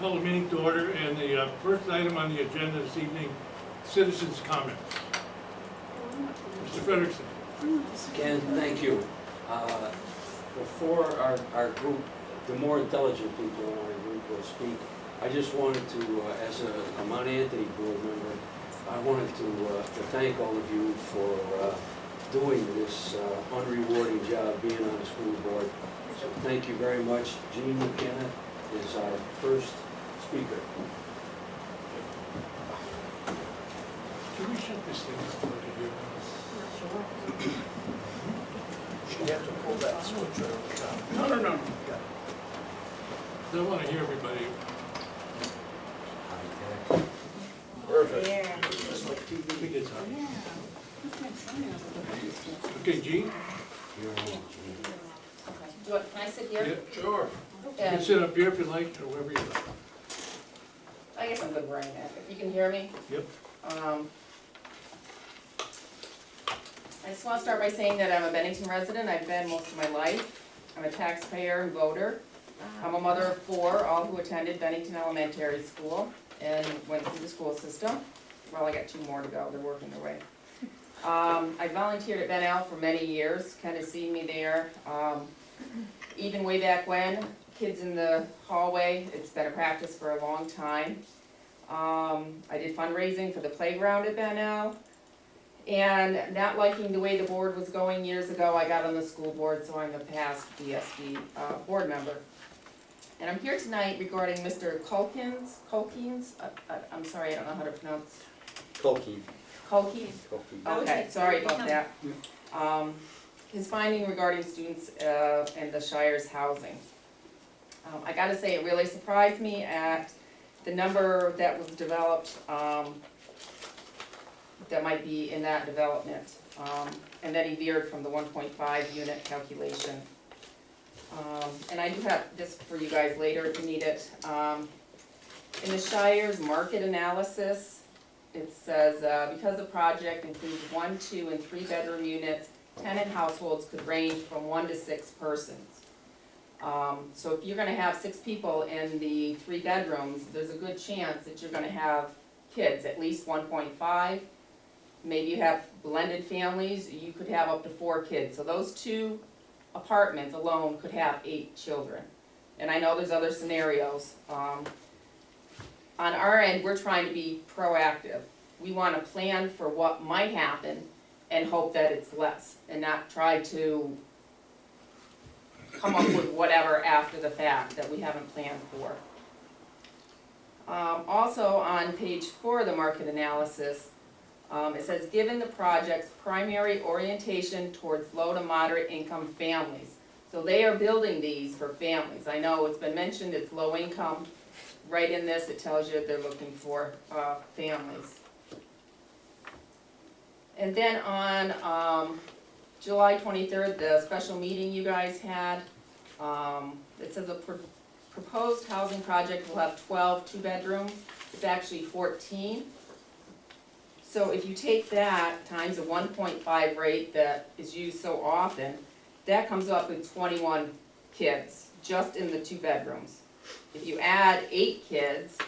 Call the meeting to order, and the first item on the agenda this evening, citizens' comments. Mr. Frederickson. Ken, thank you. Before our group, the more intelligent people in our group will speak, I just wanted to, as a Mount Anthony board member, I wanted to thank all of you for doing this unrewarding job being on the school board. So thank you very much. Jean McKenna is our first speaker. Can we shut this thing off over here? You have to pull that switch right on the top. No. I want to hear everybody. Perfect. Just like TV. We get time. Okay, Jean? Can I sit here? Yeah, Sure. you can sit up here if you like, or wherever you like. I guess I'm good where I'm at. If you can hear me. Yep. I just want to start by saying that I'm a Bennington resident. I've been most of my life. I'm a taxpayer and voter. I'm a mother of 4, all who attended Bennington Elementary School and went through the school system. Well, I got 2 more to go. They're working their way. I volunteered at Ben Al for many years, kind of seen me there. Even way back when, kids in the hallway, it's been a practice for a long time. I did fundraising for the playground at Ben Al. And not liking the way the board was going years ago, I got on the school board, so I'm a past BSD board member. And I'm here tonight regarding Mr. Culkins, I'm sorry, I don't know how to pronounce. Kulki. Culkey? Okay, sorry about that. His finding regarding students and the Shire's housing. I gotta say, it really surprised me at the number that was developed, that might be in that development. And then he veered from the 1.5 unit calculation. And I do have this for you guys later if you need it. In the Shire's market analysis, it says, because the project includes 1, 2, and 3 bedroom units, tenant households could range from 1 to 6 persons. So if you're gonna have 6 people in the 3 bedrooms, there's a good chance that you're gonna have kids, at least 1.5. Maybe you have blended families, you could have up to 4 kids. So those 2 apartments alone could have 8 children. And I know there's other scenarios. On our end, we're trying to be proactive. We want to plan for what might happen and hope that it's less, and not try to come up with whatever after the fact that we haven't planned for. Also on page 4 of the market analysis, it says, given the project's primary orientation towards low to moderate income families. So they are building these for families. I know it's been mentioned it's low income. Right in this, it tells you they're looking for families. And then on July 23rd, the special meeting you guys had, it says a proposed housing project will have 12 2-bedrooms. It's actually 14. So if you take that times a 1.5 rate that is used so often, that comes up with 21 kids just in the 2 bedrooms. If you add 8 kids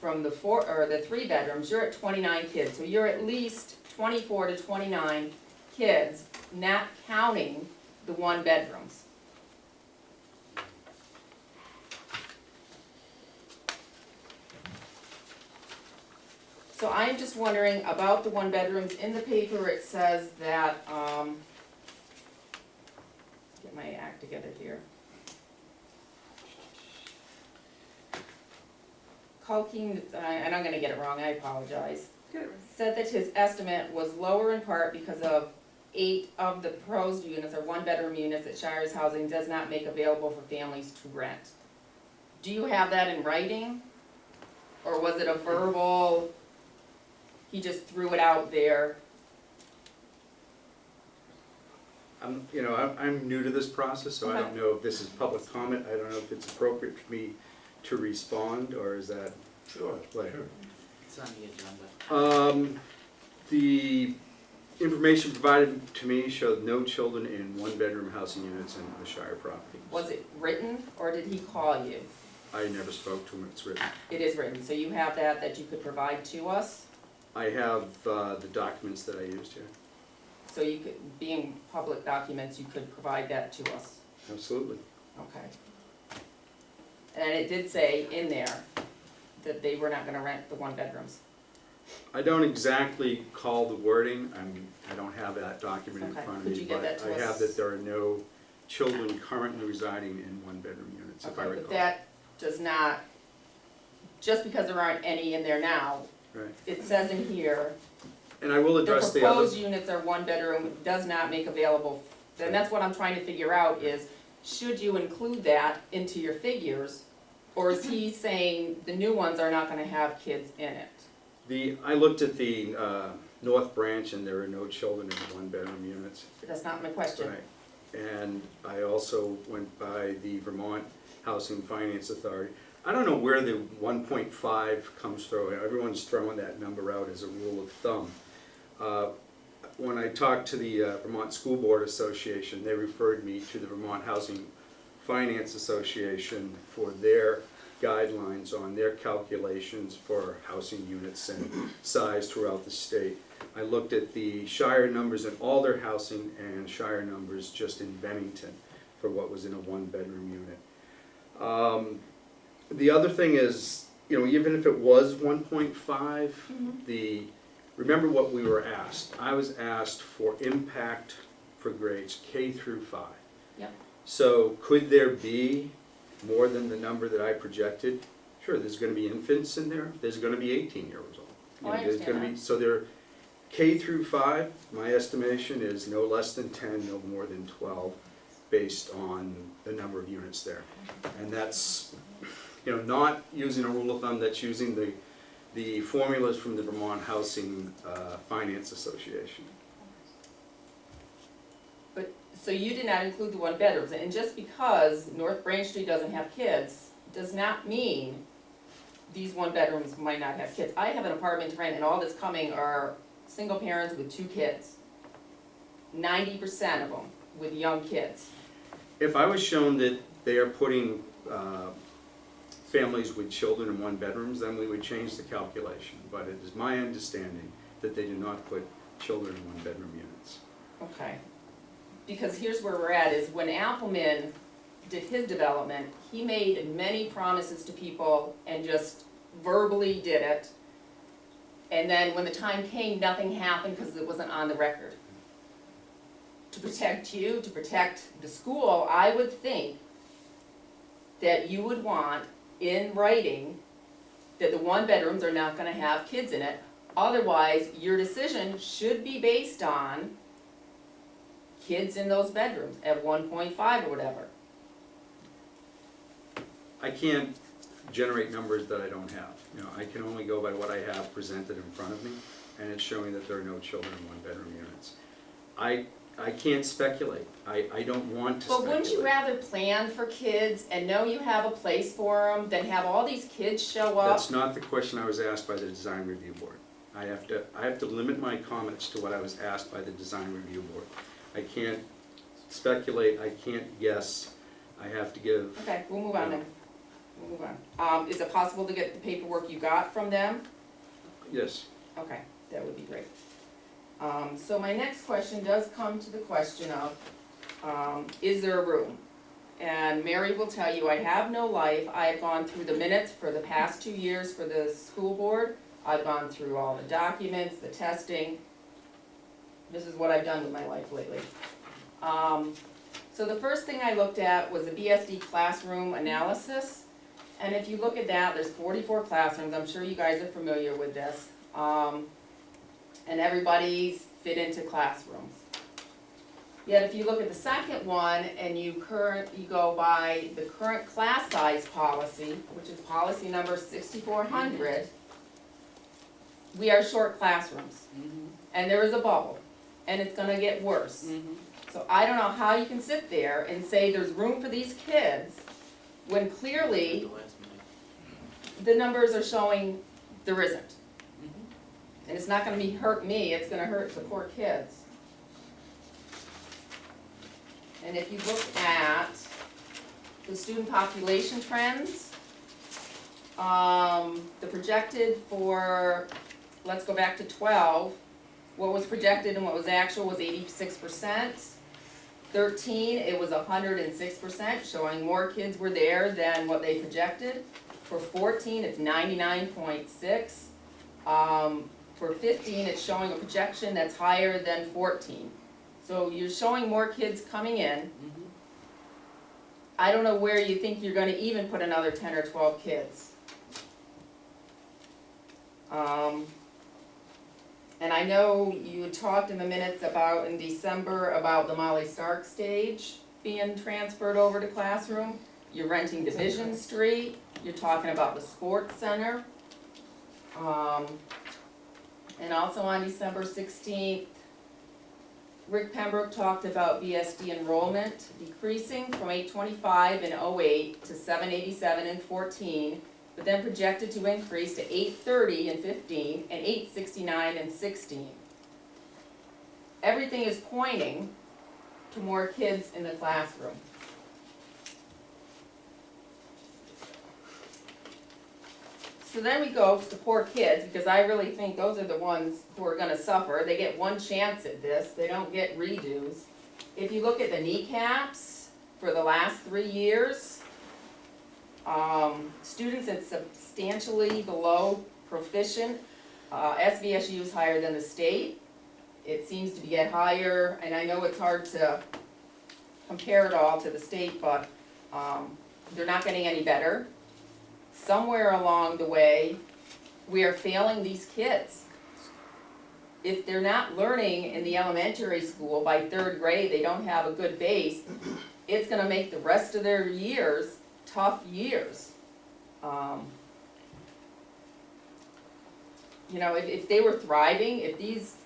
from the 3 bedrooms, you're at 29 kids. So you're at least 24 to 29 kids, not counting the 1 bedrooms. So I'm just wondering about the 1 bedrooms. In the paper it says that, get my act together here. Culkin, and I'm gonna get it wrong, I apologize. Said that his estimate was lower in part because of 8 of the proposed units, or 1 bedroom units that Shire's Housing does not make available for families to rent. Do you have that in writing? Or was it a verbal, he just threw it out there? I'm new to this process, so I don't know if this is public comment. I don't know if it's appropriate for me to respond, or is that? Sure. Like, It's on the agenda. The information provided to me showed no children in 1 bedroom housing units in the Shire property. Was it written, or did he call you? I never spoke to him, it's written. It is written, so you have that you could provide to us? I have the documents that I used here, So you could, being public documents, you could provide that to us? absolutely. Okay. And it did say in there that they were not gonna rent the one bedrooms. I don't exactly call the wording, I don't have that document in Okay. front of Could me, you get but that to I have us? that there are no children currently residing in one-bedroom units, if I Okay, recall. but that does not, just because there aren't any in there now, Right, it says in here, and I will the address the other. proposed units are one bedroom, does not make available. Then that's what I'm trying to figure out is, should you include that into your figures? Or is he saying the new ones are not gonna have kids in it? I looked at the North Branch and there are no children in the one-bedroom units. That's not my question. Right, and I also went by the Vermont Housing Finance Authority. I don't know where the 1.5 comes through, everyone's throwing that number out as a rule of thumb. When I talked to the Vermont School Board Association, they referred me to the Vermont Housing Finance Association for their guidelines on their calculations for housing units and size throughout the state. I looked at the Shire numbers in all their housing and Shire numbers just in Bennington for what was in a one-bedroom unit. The other thing is, you know, even if it was 1.5, remember what we were asked. I was asked for impact for grades K through 5. Yep. So could there be more than the number that I projected? Sure, there's gonna be infants in there, there's gonna be 18-year-olds old. You Oh, I know, there's understand gonna be- that. So there, K through 5, my estimation is no less than 10, no more than 12, based on the number of units there. And that's, you know, not using a rule of thumb, that's using the formulas from the Vermont Housing Finance Association. But, so you did not include the one bedrooms, and just because North Branch Street doesn't have kids, does not mean these one bedrooms might not have kids. I have an apartment to rent, and all that's coming are single parents with 2 kids. 90% of them with young kids. If I was shown that they are putting families with children in one bedrooms, then we would change the calculation. But it is my understanding that they do not put children in one-bedroom units. Okay. Because here's where we're at, is when Appleman did his development, he made many promises to people and just verbally did it. And then when the time came, nothing happened because it wasn't on the record. To protect you, to protect the school, I would think that you would want in writing that the one bedrooms are not gonna have kids in it. Otherwise, your decision should be based on kids in those bedrooms at 1.5 or whatever. I can't generate numbers that I don't have. You know, I can only go by what I have presented in front of me, and it's showing that there are no children in one-bedroom units. I can't speculate. I don't want to But speculate. wouldn't you rather plan for kids and know you have a place for them than have all these kids show up? That's not the question I was asked by the Design Review Board. I have to limit my comments to what I was asked by the Design Review Board. I can't speculate, I can't guess, I have to give. Okay, we'll move on then. We'll move on. Is it possible to get the paperwork you got from them? Yes. Okay, that would be great. So my next question does come to the question of, is there a room? And Mary will tell you, I have no life. I have gone through the minutes for the past 2 years for the school board. I've gone through all the documents, the testing. This is what I've done with my life lately. So the first thing I looked at was a BSD classroom analysis. And if you look at that, there's 44 classrooms. I'm sure you guys are familiar with this. And everybody's fit into classrooms. Yet if you look at the second one and you go by the current class size policy, which is policy number 6400, we are short classrooms. And there is a bubble, and it's gonna get worse. So I don't know how you can sit there and say there's room for these kids when clearly the numbers are showing there isn't. And it's not gonna hurt me, it's gonna hurt the poor kids. And if you look at the student population trends, The projected for, let's go back to 12, what was projected and what was actual was 86%. 13, it was 106%, showing more kids were there than what they projected. For 14, it's 99.6. For 15, it's showing a projection that's higher than 14. So you're showing more kids coming in. Mhm. I don't know where you think you're gonna even put another 10 or 12 kids. And I know you had talked in the minutes about, in December, about the Molly Stark stage being transferred over to classroom. You're renting Division Street, you're talking about the sports center. And also on December 16th, Rick Pembroke talked about BSD enrollment decreasing from 825 in '08 to 787 in '14, but then projected to increase to 830 in '15 and 869 in '16. Everything is pointing to more kids in the classroom. So then we go to the poor kids, because I really think those are the ones who are gonna suffer. They get one chance at this, they don't get redos. If you look at the kneecaps for the last 3 years, students at substantially below proficient, SVSU is higher than the state. It seems to get higher, and I know it's hard to compare it all to the state, but they're not getting any better. Somewhere along the way, we are failing these kids. If they're not learning in the elementary school by 3rd grade, they don't have a good base, it's gonna make the rest of their years tough years. You know, if they were thriving, if these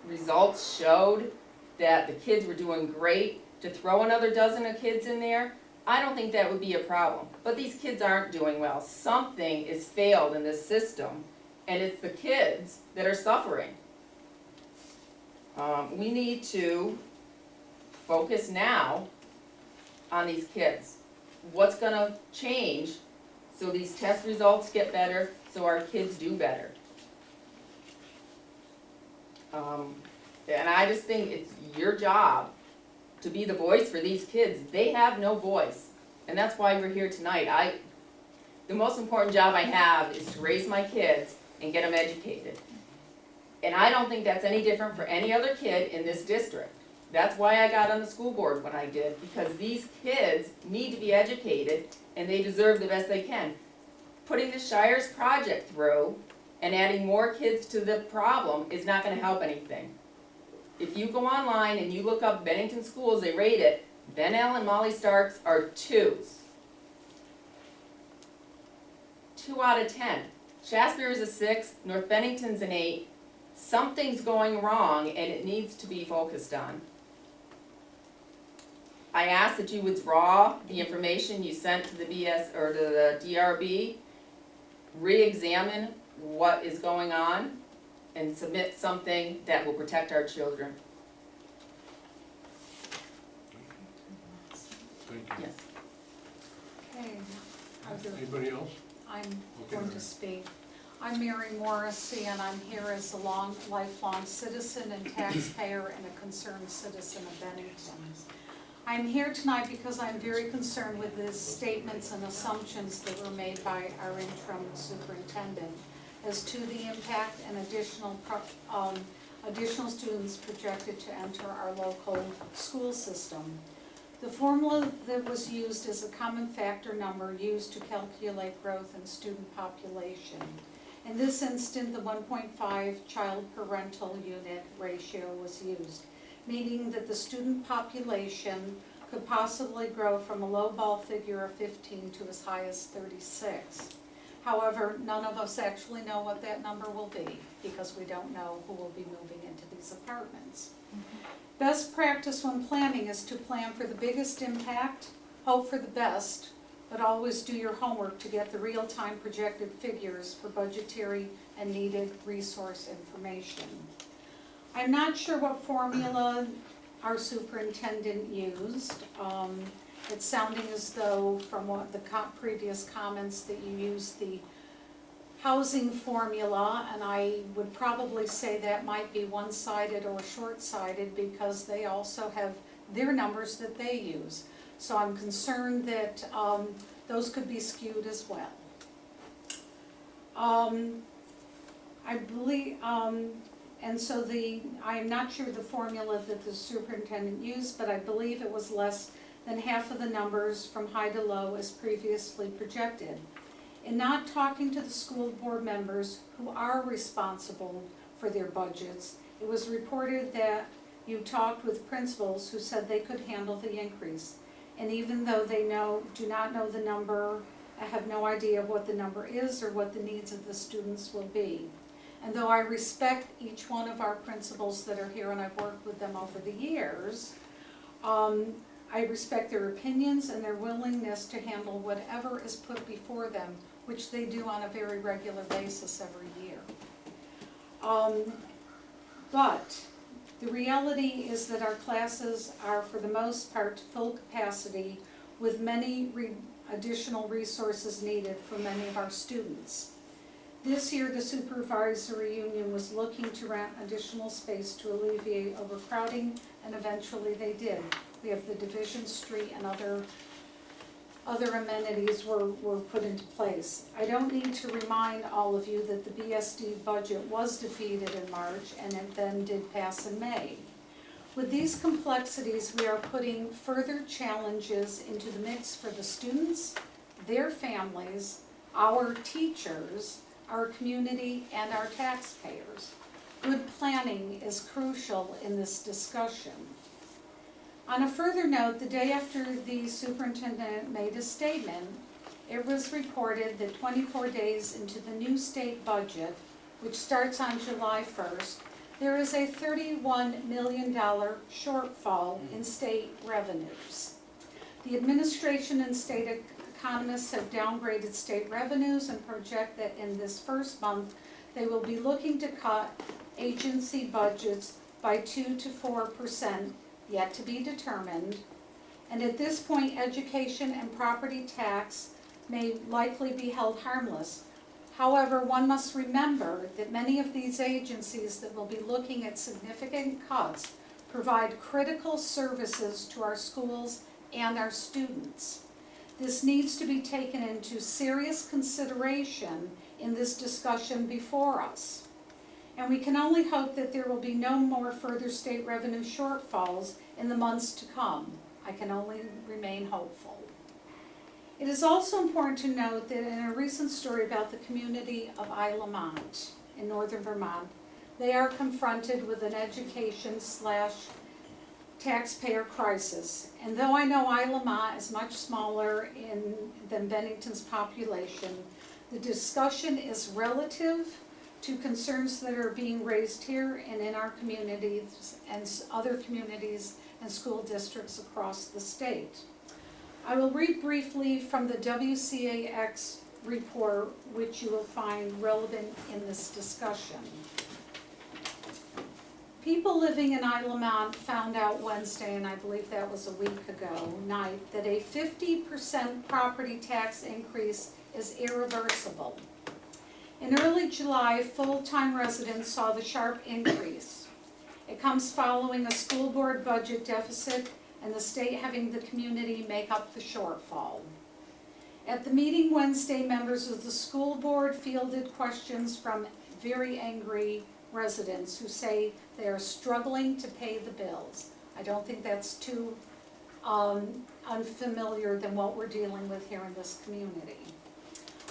results showed that the kids were doing great, to throw another dozen of kids in there, I don't think that would be a problem. But these kids aren't doing well. Something is failed in this system, and it's the kids that are suffering. We need to focus now on these kids. What's gonna change so these test results get better, so our kids do better? And I just think it's your job to be the voice for these kids. They have no voice, and that's why we're here tonight. The most important job I have is to raise my kids and get them educated. And I don't think that's any different for any other kid in this district. That's why I got on the school board when I did, because these kids need to be educated, and they deserve the best they can. Putting the Shires project through and adding more kids to the problem is not gonna help anything. If you go online and you look up Bennington schools, they rate it, Bennell and Molly Starks are 2s. 2 out of 10. Shasbury's a 6, North Bennington's an 8. Something's going wrong and it needs to be focused on. I ask that you withdraw the information you sent to the BS or to the DRB, re-examine what is going on, and submit something that will protect our children. Thank you. Yes. Okay, Anybody else? I'm Okay, going Mary. to speak. I'm Mary Morrissey, and I'm here as a lifelong citizen and taxpayer and a concerned citizen of Bennington. I'm here tonight because I'm very concerned with the statements and assumptions that were made by our interim superintendent as to the impact and additional students projected to enter our local school system. The formula that was used is a common factor number used to calculate growth in student population. In this instance, the 1.5 child per rental unit ratio was used, meaning that the student population could possibly grow from a low ball figure of 15 to as high as 36. However, none of us actually know what that number will be, because we don't know who will be moving into these apartments. Best practice when planning is to plan for the biggest impact, hope for the best, but always do your homework to get the real-time projected figures for budgetary and needed resource information. I'm not sure what formula our superintendent used. It's sounding as though, from what the previous comments, that you used the housing formula, and I would probably say that might be one-sided or short-sided because they also have their numbers that they use. So I'm concerned that those could be skewed as well. I believe, and so I am not sure the formula that the superintendent used, but I believe it was less than half of the numbers from high to low as previously projected. In not talking to the school board members who are responsible for their budgets, it was reported that you talked with principals who said they could handle the increase. And even though they do not know the number, I have no idea what the number is or what the needs of the students will be. And though I respect each one of our principals that are here, and I've worked with them over the years, I respect their opinions and their willingness to handle whatever is put before them, which they do on a very regular basis every year. But the reality is that our classes are, for the most part, full capacity, with many additional resources needed for many of our students. This year, the supervisory union was looking to rent additional space to alleviate overcrowding, and eventually they did. We have the Division Street and other amenities were put into place. I don't need to remind all of you that the BSD budget was defeated in March and it then did pass in May. With these complexities, we are putting further challenges into the mix for the students, their families, our teachers, our community, and our taxpayers. Good planning is crucial in this discussion. On a further note, the day after the superintendent made a statement, it was reported that 24 days into the new state budget, which starts on July 1st, there is a $31 million shortfall in state revenues. The administration and state economists have downgraded state revenues and project that in this first month, they will be looking to cut agency budgets by 2 to 4%, yet to be determined. And at this point, education and property tax may likely be held harmless. However, one must remember that many of these agencies that will be looking at significant cuts provide critical services to our schools and our students. This needs to be taken into serious consideration in this discussion before us. And we can only hope that there will be no more further state revenue shortfalls in the months to come. I can only remain hopeful. It is also important to note that in a recent story about the community of Isle Lamont in northern Vermont, they are confronted with an education/taxpayer crisis. And though I know Isle Lamont is much smaller than Bennington's population, the discussion is relative to concerns that are being raised here and in our communities and other communities and school districts across the state. I will read briefly from the WCAX report, which you will find relevant in this discussion. People living in Isle Lamont found out Wednesday, and I believe that was a week ago, night, that a 50% property tax increase is irreversible. In early July, full-time residents saw the sharp increase. It comes following a school board budget deficit and the state having the community make up the shortfall. At the meeting Wednesday, members of the school board fielded questions from very angry residents who say they are struggling to pay the bills. I don't think that's too unfamiliar than what we're dealing with here in this community.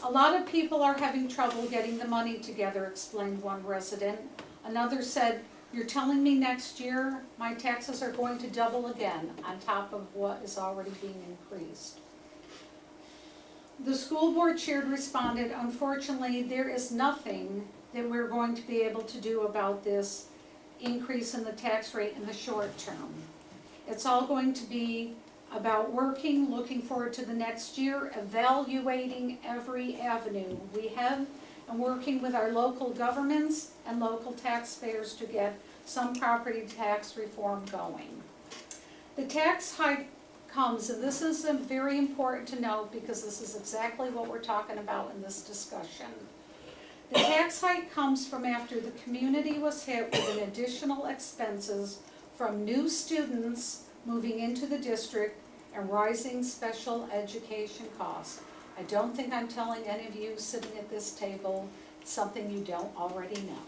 A lot of people are having trouble getting the money together, explained one resident. Another said, "You're telling me next year my taxes are going to double again on top of what is already being increased." The school board chair responded, "Unfortunately, there is nothing that we're going to be able to do about this increase in the tax rate in the short term. It's all going to be about working, looking forward to the next year, evaluating every avenue we have, and working with our local governments and local taxpayers to get some property tax reform going." The tax hike comes, and this is very important to note because this is exactly what we're talking about in this discussion. The tax hike comes from after the community was hit with an additional expenses from new students moving into the district and rising special education costs. I don't think I'm telling any of you sitting at this table something you don't already know.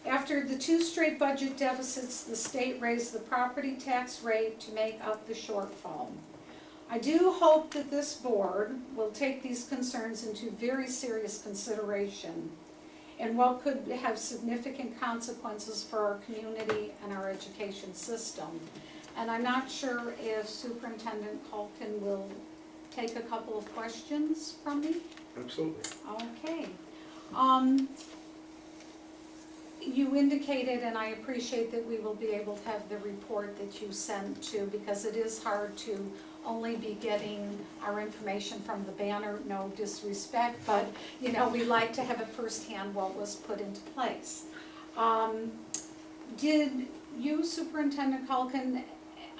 After the 2 straight budget deficits, the state raised the property tax rate to make up the shortfall. I do hope that this board will take these concerns into very serious consideration and what could have significant consequences for our community and our education system. And I'm not sure if Superintendent Culkin will take a couple of questions from me. Absolutely. Okay. You indicated, and I appreciate that we will be able to have the report that you sent to, because it is hard to only be getting our information from the banner, no disrespect, but, you know, we like to have it firsthand what was put into place. Did you, Superintendent Culkin,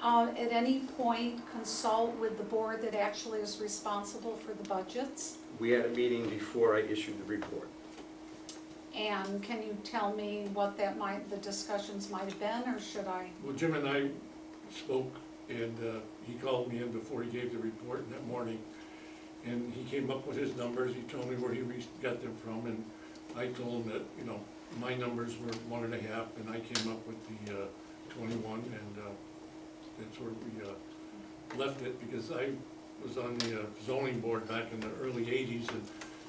at any point consult with the board that actually is responsible for the budgets? We had a meeting before I issued the report. And can you tell me what that the discussions might have been, or should I? Well, Jim and I spoke, and he called me in before he gave the report that morning, and he came up with his numbers. He told me where he got them from, and I told him that, you know, my numbers were 1.5, and I came up with the 21, and that's where we left it, because I was on the zoning board back in the early 80s, and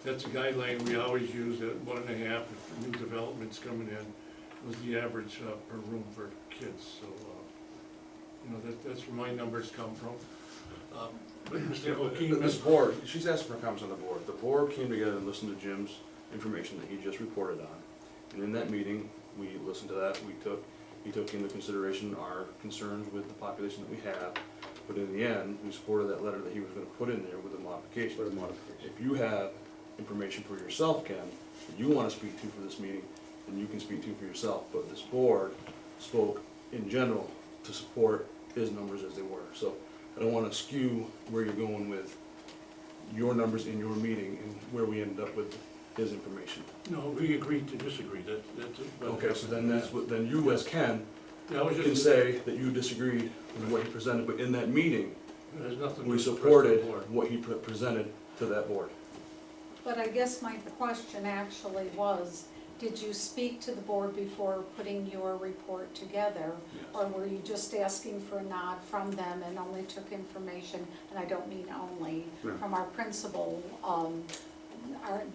that's a guideline we always use, at 1.5, if new development's coming in, was the average per room for kids, so, you know, that's where my numbers come from. But Mr. O'Keefe, This board, she's asking for comments on the board. The board came together and listened to Jim's information that he just reported on. And in that meeting, we listened to that, he took into consideration our concerns with the population that we have. But in the end, we supported that letter that he was gonna put in there with a modification. With a modification. If you have information for yourself, Ken, that you wanna speak to for this meeting, then you can speak to for yourself. But this board spoke in general to support his numbers as they were. So I don't wanna skew where you're going with your numbers in your meeting and where we ended up with his information. no, we agreed to disagree, that's it. But- Okay, so then that's what, then you as Ken Yeah, I was can just, say that you disagreed with what he presented, but in that meeting, there's nothing to we suppress the supported board. what he presented to that board. But I guess my question actually was, did you speak to the board before putting your report together? Or were you just asking for a nod from them and only took information, and I don't mean only, No. from our principal,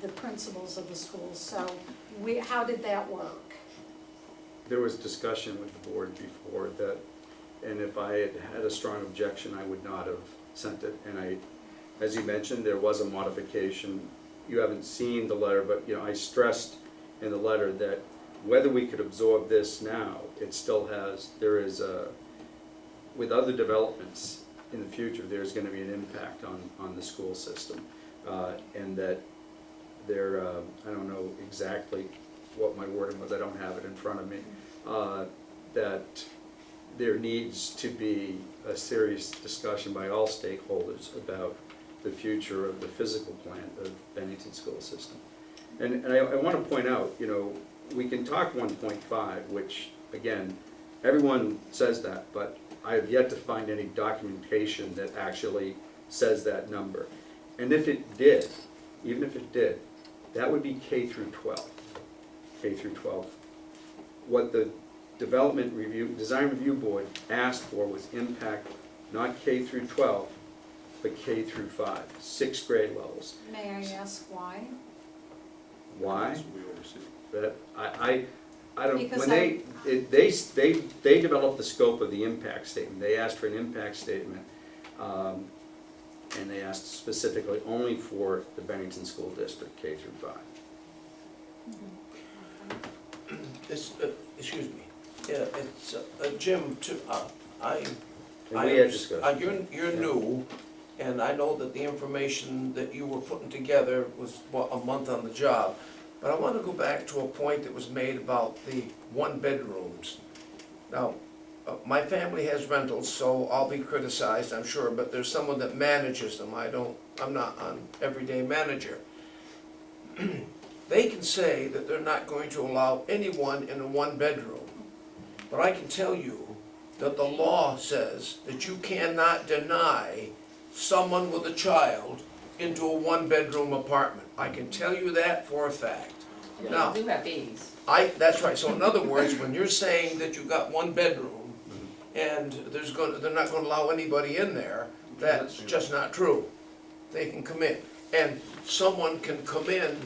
the principals of the schools? So how did that work? There was discussion with the board before that, and if I had had a strong objection, I would not have sent it. And as you mentioned, there was a modification. You haven't seen the letter, but, you know, I stressed in the letter that whether we could absorb this now, it still has, with other developments in the future, there's gonna be an impact on the school system. And that I don't know exactly what my wording was, I don't have it in front of me, that there needs to be a serious discussion by all stakeholders about the future of the physical plant of Bennington school system. And I want to point out, you know, we can talk 1.5, which, again, everyone says that, but I have yet to find any documentation that actually says that number. And if it did, even if it did, that would be K through 12. K through 12. What the Design Review Board asked for was impact, not K through 12, but K through 5, 6th grade levels. May I ask why? Why? That's what we oversee. That I don't, Because when they developed the scope of the impact statement. They asked for an impact statement, and they asked specifically only for the Bennington School District, K through 5. This, excuse me, yeah, it's, Jim, And we had discussion. You're new, and I know that the information that you were putting together was, what, a month on the job. But I want to go back to a point that was made about the 1-bedrooms. Now, my family has rentals, so I'll be criticized, I'm sure, but there's someone that manages them. I'm not an everyday manager. They can say that they're not going to allow anyone in a one-bedroom. But I can tell you that the law says that you cannot deny someone with a child into a one-bedroom apartment. I can tell you that for a fact. Now, People do have babies. that's right, so in other words, when you're saying that you've got one bedroom and they're not gonna allow anybody in there, that's just not true. They can come in, and someone can come in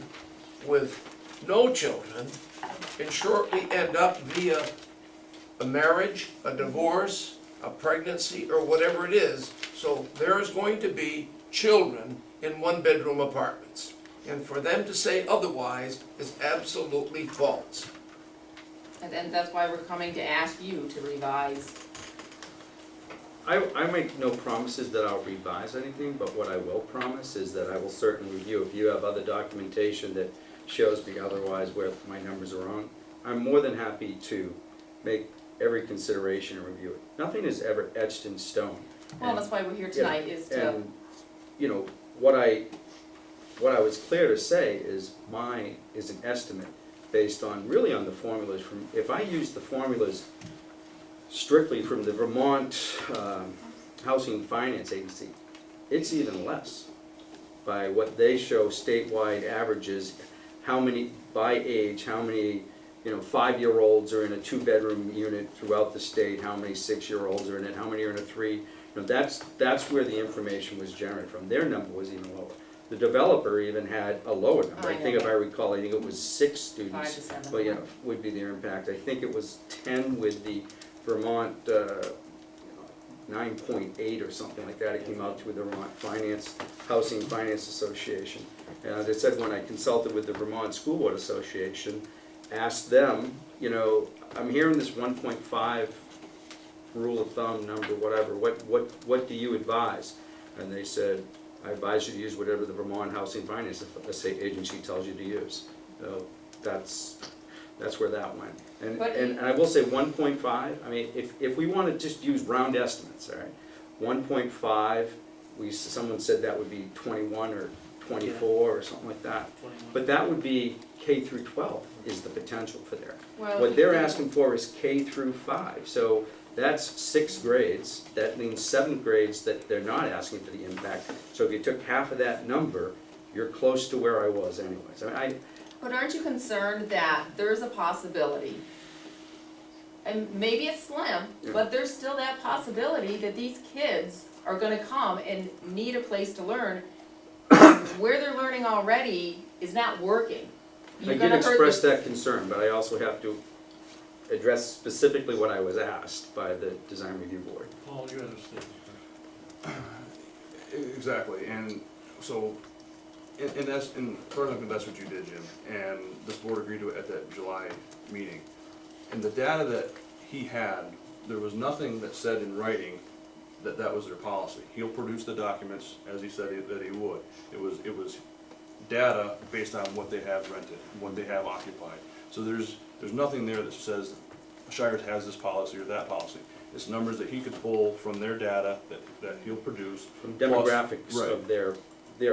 with no children and shortly end up via a marriage, a divorce, a pregnancy, or whatever it is. So there's going to be children in one-bedroom apartments. And for them to say otherwise is absolutely false. And then that's why we're coming to ask you to revise. I make no promises that I'll revise anything, but what I will promise is that I will certainly review. If you have other documentation that shows me otherwise where my numbers are wrong, I'm more than happy to make every consideration and review it. Nothing is ever etched in stone. Well, that's why we're here tonight, is to, And, you know, what I was clear to say is mine is an estimate based on, really on the formulas from, if I use the formulas strictly from the Vermont Housing Finance Agency, it's even less by what they show statewide averages, how many, by age, how many, 5-year-olds are in a 2-bedroom unit throughout the state, how many 6-year-olds are in it, how many are in a 3. That's where the information was generated from. Their number was even lower. The developer even had a lower number. I think if I recall, I think it was 6 students. 5 to 7. Well, would be their impact. I think it was 10 with the Vermont 9.8 or something like that. It came out to the Vermont Housing Finance Association. And as I said, when I consulted with the Vermont School Board Association, asked them, I'm hearing this 1.5 rule of thumb number, whatever, what do you advise? And they said, I advise you to use whatever the Vermont Housing Finance Agency tells you to use. So that's where that went. And I will say 1.5, I mean, if we want to just use round estimates, all right, 1.5, someone said that would be 21 or 24 or something like that. 21. But that would be K through 12 is the potential for there. well. What they're asking for is K through 5, so that's 6 grades. That means 7 grades that they're not asking for the impact. So if you took half of that number, you're close to where I was anyways. But aren't you concerned that there's a possibility, and maybe it's slim, Yeah. but there's still that possibility that these kids are gonna come and need a place to learn. Where they're learning already is not working. I You're did gonna hurt express the- that concern, but I also have to address specifically what I was asked by the Design Review Board. Paul, you had a statement. Exactly, and so, and that's, and further, that's what you did, Jim, and this board agreed to it at that July meeting. And the data that he had, there was nothing that said in writing that that was their policy. He'll produce the documents, as he said that he would. It was data based on what they have rented, what they have occupied. So there's nothing there that says Shires has this policy or that policy. It's numbers that he could pull from their data that he'll produce. From plus- demographics right, of their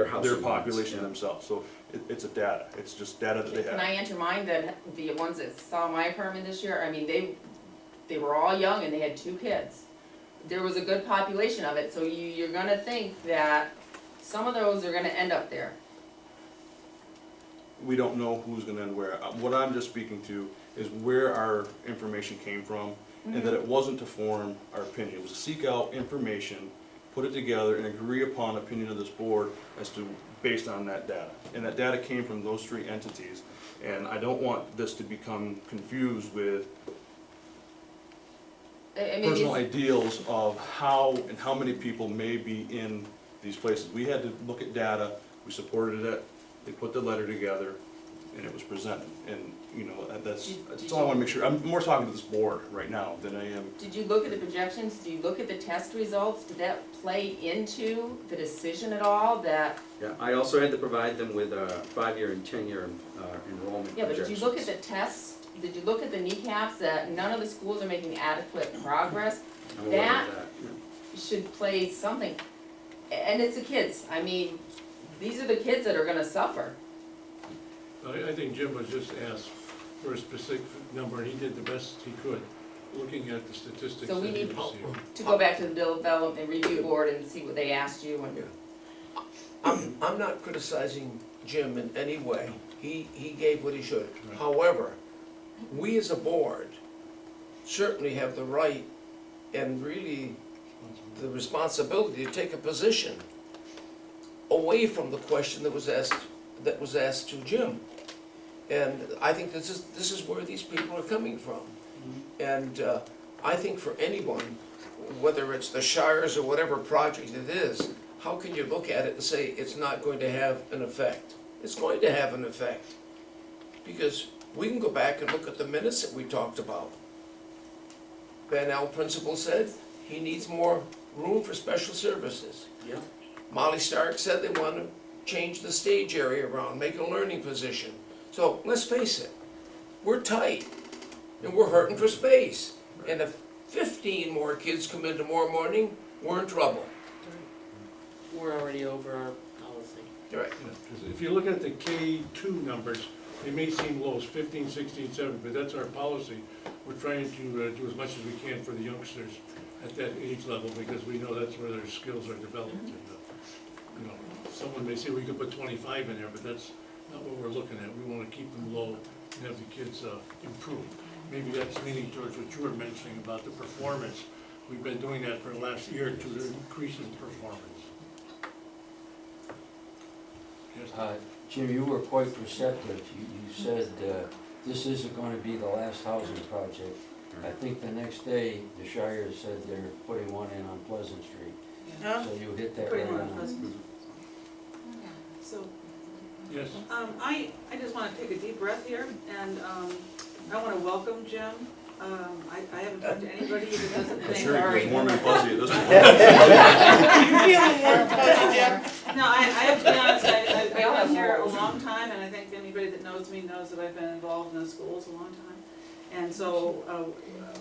housing their units, population yeah. themselves. So it's a data, it's just data that they Can I have. enter mine, that the ones that saw my apartment this year, I mean, they were all young and they had 2 kids. There was a good population of it, so you're gonna think that some of those are gonna end up there. We don't know who's gonna end where. What I'm just speaking to is where our information came from, and that it wasn't to form our opinion. It was to seek out information, put it together, and agree upon opinion of this board as to, based on that data. And that data came from those 3 entities, and I don't want this to become confused with I mean, personal ideals of how and how many people may be in these places. We had to look at data, we supported it, they put the letter together, and it was presented. And, that's all I wanna make sure. I'm more talking to this board right now than I am. did you look at the projections, did you look at the test results, did that play into the decision at all, that, Yeah, I also had to provide them with a 5-year and 10-year enrollment yeah, but projections. did you look at the test did you look at the kneecaps, that none of the schools are making adequate progress? I'm aware of That- that, yeah. Should play something, and it's the kids, I mean, these are the kids that are gonna suffer. I think Jim was just asked for a specific number, and he did the best he could, looking at the statistics So that we he need received. to go back to the development review board and see what they asked you and. I'm not criticizing Jim in any way. He gave what he should. Right. However, we as a board certainly have the right and really the responsibility to take a position away from the question that was asked to Jim. And I think this is where these people are coming from. And I think for anyone, whether it's the Shires or whatever project it is, how can you look at it and say it's not going to have an effect? It's going to have an effect. Because we can go back and look at the minutes that we talked about. Van Al principal said he needs more room for special services. Yeah. Molly Stark said they want to change the stage area around, make a learning position. So let's face it, we're tight and we're hurting for space. And if 15 more kids come in tomorrow morning, we're in trouble. We're already over our policy. Right. Yeah, 'cause if you look at the K2 numbers, they may seem low, it's 15, 16, 17, but that's our policy. We're trying to do as much as we can for the youngsters at that age level, because we know that's where their skills are developed. And, you know, someone may say we could put 25 in there, but that's not what we're looking at. We want to keep them low and have the kids improve. Maybe that's leaning towards what you were mentioning about the performance. We've been doing that for the last year or two, to increase in performance. Yes. Jim, you were quite perceptive. You said this isn't gonna be the last housing project. I think the next day, the Shire said they're putting one in on Pleasant Street. So you hit that right Putting one on on. Pleasant. So, Yes. I just wanna take a deep breath here, and, I wanna welcome Jim. I haven't talked to anybody that doesn't think. Sure, you're warm and fuzzy at this point. No, I have to be honest, I've We all have been here a roles. long time, and I think anybody that knows me knows that I've been involved in the schools a long time. And so,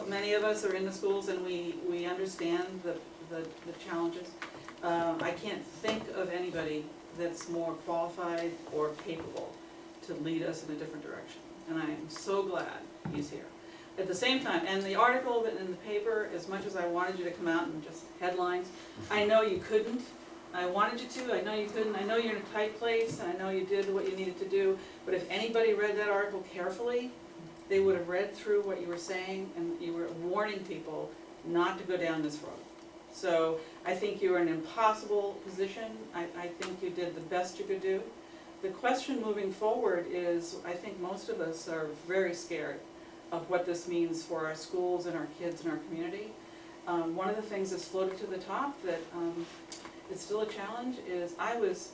many of us are in the schools and we understand the challenges. I can't think of anybody that's more qualified or capable to lead us in a different direction. And I am so glad he's here. At the same time, and the article in the paper, as much as I wanted you to come out and just headlines, I know you couldn't. I wanted you to, I know you couldn't, I know you're in a tight place, and I know you did what you needed to do, but if anybody read that article carefully, they would have read through what you were saying, and you were warning people not to go down this road. So I think you were in an impossible position. I think you did the best you could do. The question moving forward is, I think most of us are very scared of what this means for our schools and our kids and our community. One of the things that's floated to the top that is still a challenge is I was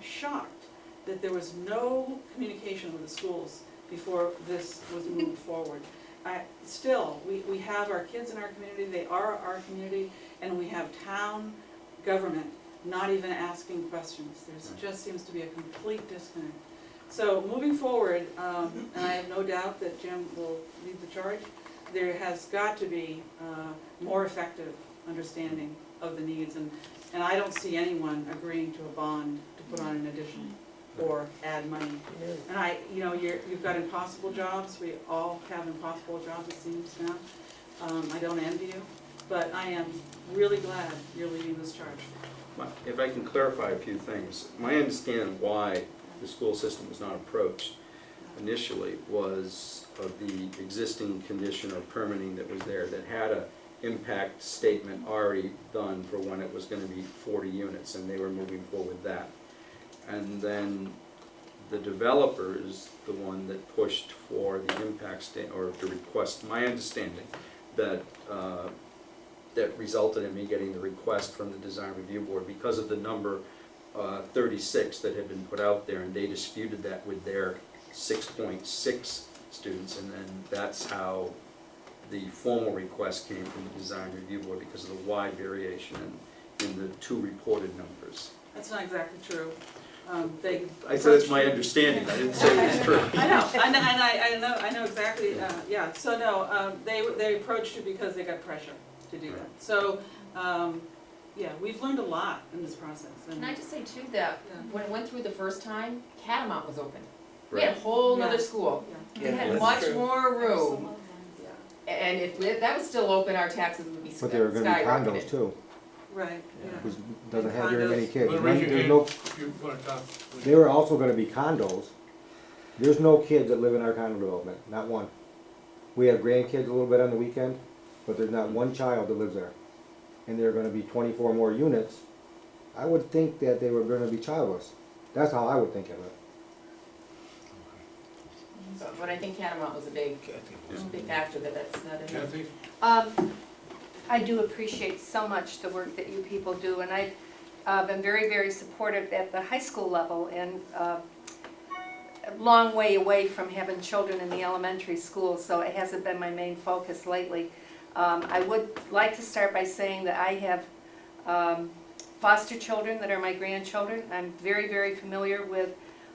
shocked that there was no communication with the schools before this was moved forward. Still, we have our kids in our community, they are our community, and we have town government not even asking questions. There just seems to be a complete disconnect. So moving forward, and I have no doubt that Jim will lead the charge, there has got to be more effective understanding of the needs, and I don't see anyone agreeing to a bond to put on an addition or add money. And you've got impossible jobs, we all have impossible jobs it seems now. I don't envy you, but I am really glad you're leading this charge. If I can clarify a few things, my understanding why the school system was not approached initially was of the existing condition or permitting that was there that had a impact statement already done for when it was gonna be 40 units, and they were moving forward with that. And then the developer is the one that pushed for the impact statement, or the request, my understanding, that that resulted in me getting the request from the design review board because of the number 36 that had been put out there, and they disputed that with their 6.6 students, and then that's how the formal request came from the design review board, because of the wide variation in the two reported numbers. That's not exactly true. They. I said it's my understanding, I didn't say it's true. I know exactly, yeah, so no, they approached it because they got pressure to do that. So, yeah, we've learned a lot in this process. Can I just say too, that Yeah. when it went through the first time, Catamount was open. We had a Right. whole nother Yeah. school. Yeah. We had that's much true. more room. Yeah. And if that was still open, our taxes would be But there are gonna be condos skyrocketed. too, Right, yeah. which doesn't have very many kids. Well, raise your There's hand no, if you wanna talk. there are also gonna be condos. There's no kids that live in our condo development, not one. We have grandkids a little bit on the weekend, but there's not one child that lives there. And there are gonna be 24 more units. I would think that they were gonna be childless. That's how I would think of it. But I think Catamount was a big factor that's not in there. Kathy? I do appreciate so much the work that you people do, and I've been very, very supportive at the high school level, and a long way away from having children in the elementary school, so it hasn't been my main focus lately. I would like to start by saying that I have foster children that are my grandchildren. I'm very, very familiar with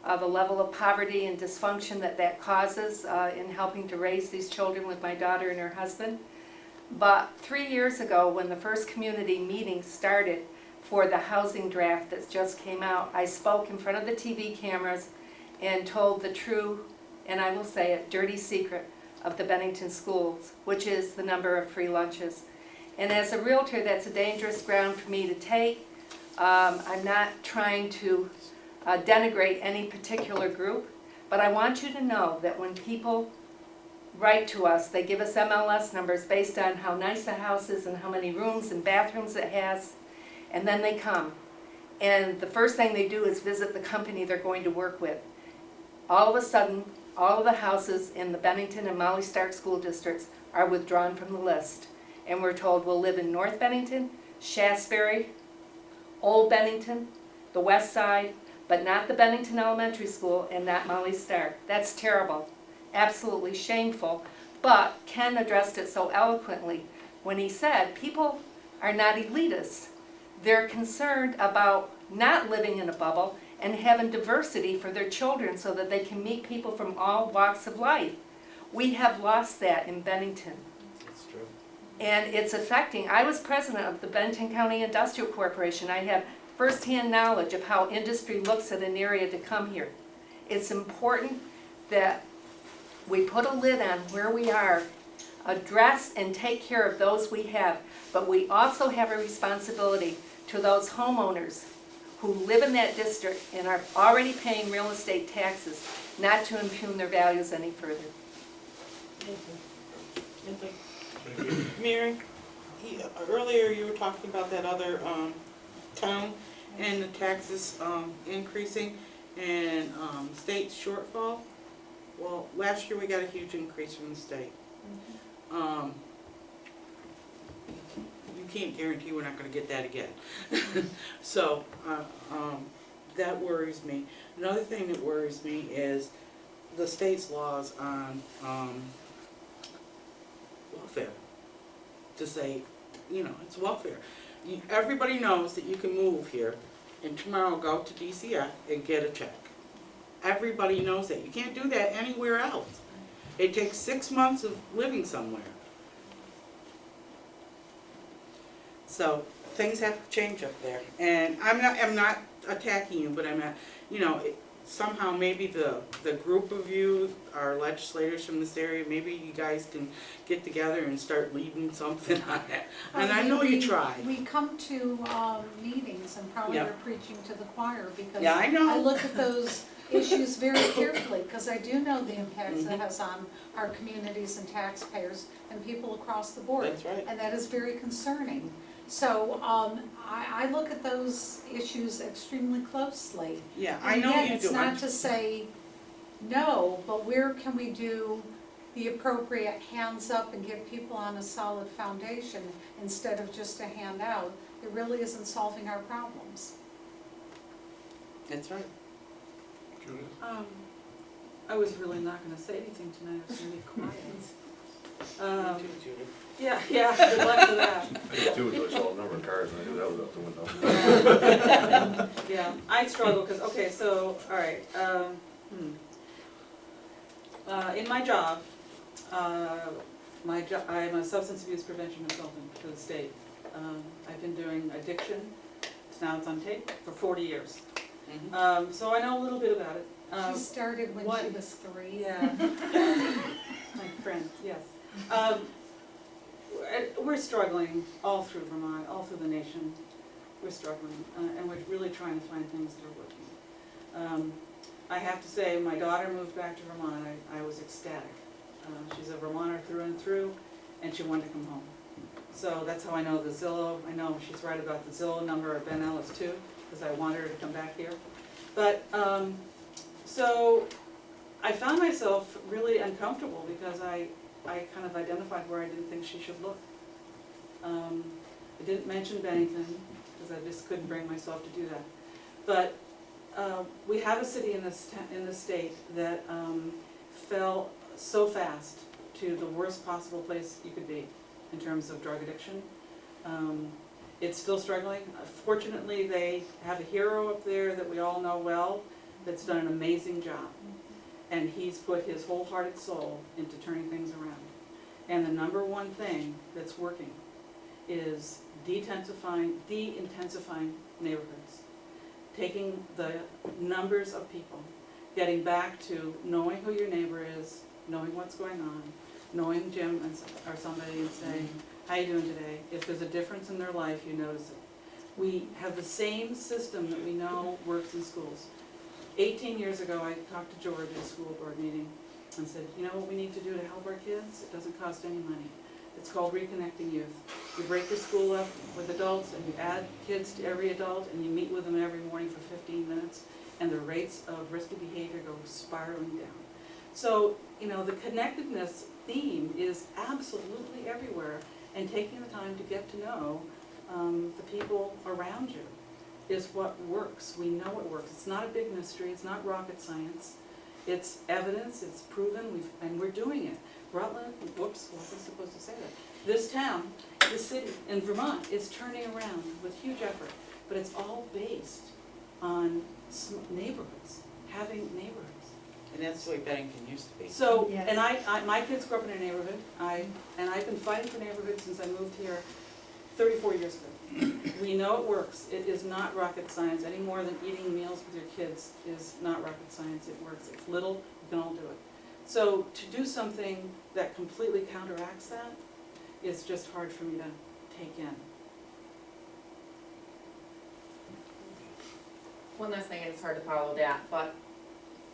the level of poverty and dysfunction that causes in helping to raise these children with my daughter and her husband. But 3 years ago, when the first community meeting started for the housing draft that just came out, I spoke in front of the TV cameras and told the true, and I will say it, dirty secret of the Bennington schools, which is the number of free lunches. And as a realtor, that's a dangerous ground for me to take. I'm not trying to denigrate any particular group, but I want you to know that when people write to us, they give us MLS numbers based on how nice a house is and how many rooms and bathrooms it has, and then they come. And the first thing they do is visit the company they're going to work with. All of a sudden, all of the houses in the Bennington and Molly Stark school districts are withdrawn from the list. And we're told we'll live in North Bennington, Shasberry, Old Bennington, the West Side, but not the Bennington Elementary School and not Molly Stark. That's terrible. Absolutely shameful, but Ken addressed it so eloquently when he said people are not elitists. They're concerned about not living in a bubble and having diversity for their children so that they can meet people from all walks of life. We have lost that in Bennington. That's true. And it's affecting, I was president of the Bennington County Industrial Corporation. I have firsthand knowledge of how industry looks at an area to come here. It's important that we put a lid on where we are, address and take care of those we have, but we also have a responsibility to those homeowners who live in that district and are already paying real estate taxes, not to impugn their values any further. Mary, earlier you were talking about that other town and the taxes increasing and state shortfall. Well, last year we got a huge increase from the state. You can't guarantee we're not gonna get that again. So, that worries me. Another thing that worries me is the state's laws on welfare. To say, you know, it's welfare. Everybody knows that you can move here and tomorrow go to DCF and get a check. Everybody knows that. You can't do that anywhere else. It takes 6 months of living somewhere. So things have to change up there. And I'm not attacking you, but I'm not, you know, somehow maybe the group of you are legislators from this area, maybe you guys can get together and start leading something on that. And I know you try. We come to meetings and probably Yep. are preaching to the choir because Yeah, I know. I look at those issues very carefully because I do know the impacts it has on our communities and taxpayers and people across the board. That's right. And that is very concerning. So I look at those issues extremely closely. Yeah, I And know again, you it's do. not to say no, but where can we do the appropriate hands up and get people on a solid foundation instead of just a handout? It really isn't solving our problems. That's right. Judith? I was really not gonna say anything tonight, I was gonna be quiet. Yeah, good luck with that. I did too, until I saw the number of cars and I knew that was out the window. Yeah, I struggle, because, okay, so, all right, in my job, I'm a substance abuse prevention consultant for the state. I've been doing addiction, now it's on tape, for 40 years. So I know a little bit about it. She started when what- she was 3. Yeah. My friend, yes. We're struggling all through Vermont, all through the nation. We're struggling, and we're really trying to find things that are working. I have to say, my daughter moved back to Vermont. I was ecstatic. She's a Vermonter through and through, and she wanted to come home. So that's how I know the Zillow. I know she's right about the Zillow number of Ben Ellis too, because I want her to come back here. But so I found myself really uncomfortable because I kind of identified where I didn't think she should look. I didn't mention Bennington because I just couldn't bring myself to do that. But we have a city in this state that fell so fast to the worst possible place you could be in terms of drug addiction. It's still struggling. Fortunately, they have a hero up there that we all know well that's done an amazing job. And he's put his wholehearted soul into turning things around. And the number one thing that's working is de-intensifying neighborhoods. Taking the numbers of people, getting back to knowing who your neighbor is, knowing what's going on, knowing Jim or somebody and saying, how you doing today? If there's a difference in their life, you notice it. We have the same system that we know works in schools. 18 years ago, I talked to George at a school board meeting and said, you know what we need to do to help our kids? It doesn't cost any money. It's called reconnecting youth. You break your school up with adults and you add kids to every adult and you meet with them every morning for 15 minutes and the rates of risky behavior go spiraling down. So, you know, the connectedness theme is absolutely everywhere, and taking the time to get to know the people around you is what works. We know it works. It's not a big mystery. It's not rocket science. It's evidence. It's proven. And we're doing it. Rutland, whoops, wasn't supposed to say that. This town, this city in Vermont is turning around with huge effort, but it's all based on neighborhoods, having neighborhoods. And that's the way Bennington used to be. So, Yes. and my kids grew up in a neighborhood. And I've been fighting for neighborhoods since I moved here 34 years ago. We know it works. It is not rocket science any more than eating meals with your kids is not rocket science. It works. It's little. You can all do it. So to do something that completely counteracts that is just hard for me to take in. One last thing, it's hard to follow that, but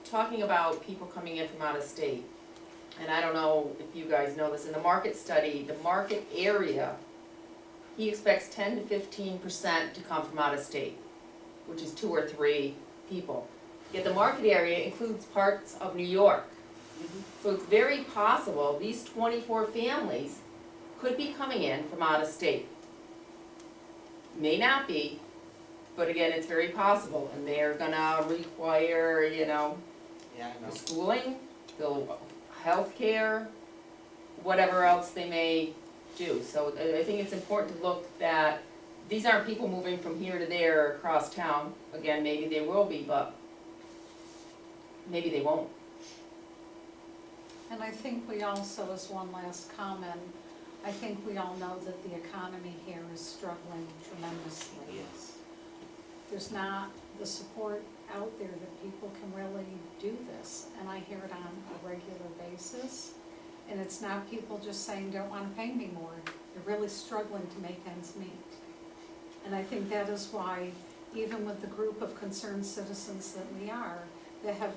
talking about people coming in from out of state, and I don't know if you guys know this, in the market study, the market area, he expects 10 to 15% to come from out of state, which is 2 or 3 people. Yet the market area includes parts of New York. So it's very possible these 24 families could be coming in from out of state. May not be, but again, it's very possible, and they're gonna require, you know, Yeah, I know. schooling, healthcare, whatever else they may do. So I think it's important to look that these aren't people moving from here to there across town. Again, maybe they will be, but maybe they won't. And I think we also, as one last comment, I think we all know that the economy here is struggling tremendously. Yes. There's not the support out there that people can really do this, and I hear it on a regular basis. And it's not people just saying, don't wanna pay me more, they're really struggling to make ends meet. And I think that is why, even with the group of concerned citizens that we are, that have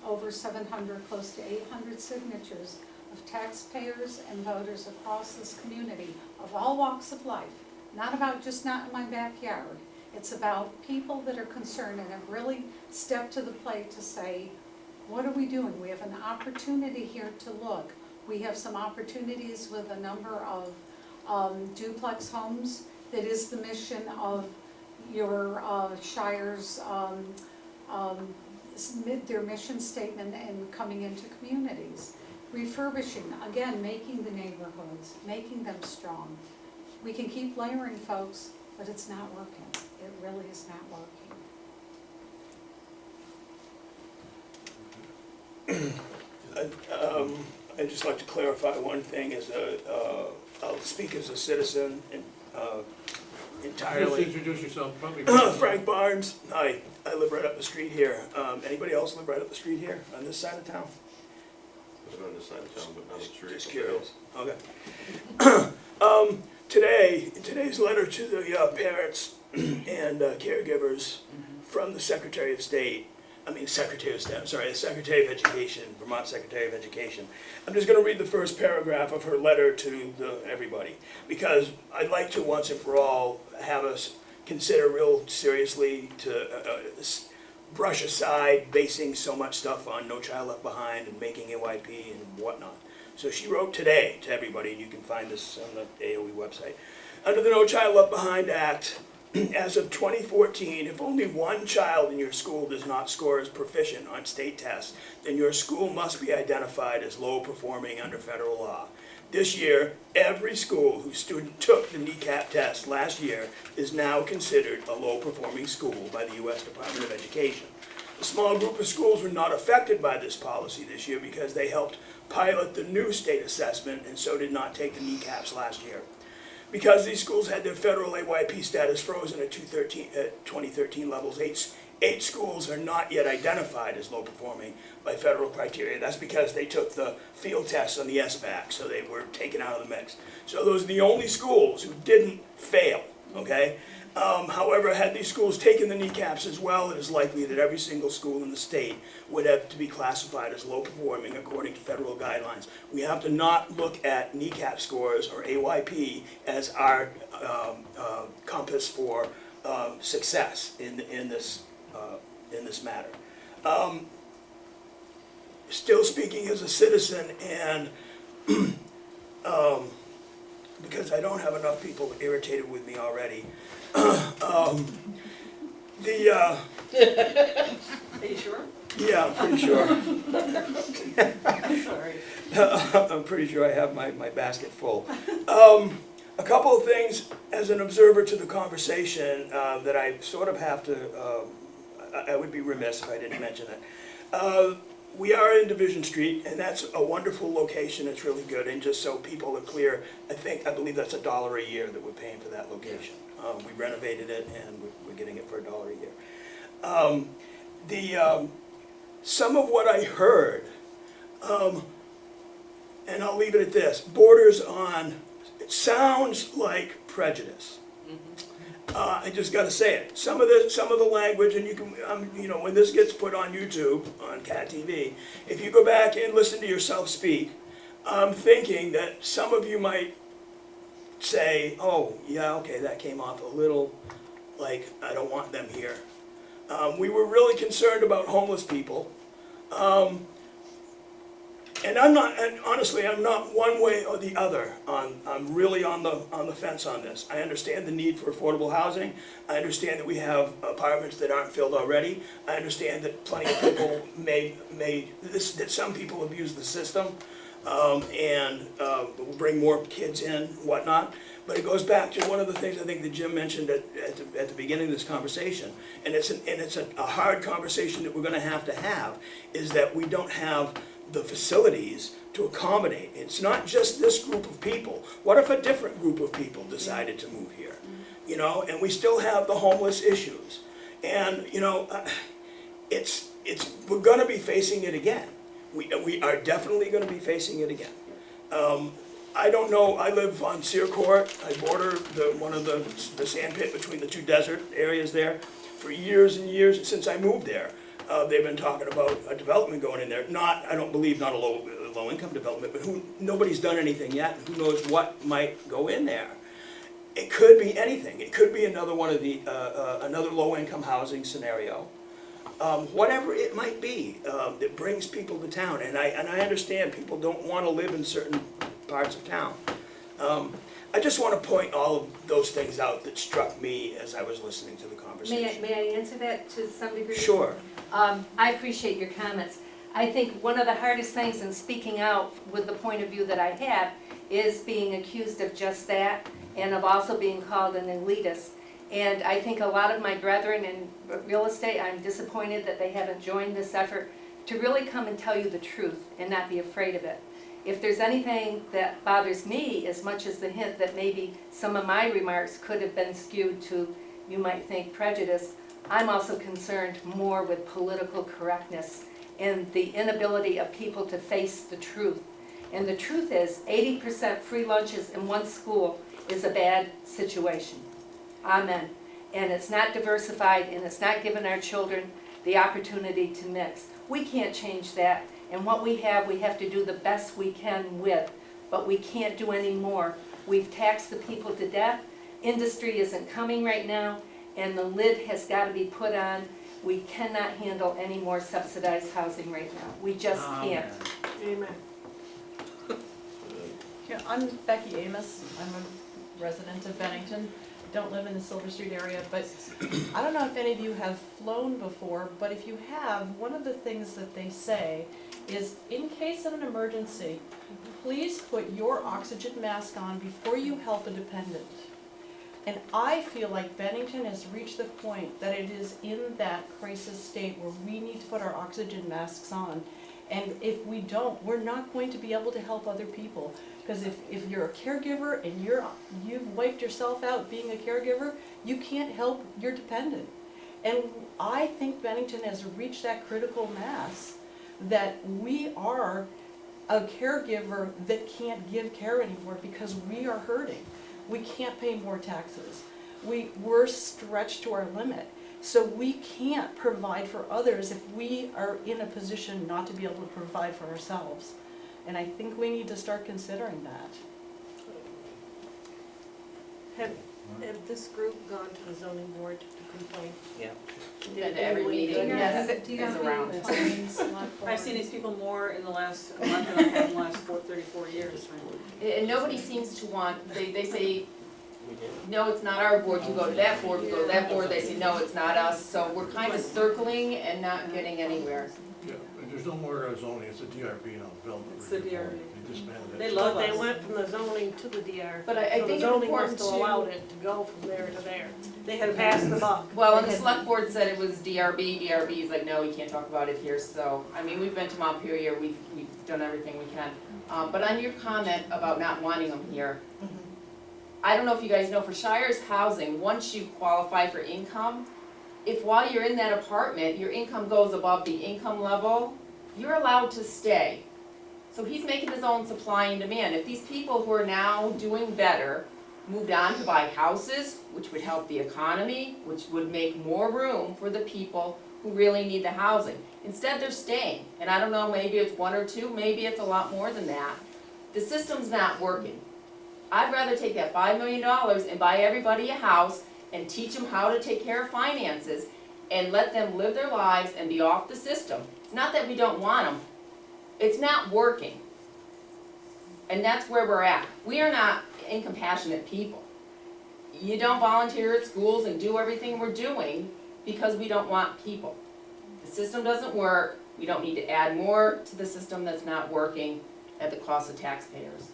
over 700, close to 800 signatures of taxpayers and voters across this community of all walks of life, not about just not in my backyard. It's about people that are concerned and have really stepped to the plate to say, what are we doing? We have an opportunity here to look. We have some opportunities with a number of duplex homes. That is the mission of your Shire's, their mission statement and coming into communities. refurbishing, again, making the neighborhoods, making them strong. We can keep layering, folks, but it's not working. It really is not working. I'd just like to clarify one thing I'll speak as a citizen Just entirely. introduce yourself, probably. Frank Barnes, hi, I live right up the street here. Anybody else live right up the street here, on this side of town? On this side of town, but not the street. Just curious, okay. Today's letter to the parents and caregivers from the Secretary of State, the Secretary of Education, Vermont Secretary of Education. I'm just gonna read the first paragraph of her letter to everybody, because I'd like to once and for all have us consider real seriously to brush aside basing so much stuff on No Child Left Behind and making AYP and whatnot. So she wrote today to everybody, and you can find this on the AOE website. Under the No Child Left Behind Act, as of 2014, if only one child in your school does not score as proficient on state tests, then your school must be identified as low performing under federal law. This year, every school whose student took the NECAP test last year is now considered a low performing school by the U.S. Department of Education. A small group of schools were not affected by this policy this year because they helped pilot the new state assessment and so did not take the NECAPs last year. Because these schools had their federal AYP status frozen at 2013 levels, eight schools are not yet identified as low performing by federal criteria. That's because they took the field tests on the SVAC, so they were taken out of the mix. So those are the only schools who didn't fail, okay? However, had these schools taken the NECAPs as well, it is likely that every single school in the state would have to be classified as low performing according to federal guidelines. We have to not look at NECAP scores or AYP as our compass for success in this matter. Still speaking as a citizen, and because I don't have enough people irritated with me already, Are you sure? yeah, I'm pretty sure. Sorry. I'm pretty sure I have my basket full. A couple of things as an observer to the conversation that I sort of have to, I would be remiss if I didn't mention it. We are in Division Street, and that's a wonderful location. It's really good, and just so people are clear, I believe that's $1 a year that we're paying for that location. We renovated it, and we're getting it for $1 a year. Some of what I heard, and I'll leave it at this, borders on, it sounds like prejudice. I just got to say it. Some of the language, and you can, when this gets put on YouTube, on Cat TV, if you go back and listen to yourself speak, I'm thinking that some of you might say, oh, yeah, okay, that came off a little like I don't want them here. We were really concerned about homeless people. And honestly, I'm not one way or the other. I'm really on the fence on this. I understand the need for affordable housing. I understand that we have apartments that aren't filled already. I understand that plenty of people that some people abuse the system and will bring more kids in, whatnot. But it goes back to one of the things I think that Jim mentioned at the beginning of this conversation, and it's a hard conversation that we're going to have, is that we don't have the facilities to accommodate. It's not just this group of people. What if a different group of people decided to move here? And we still have the homeless issues. And we're going to be facing it again. We are definitely going to be facing it again. I don't know, I live on Sear Court. I border one of the sand pit between the two desert areas there. For years and years, since I moved there, they've been talking about a development going in there. I don't believe not a low income development, but nobody's done anything yet. Who knows what might go in there? It could be anything. It could be another one of another low income housing scenario. Whatever it might be that brings people to town, and I understand people don't want to live in certain parts of town. I just want to point all of those things out that struck me as I was listening to the conversation. May I answer that to some degree? Sure. I appreciate your comments. I think one of the hardest things in speaking out with the point of view that I have is being accused of just that and of also being called an elitist. And I think a lot of my brethren in real estate, I'm disappointed that they haven't joined this effort to really come and tell you the truth and not be afraid of it. If there's anything that bothers me as much as the hint that maybe some of my remarks could have been skewed to, you might think, prejudice, I'm also concerned more with political correctness and the inability of people to face the truth. And the truth is, 80% free lunches in one school is a bad situation. Amen. And it's not diversified, and it's not giving our children the opportunity to mix. We can't change that, and what we have to do the best we can with, but we can't do any more. We've taxed the people to death. Industry isn't coming right now, and the lid has got to be put on. We cannot handle any more subsidized housing right now. We just can't. Amen. Yeah, I'm Becky Amos. I'm a resident of Bennington. Don't live in the Silver Street area, but I don't know if any of you have flown before, but if you have, one of the things that they say is, in case of an emergency, please put your oxygen mask on before you help a dependent. And I feel like Bennington has reached the point that it is in that crisis state where we need to put our oxygen masks on. And if we don't, we're not going to be able to help other people. Because if you're a caregiver and you've wiped yourself out being a caregiver, you can't help your dependent. And I think Bennington has reached that critical mass that we are a caregiver that can't give care anymore because we are hurting. We can't pay more taxes. We're stretched to our limit. So we can't provide for others if we are in a position not to be able to provide for ourselves. And I think we need to start considering that. Have this group gone to the zoning board to complain? Yeah. Been to every meeting, yes, is around. I've seen these people more in the last month than I have in the last 34 years. And nobody seems to want, they say, no, it's not our board, you go to that board, we go to that board, they say, no, it's not us. So we're kind of circling and not getting anywhere. Yeah, and there's no more zoning, it's a DRB now, development. It's the review board. DRB. They disbanded it. They love But they us. went from the zoning to the DR. But I So think the it's zoning important must have allowed to, it to go from there to there. They had a Pass the buck. well, and the select board said it was DRB is like, no, we can't talk about it here, so, I mean, we've been to Montpelier, we've done everything we can. But on your comment about not wanting them here, I don't know if you guys know, for Shire's housing, once you qualify for income, if while you're in that apartment, your income goes above the income level, you're allowed to stay. So he's making his own supply and demand. If these people who are now doing better moved on to buy houses, which would help the economy, which would make more room for the people who really need the housing. Instead, they're staying. And I don't know, maybe it's one or two, maybe it's a lot more than that. The system's not working. I'd rather take that $5 million and buy everybody a house and teach them how to take care of finances and let them live their lives and be off the system. It's not that we don't want them, it's not working. And that's where we're at. We are not incompassionate people. You don't volunteer at schools and do everything we're doing because we don't want people. The system doesn't work, we don't need to add more to the system that's not working at the cost of taxpayers.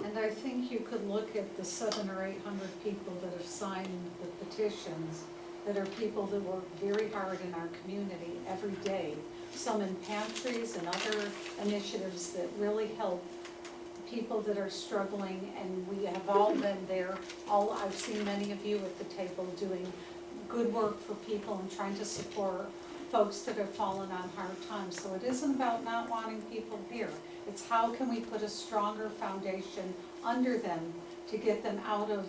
And I think you could look at the 700 or 800 people that have signed the petitions, that are people that work very hard in our community every day. Some in pantries and other initiatives that really help people that are struggling, and we have all been there. I've seen many of you at the table doing good work for people and trying to support folks that have fallen on hard times. So it isn't about not wanting people here. It's how can we put a stronger foundation under them to get them out of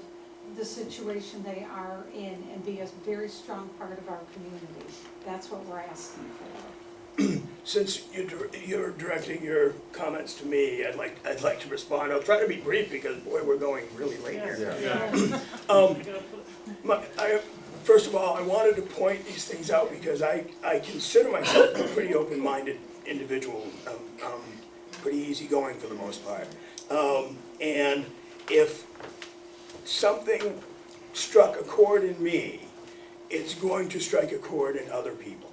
the situation they are in and be a very strong part of our community. That's what we're asking for. Since you're directing your comments to me, I'd like to respond. I'll try to be brief because, boy, we're going really late here. First of all, I wanted to point these things out because I consider myself a pretty open-minded individual, pretty easygoing for the most part. And if something struck a chord in me, it's going to strike a chord in other people.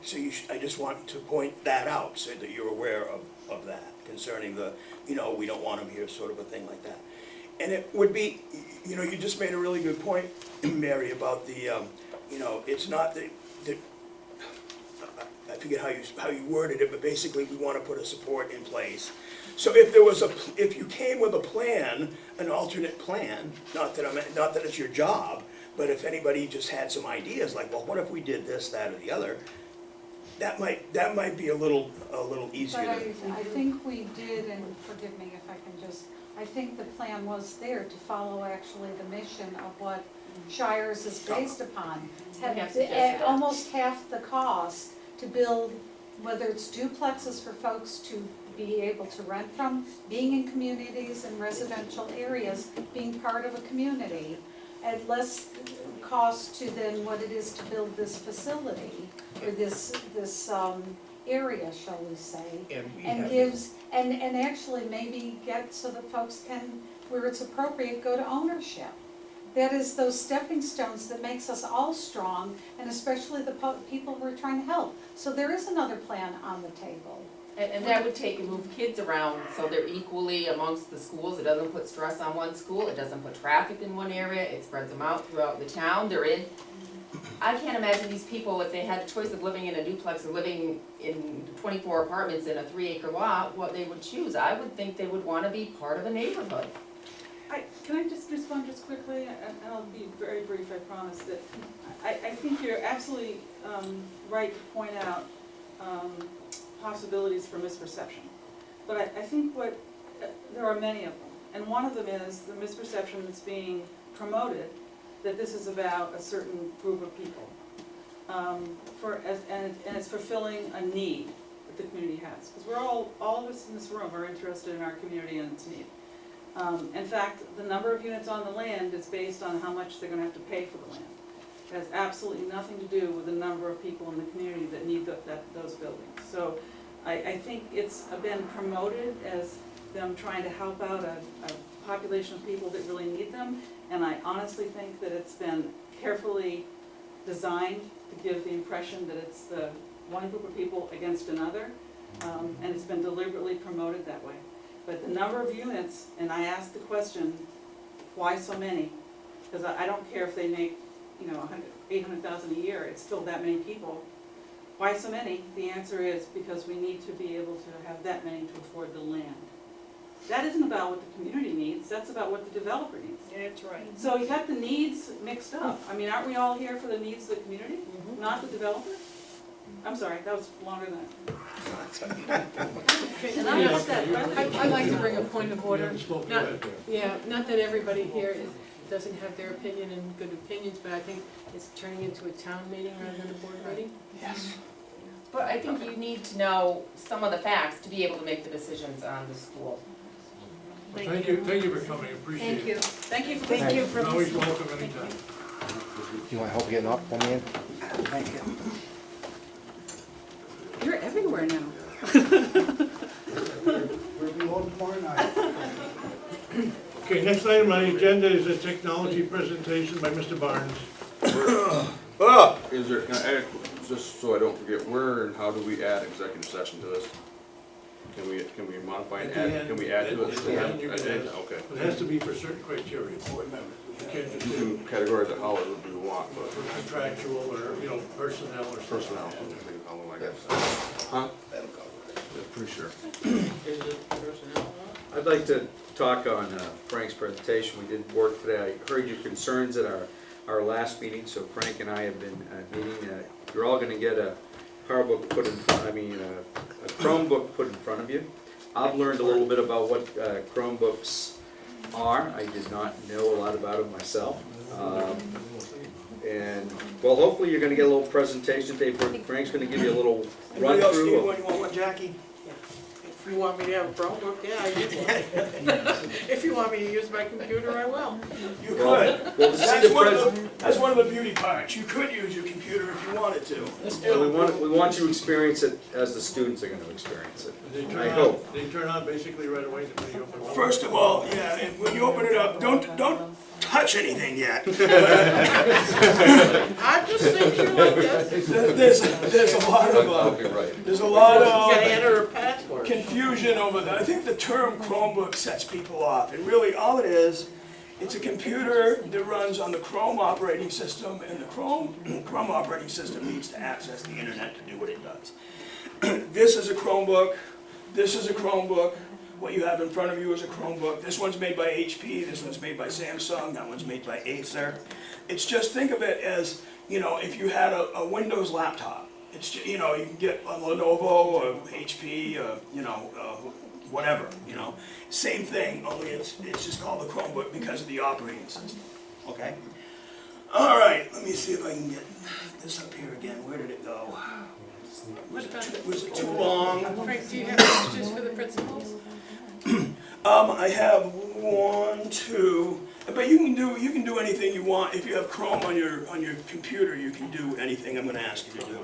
so I just want to point that out, so that you're aware of that, concerning the, we don't want them here, sort of a thing like that. And it would be, you just made a really good point, Mary, about the, it's not the, I forget how you worded it, but basically we want to put a support in place. So if you came with a plan, an alternate plan, not that it's your job, but if anybody just had some ideas, like, well, what if we did this, that, or the other, that might be a little easier But to. I think we did, and forgive me if I can just, I think the plan was there to follow actually the mission of what Shires is based upon. We have suggested that. Almost half the cost to build, whether it's duplexes for folks to be able to rent from, being in communities and residential areas, being part of a community, at less cost to than what it is to build this facility, or this area, shall we say. And gives, and actually maybe get so that folks can, where it's appropriate, go to ownership. That is those stepping stones that makes us all strong, and especially the people we're trying to help. So there is another plan on the table. And that would move kids around so they're equally amongst the schools. It doesn't put stress on one school, it doesn't put traffic in one area, it spreads them out throughout the town. I can't imagine these people, if they had a choice of living in a duplex or living in 24 apartments in a 3-acre lot, what they would choose. I would think they would want to be part of a neighborhood. Can I just respond just quickly, and I'll be very brief, I promise, that I think you're absolutely right to point out possibilities for misperception. But I think there are many of them, and one of them is the misperception that's being promoted, that this is about a certain group of people. And it's fulfilling a need that the community has. Because all of us in this room are interested in our community and its need. In fact, the number of units on the land is based on how much they're gonna have to pay for the land. It has absolutely nothing to do with the number of people in the community that need those buildings. So I think it's been promoted as them trying to help out a population of people that really need them, and I honestly think that it's been carefully designed to give the impression that it's the one group of people against another, and it's been deliberately promoted that way. But the number of units, and I asked the question, why so many? Because I don't care if they make, $800,000 a year, it's still that many people. Why so many? The answer is because we need to be able to have that many to afford the land. That isn't about what the community needs, that's about what the developer needs. Yeah, that's right. So you got the needs mixed up. I mean, aren't we all here for the needs of the community, not the developer? I'm sorry, that was longer than. And I'd like to bring a point of order. Spoke Not- right there. Yeah, not that everybody here doesn't have their opinion and good opinions, but I think it's turning into a town meeting rather than a board meeting. Yes. But I think you need to know some of the facts to be able to make the decisions on the school. Well, thank you for coming, appreciate Thank it. you. Thank you for Thank listening. you. You're always welcome anytime. Do you want help getting up, one man? Thank you. You're everywhere now. We'll be home tomorrow night. Okay, next item on the agenda is a technology presentation by Mr. Barnes. Is there, can I add, just so I don't forget, where and how do we add executive session to this? Can we modify and At the add, end. can we add to it? At the end, you can At the end, add. okay. It has to be for certain criteria. You can't just You do can categorize it however you want, but contractual or, personnel or something. personnel, how long I guess. Huh? Yeah, pretty sure. Is it personnel? I'd like to talk on Frank's presentation. We did work today. I heard your concerns at our last meeting, so Frank and I have been meeting. You're all gonna get a PowerBook put in front, a Chromebook put in front of you. I've learned a little bit about what Chromebooks are. I did not know a lot about them myself. And, well, hopefully you're gonna get a little presentation today. Frank's gonna give you a little run Anybody else need through. one? You want one, Jackie? If you want me to have a Chromebook, yeah, I need one. If you want me to use my computer, I will. You Well, could. well, to see the That's one of the beauty parts. You could use your computer if you wanted to. we want you to experience it as the students are gonna experience it. They turn I on- hope. They turn on basically right away when you open it. First of all, yeah, and when you open it up, don't touch anything yet. I just think you're like this. There's a lot of, Okay, right. there's a lot You gotta of enter a password. confusion over that. I think the term Chromebook sets people off, and really all it is, it's a computer that runs on the Chrome operating system, and the Chrome operating system needs to access the internet to do what it does. This is a Chromebook, this is a Chromebook, what you have in front of you is a Chromebook. This one's made by HP, this one's made by Samsung, that one's made by Acer. It's just, think of it as, you know, if you had a Windows laptop. It's, you know, you can get a Lenovo, or HP, you know, whatever, you know. Same thing, only it's just called a Chromebook because of the operating system, okay? All right, let me see if I can get this up here again. Where did it go? Was it too long? Frank, do you have messages for the principals? I have 1, 2, but you can do anything you want. If you have Chrome on your computer, you can do anything I'm going to ask you to do.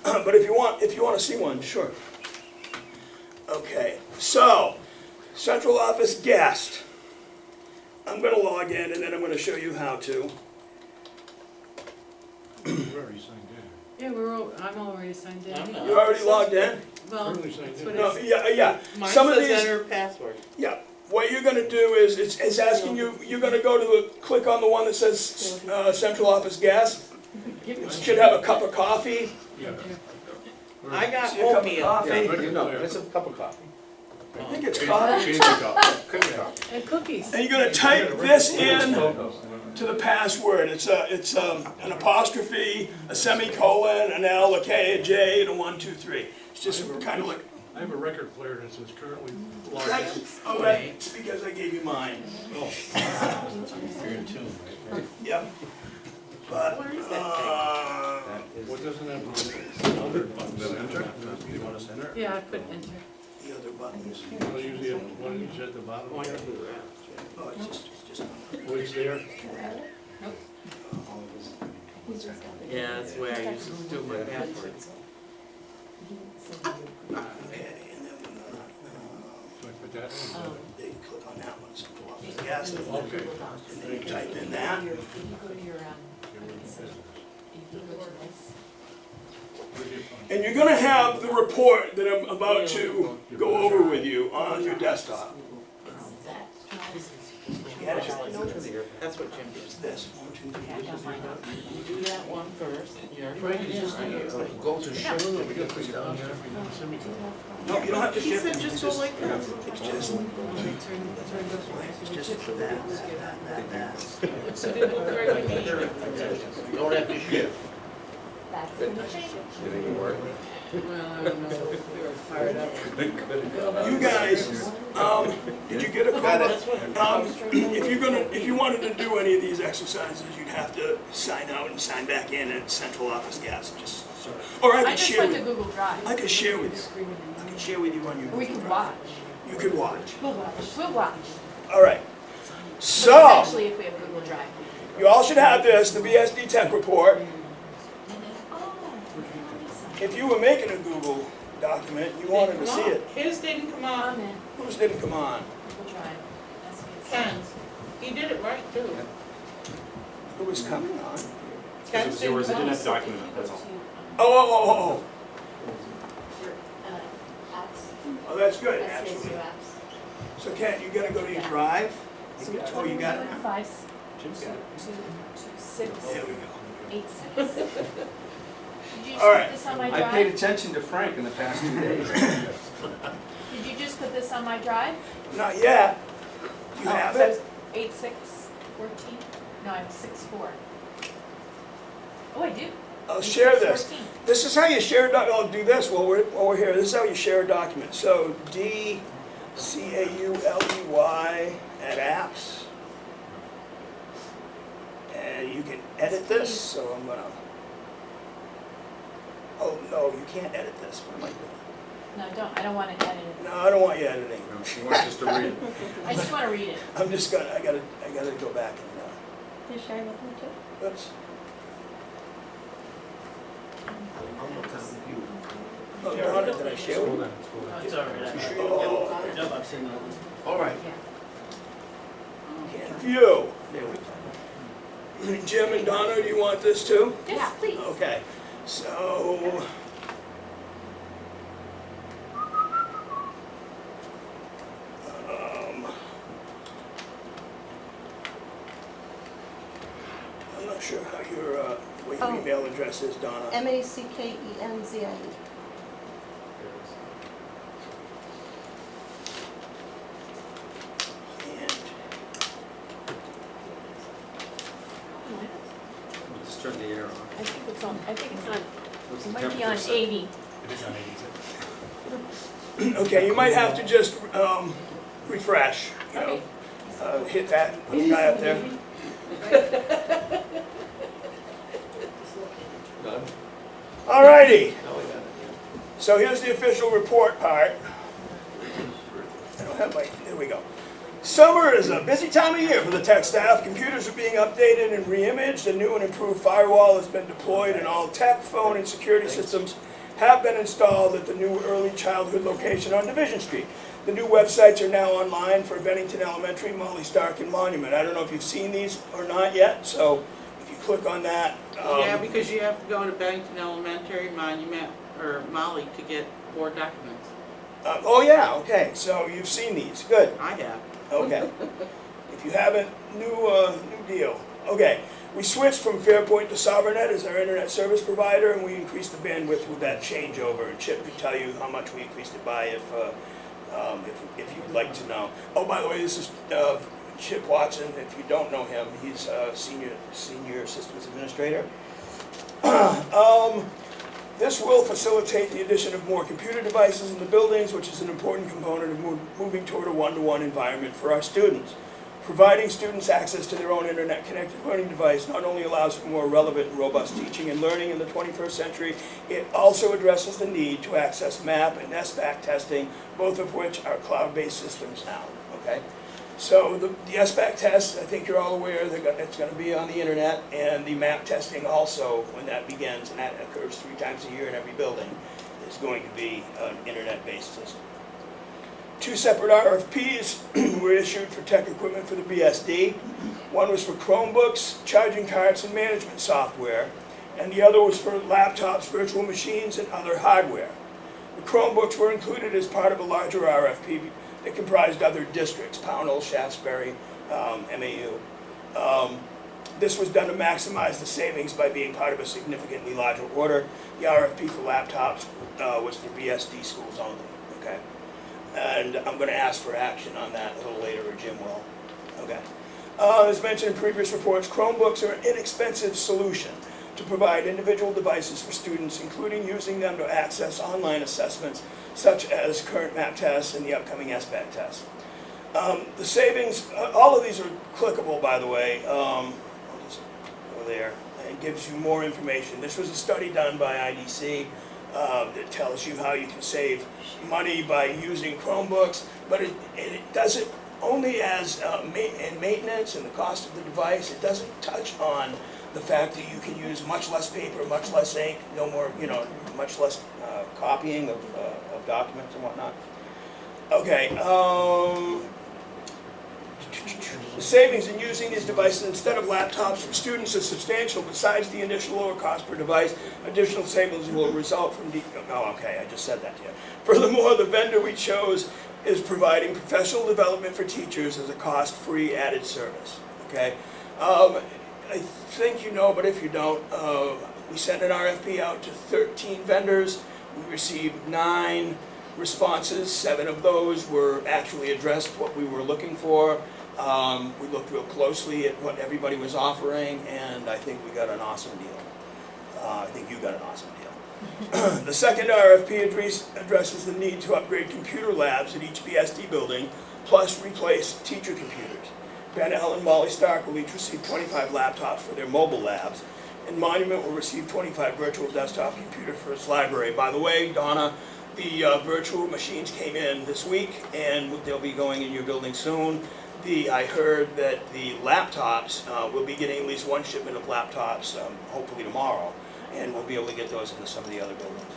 But if you want to see one, sure. Okay, so central office guest. I'm going to log in, and then I'm going to show you how to. Yeah, I'm already signed in. You already logged in? Well, Early signed that's in. what No, it's, yeah. Mine Some of says these. enter password. Yeah, what you're gonna do is, it's asking you, you're gonna go to click on the one that says, central office gas. It should have a cup of coffee. Yeah. I got See a cup of oatmeal. coffee? No, it's a cup of coffee. I think it's coffee. Change the cup. and cookies. And you're gonna type this in to the password. It's an apostrophe, a semicolon, an L, a K, a J, and a 1, 2, 3. It's just kind of like, I have a record player that says currently logged in. oh, that's because I gave you mine. Yep. But, What doesn't have other buttons? You want us to enter? Yeah, I put enter. the other buttons. Well, usually one is at the bottom. Oh, it's just. Oh, it's there? Yeah, that's the way I used to do my passwords. Okay, and then So I put that in. they click on that one, central office gas, and Okay. then you type in that. And you're gonna have the report that I'm about to go over with you on your desktop. Get it? That's what Jim did. This, 1, 2, 3. You do that one first. Frank, is this go to shift, or we gotta put it down here? No, you don't have to He shift said it. just go like that. It's just that. So did it work right with me? You don't have to shift. Well, I don't know, we were fired up. You guys, did you get a call? If you wanted to do any of these exercises, you'd have to sign out and sign back in at central office gas. Or I I could just share went with to you. Google Drive. I could share with you. I could share with you on your. We Google could Drive. watch. You could watch. We'll watch. We'll watch. All right. But So, essentially, if we have Google Drive. you all should have this, the BSD Tech Report. If you were making a Google document, you wanted to see it. His didn't come on. Whose didn't come on? Google Drive. Ken's. He did it right too. Who was coming on? Ken's didn't come on. document it, that's all. Oh. Oh, that's good, actually. So Ken, you gotta go to your drive. Oh, you got it now? 5, Jim's got it. 2, 6, There we go. 8, 6. Did you just All right. put this on my I paid drive? attention to Frank in the past 2 days. Did you just put this on my drive? Not yet. You have So it? it's 8, 6, 14? No, I have 6, 4. Oh, I do. I'll share 6, this. 14. This is how you share a document. I'll do this while we're here. This is how you share a document. So DCAULEY at apps. And you can edit this, so I'm gonna. Oh, no, you can't edit this. What am I doing? No, I don't want to edit it. No, I don't want you editing. She wants us to read it. I just want to read it. I'm just gonna, I gotta go back and, You sharing with me too? oops. Oh, darn it, did I share with you? It's all right. Oh, All right. Can't view. There we go. Jim and Donna, do you want this too? Yes, please. Okay, so. I'm not sure how what your email address is, Donna. MACKENZIE. And Just turn the air on. I think it's on, What's it the might be on temperature? 80. Okay, you might have to just refresh, you know, hit that guy up there. Done? Alrighty, Now we got it, so here's the official report part. I don't have my, there we go. Summer is a busy time of year for the tech staff. Computers are being updated and re-imaged. A new and improved firewall has been deployed, and all tech, phone, and security systems have been installed at the new early childhood location on Division Street. The new websites are now online for Bennington Elementary, Molly Stark, and Monument. I don't know if you've seen these or not yet, so if you click on that. Yeah, because you have to go to Bennington Elementary, Monument, or Molly to get board documents. Oh yeah, okay, so you've seen these, good. I have. Okay. If you haven't, new deal. Okay, we switched from Fairpoint to Sovereignnet as our internet service provider, and we increased the bandwidth with that changeover. And Chip could tell you how much we increased it by if you'd like to know. Oh, by the way, this is Chip Watson. If you don't know him, he's senior systems administrator. This will facilitate the addition of more computer devices in the buildings, which is an important component of moving toward a one-to-one environment for our students. Providing students access to their own internet-connected learning device not only allows for more relevant and robust teaching and learning in the 21st century, it also addresses the need to access MAP and SVSAC testing, both of which are cloud-based systems now, okay? So the SVSAC test, I think you're all aware that it's going to be on the internet, and the MAP testing also, when that begins, and that occurs 3 times a year in every building, is going to be an internet-based system. 2 separate RFPs were issued for tech equipment for the BSD. One was for Chromebooks, charging cards, and management software, and the other was for laptops, virtual machines, and other hardware. The Chromebooks were included as part of a larger RFP that comprised other districts, Pownell, Shaftesbury, MAU. This was done to maximize the savings by being part of a significantly larger order. The RFP for laptops was for BSD schools only, okay? And I'm going to ask for action on that a little later, or Jim will. Okay. As mentioned in previous reports, Chromebooks are an inexpensive solution to provide individual devices for students, including using them to access online assessments, such as current MAP tests and the upcoming SBAC tests. The savings, all of these are clickable, by the way. I'll just go there. It gives you more information. This was a study done by IDC. That tells you how you can save money by using Chromebooks, but it does it only as maintenance and the cost of the device. It doesn't touch on the fact that you can use much less paper, much less ink, no more, much less copying of documents and whatnot. Okay. The savings in using these devices instead of laptops for students is substantial. Besides the initial lower cost per device, additional savings will result from I just said that to you. Furthermore, the vendor we chose is providing professional development for teachers as a cost-free added service, okay? I think you know, but if you don't, we sent an RFP out to 13 vendors. We received 9 responses. 7 of those were actually addressed what we were looking for. We looked real closely at what everybody was offering, and I think we got an awesome deal. I think you got an awesome deal. The second RFP addresses the need to upgrade computer labs at each BSD building, plus replace teacher computers. Ben L and Molly Stark will each receive 25 laptops for their mobile labs, and Monument will receive 25 virtual desktop computers for its library. By the way, Donna, the virtual machines came in this week, and they'll be going in your building soon. I heard that the laptops, we'll be getting at least 1 shipment of laptops, hopefully tomorrow, and we'll be able to get those into some of the other buildings.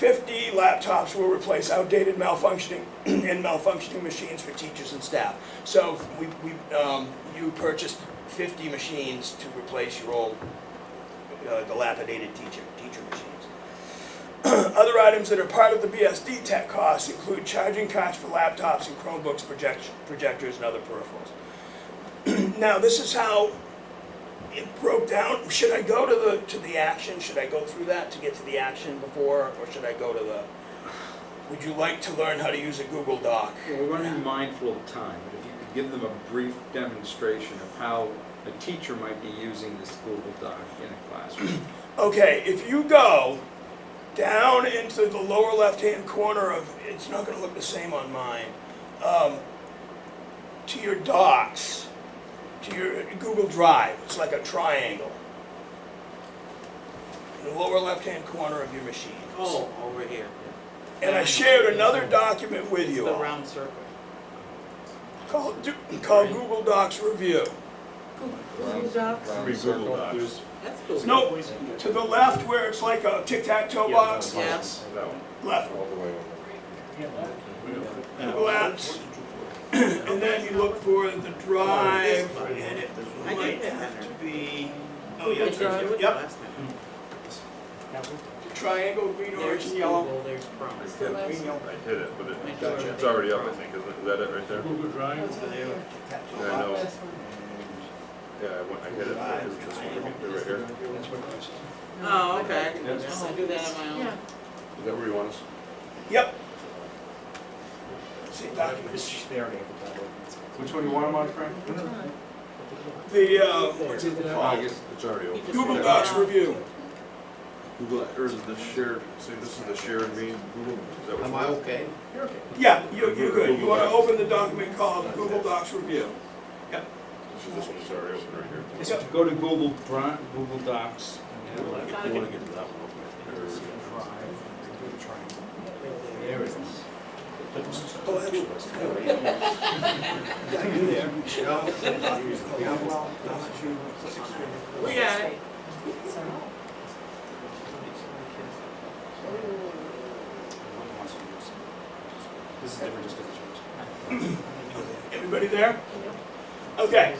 50 laptops will replace outdated malfunctioning and malfunctioning machines for teachers and staff. So you purchased 50 machines to replace your old dilapidated teacher machines. Other items that are part of the BSD tech costs include charging cards for laptops and Chromebooks, projectors, and other peripherals. Now, this is how it broke down. Should I go to the action? Should I go through that to get to the action before, or should I go to the? Would you like to learn how to use a Google Doc? Well, we want to be mindful of time, but if you could give them a brief demonstration of how a teacher might be using this Google Doc in a classroom. Okay, if you go down into the lower left-hand corner of, it's not going to look the same on mine, to your docs, to your Google Drive, it's like a triangle. In the lower left-hand corner of your machine. Oh, over here. And I shared another document with It's you the all round circle. called Google Docs Review. Google Docs? Three Google Docs. That's cool. No, to the left where it's like a tic-tac-toe box. Yes. That one. Left. All the way over. Google Apps. And then you look for the drive, and it I might did have that. to be, oh yeah, Google Drive. yep, Last time. triangle, green, orange, There's and yellow. Google, there's Chrome. Green, yellow. I hit it, but Gotcha. it's already up, I think, isn't it? Is that it right there? Google Drive. Yeah, I know. Last one. Yeah, I hit it, but it's this one right here. Oh, okay, I can do that. I do that on my own. Yeah. Is that where you want us? Yep. See documents. Which one you want them on, Frank? What's it I called? guess it's already open. Google Docs Review. Google, or is it the shared, see, this is the shared mean, Google, is that what Am you I want? okay? Yeah, you're good. You want to open the document called Google Docs Review. This one is already open right here. Yep. Go to Google Docs. You wanna get to that one, okay. There it is. Oh, actually. We got it. This is different just because it's yours. Everybody there? Okay.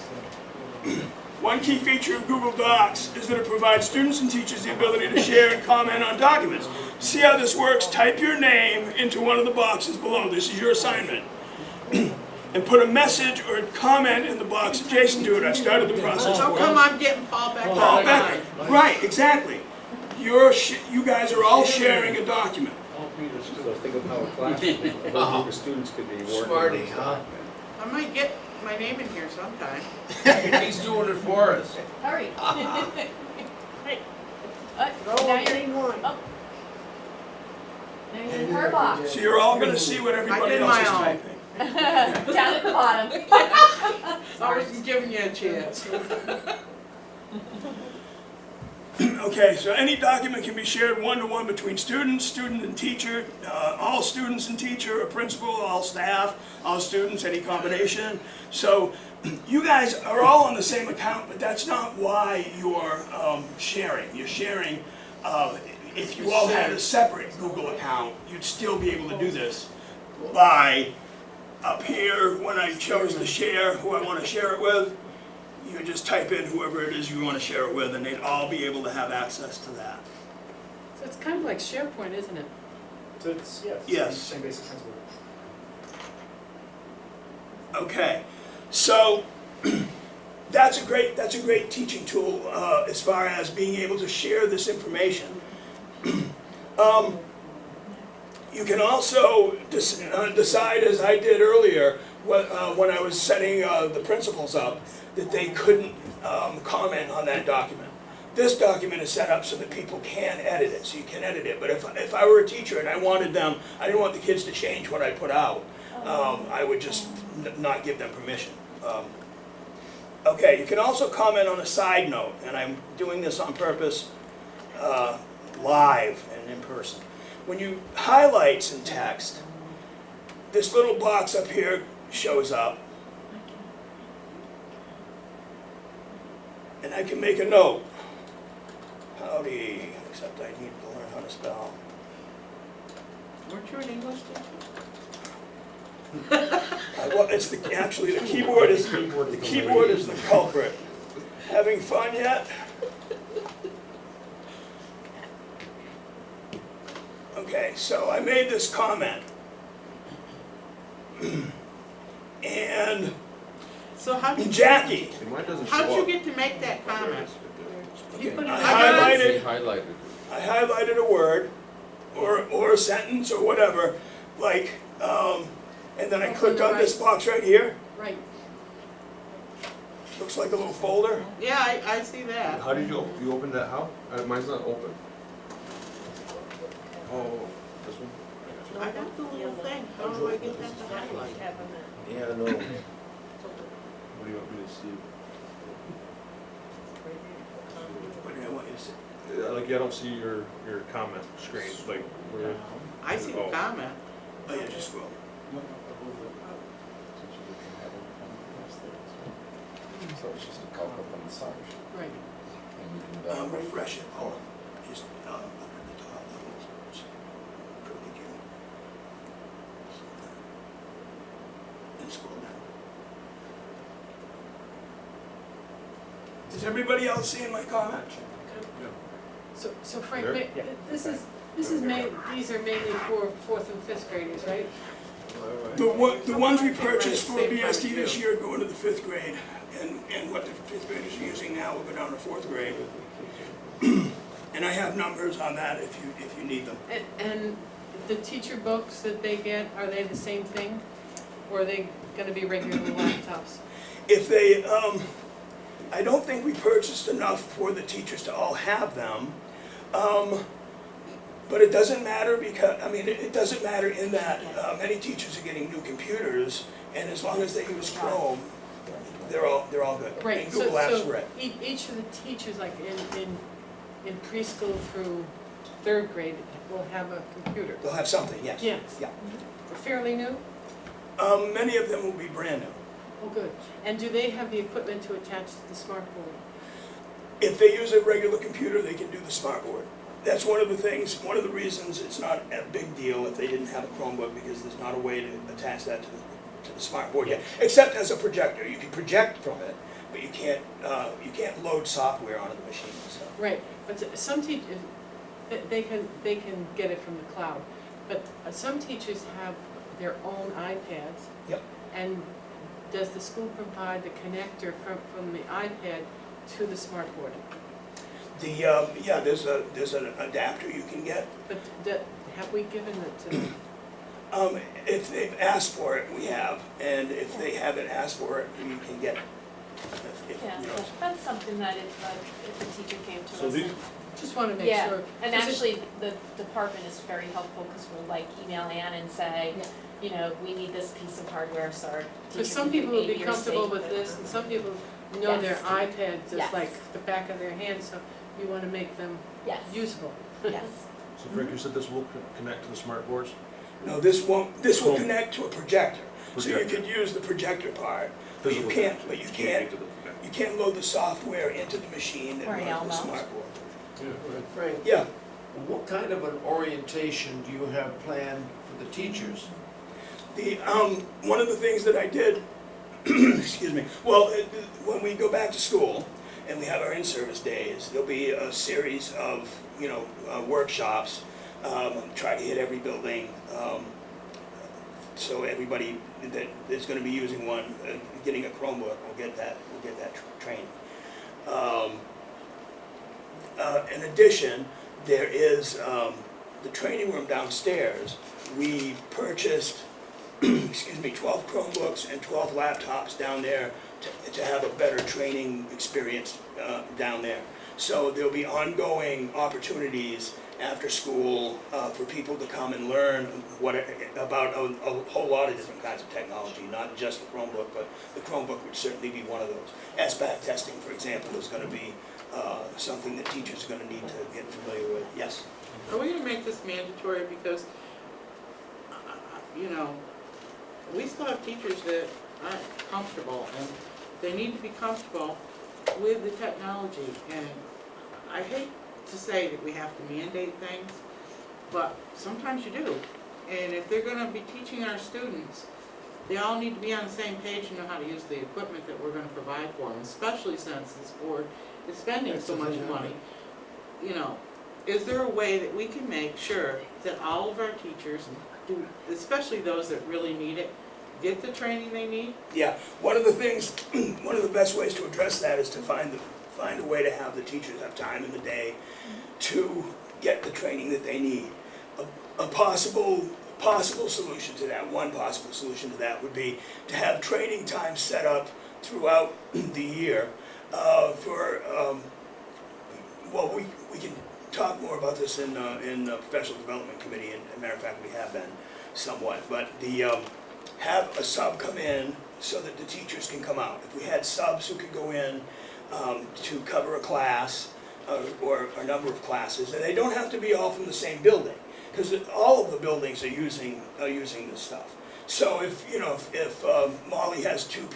One key feature of Google Docs is that it provides students and teachers the ability to share and comment on documents. See how this works? Type your name into one of the boxes below. This is your assignment. And put a message or a comment in the box adjacent to it. I've started the process How for come you. I'm getting Paul back? Paul Becker. Right, exactly. You guys are all sharing a document. So think of how a classroom, a whole group of students could be working on Smarty, this huh? document. I might get my name in here sometime. He's doing it for us. Hurry. Hey. Now you're in one. Now you're in her box. So you're all going to see what everybody did else my is own. typing. Down at the bottom. I wasn't giving you a chance. Okay, so any document can be shared one-to-one between students, student and teacher, all students and teacher, a principal, all staff, all students, any combination. So you guys are all on the same account, but that's not why you're sharing. You're sharing, if you all had a separate Google account, you'd still be able to do this by up here, when I chose to share who I want to share it with, you just type in whoever it is you want to share it with, and they'd all be able to have access to that. So it's kind of like SharePoint, isn't it? So it's, yeah, it's the Yes. same basic principle. Okay, so that's a great teaching tool as far as being able to share this information. You can also decide, as I did earlier, when I was setting the principals up, that they couldn't comment on that document. This document is set up so that people can edit it, so you can edit it. But if I were a teacher and I didn't want the kids to change what I put out, I would just not give them permission. Okay, you can also comment on a side note, and I'm doing this on purpose, live and in person. When you highlight some text, this little box up here shows up. And I can make a note. Howdy, except I need to learn how to spell. Aren't you an English teacher? Well, it's actually the keyboard is the culprit. Having fun yet? Okay, so I made this comment. And So how'd you Jackie, See, mine doesn't show how'd you up. get to make that comment? You put it Highlighted. I highlighted a word or a sentence or whatever, like, and then I clicked on this box right here. Right. Looks like a little folder. Yeah, I see that. How did you open that, how? Mine's not open. Oh, this one? I got the little thing. How do I get that to highlight? Yeah, no. What do you want me to see? What do I want you to say? Like, I don't see your comment screen, like, where. I see the Oh. comment. Oh, yeah, just scroll. So it's just a culprit on the side. Right. And you can, Refresh it. Oh, just under the top. Perfect, you. And scroll down. Is everybody else seeing my comment? So Frank, There? these are mainly for fourth and fifth graders, right? The ones we purchased for BSD this year go into the fifth grade, and what the fifth graders are using now will go down to fourth grade. And I have numbers on that if you need them. And the teacher books that they get, are they the same thing? Or are they gonna be regular laptops? If they, I don't think we purchased enough for the teachers to all have them. But it doesn't matter because, I mean, it doesn't matter in that many teachers are getting new computers, and as long as they use Chrome, they're all good. Right, And so, Google Apps for it. each of the teachers, like in preschool through third grade, will have a computer. They'll have something, yes. Yes. Yeah. Fairly new? Many of them will be brand new. Oh, good. And do they have the equipment to attach to the smart board? If they use a regular computer, they can do the smart board. That's one of the things, one of the reasons it's not a big deal if they didn't have a Chromebook, because there's not a way to attach that to the smart board yet, except as a projector. You can project from it, but you can't load software onto the machine, so. Right, but some teachers, they can get it from the cloud, but some teachers have their own iPads. Yep. And does the school provide the connector from the iPad to the smart board? Yeah, there's an adapter you can get. But have we given it to them? If they've asked for it, we have, and if they haven't asked for it, you can get it. Yeah, You know, that's something that if the teacher came to So us. these, Just wanna make Yeah, sure. and 'Cause it- actually, the department is very helpful, because we'll like email Ann and say, you know, we need this piece of hardware, so our teacher Because some can do people will A, be B, or comfortable C. with this, and some people know their Yes. iPads Yes. is like the back of their hand, so you wanna make them Yes, usable. yes. so Frank, you said this will connect to the smart boards? No, this will Cool. connect to a projector. So you Projector. could use the projector part, but you Physical can't, connection. but you Just can't, get to the- okay. you can't load the software into the machine that Or an runs the Elmo. smart board. Yeah, right. Frank, Yeah, what kind of an orientation do you have planned for the teachers? one of the things that I did, excuse me, well, when we go back to school and we have our in-service days, there'll be a series of, workshops, try to hit every building, so everybody that is gonna be using one, getting a Chromebook will get that training. In addition, there is the training room downstairs. We purchased, 12 Chromebooks and 12 laptops down there to have a better training experience down there. So there'll be ongoing opportunities after school for people to come and learn about a whole lot of different kinds of technology, not just the Chromebook, but the Chromebook would certainly be one of those. SVSU testing, for example, is going to be something that teachers are going to need to get familiar with. Yes? Are we gonna make this mandatory, because, we still have teachers that aren't comfortable, and they need to be comfortable with the technology, and I hate to say that we have to mandate things, but sometimes you do. and if they're gonna be teaching our students, they all need to be on the same page and know how to use the equipment that we're gonna provide for them, especially since this board is spending so much money. You know, is there a way that we can make sure that all of our teachers, do, especially those that really need it, get the training they need? Yeah, one of the things, one of the best ways to address that is to find a way to have the teachers have time in the day to get the training that they need. A possible solution to that, one possible solution to that would be to have training time set up throughout the year for, well, we can talk more about this in the professional development committee, and as a matter of fact, we have been somewhat, but have a sub come in so that the teachers can come out. If we had subs who could go in to cover a class or a number of classes, and they don't have to be all from the same building, because all of the buildings are using this stuff. So if Molly has two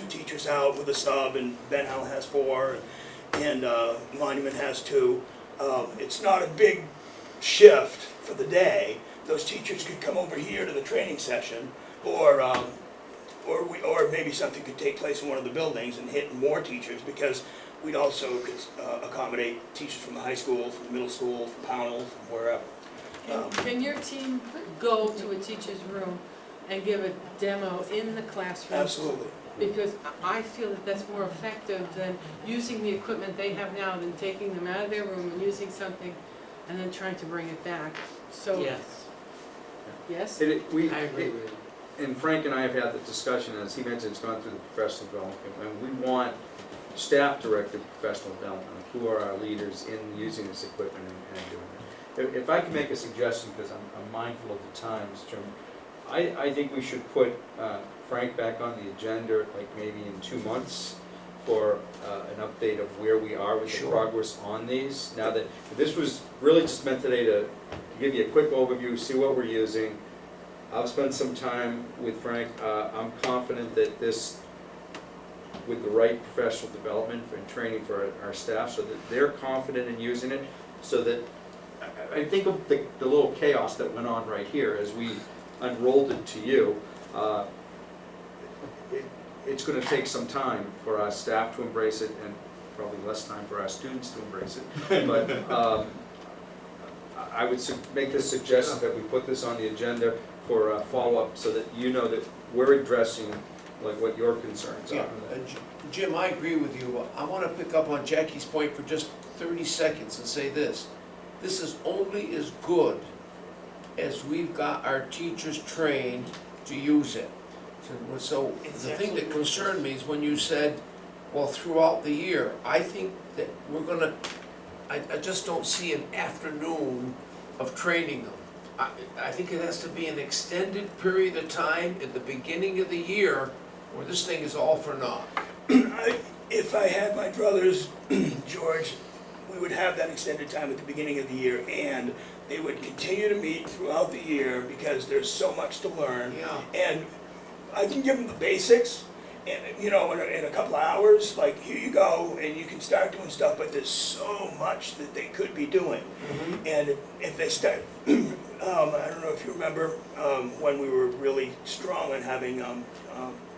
teachers out with a sub, and Ben Howell has 4, and Monument has 2, it's not a big shift for the day. Those teachers could come over here to the training session, or maybe something could take place in one of the buildings and hit more teachers, because we'd also could accommodate teachers from the high school, from the middle school, from Pownell, from wherever. Can your team go to a teacher's room and give a demo in the classroom? Absolutely. Because I feel that that's more effective than using the equipment they have now, than taking them out of their room and using something and then trying to bring it back. So, Yes. yes? I agree with you. And Frank and I have had the discussion, as he mentioned, it's gone through the professional development, and we want staff-directed professional development, who are our leaders in using this equipment and doing it. If I can make a suggestion, because I'm mindful of the times, Jim, I think we should put Frank back on the agenda, like maybe in 2 months, for an update of where we are with the progress on these. Now that, this was really just meant today to give you a quick overview, see what we're using. I'll spend some time with Frank. I'm confident that this, with the right professional development and training for our staff, so that they're confident in using it, so that, I think of the little chaos that went on right here as we unrolled it to you. It's going to take some time for our staff to embrace it, and probably less time for our students to embrace it. But I would make the suggestion that we put this on the agenda for a follow-up, so that you know that we're addressing like what your concerns are. Jim, I agree with you. I want to pick up on Jackie's point for just 30 seconds and say this. This is only as good as we've got our teachers trained to use it. So the thing that concerned me is when you said, well, throughout the year, I think that we're gonna, I just don't see an afternoon of training them. I think it has to be an extended period of time at the beginning of the year where this thing is all for naught. If I had my druthers, George, we would have that extended time at the beginning of the year, and they would continue to meet throughout the year, because there's so much to learn. Yeah. And I can give them the basics, and in a couple of hours, like, here you go, and you can start doing stuff, but there's so much that they could be doing. Mm-hmm. And if they start, I don't know if you remember when we were really strong on having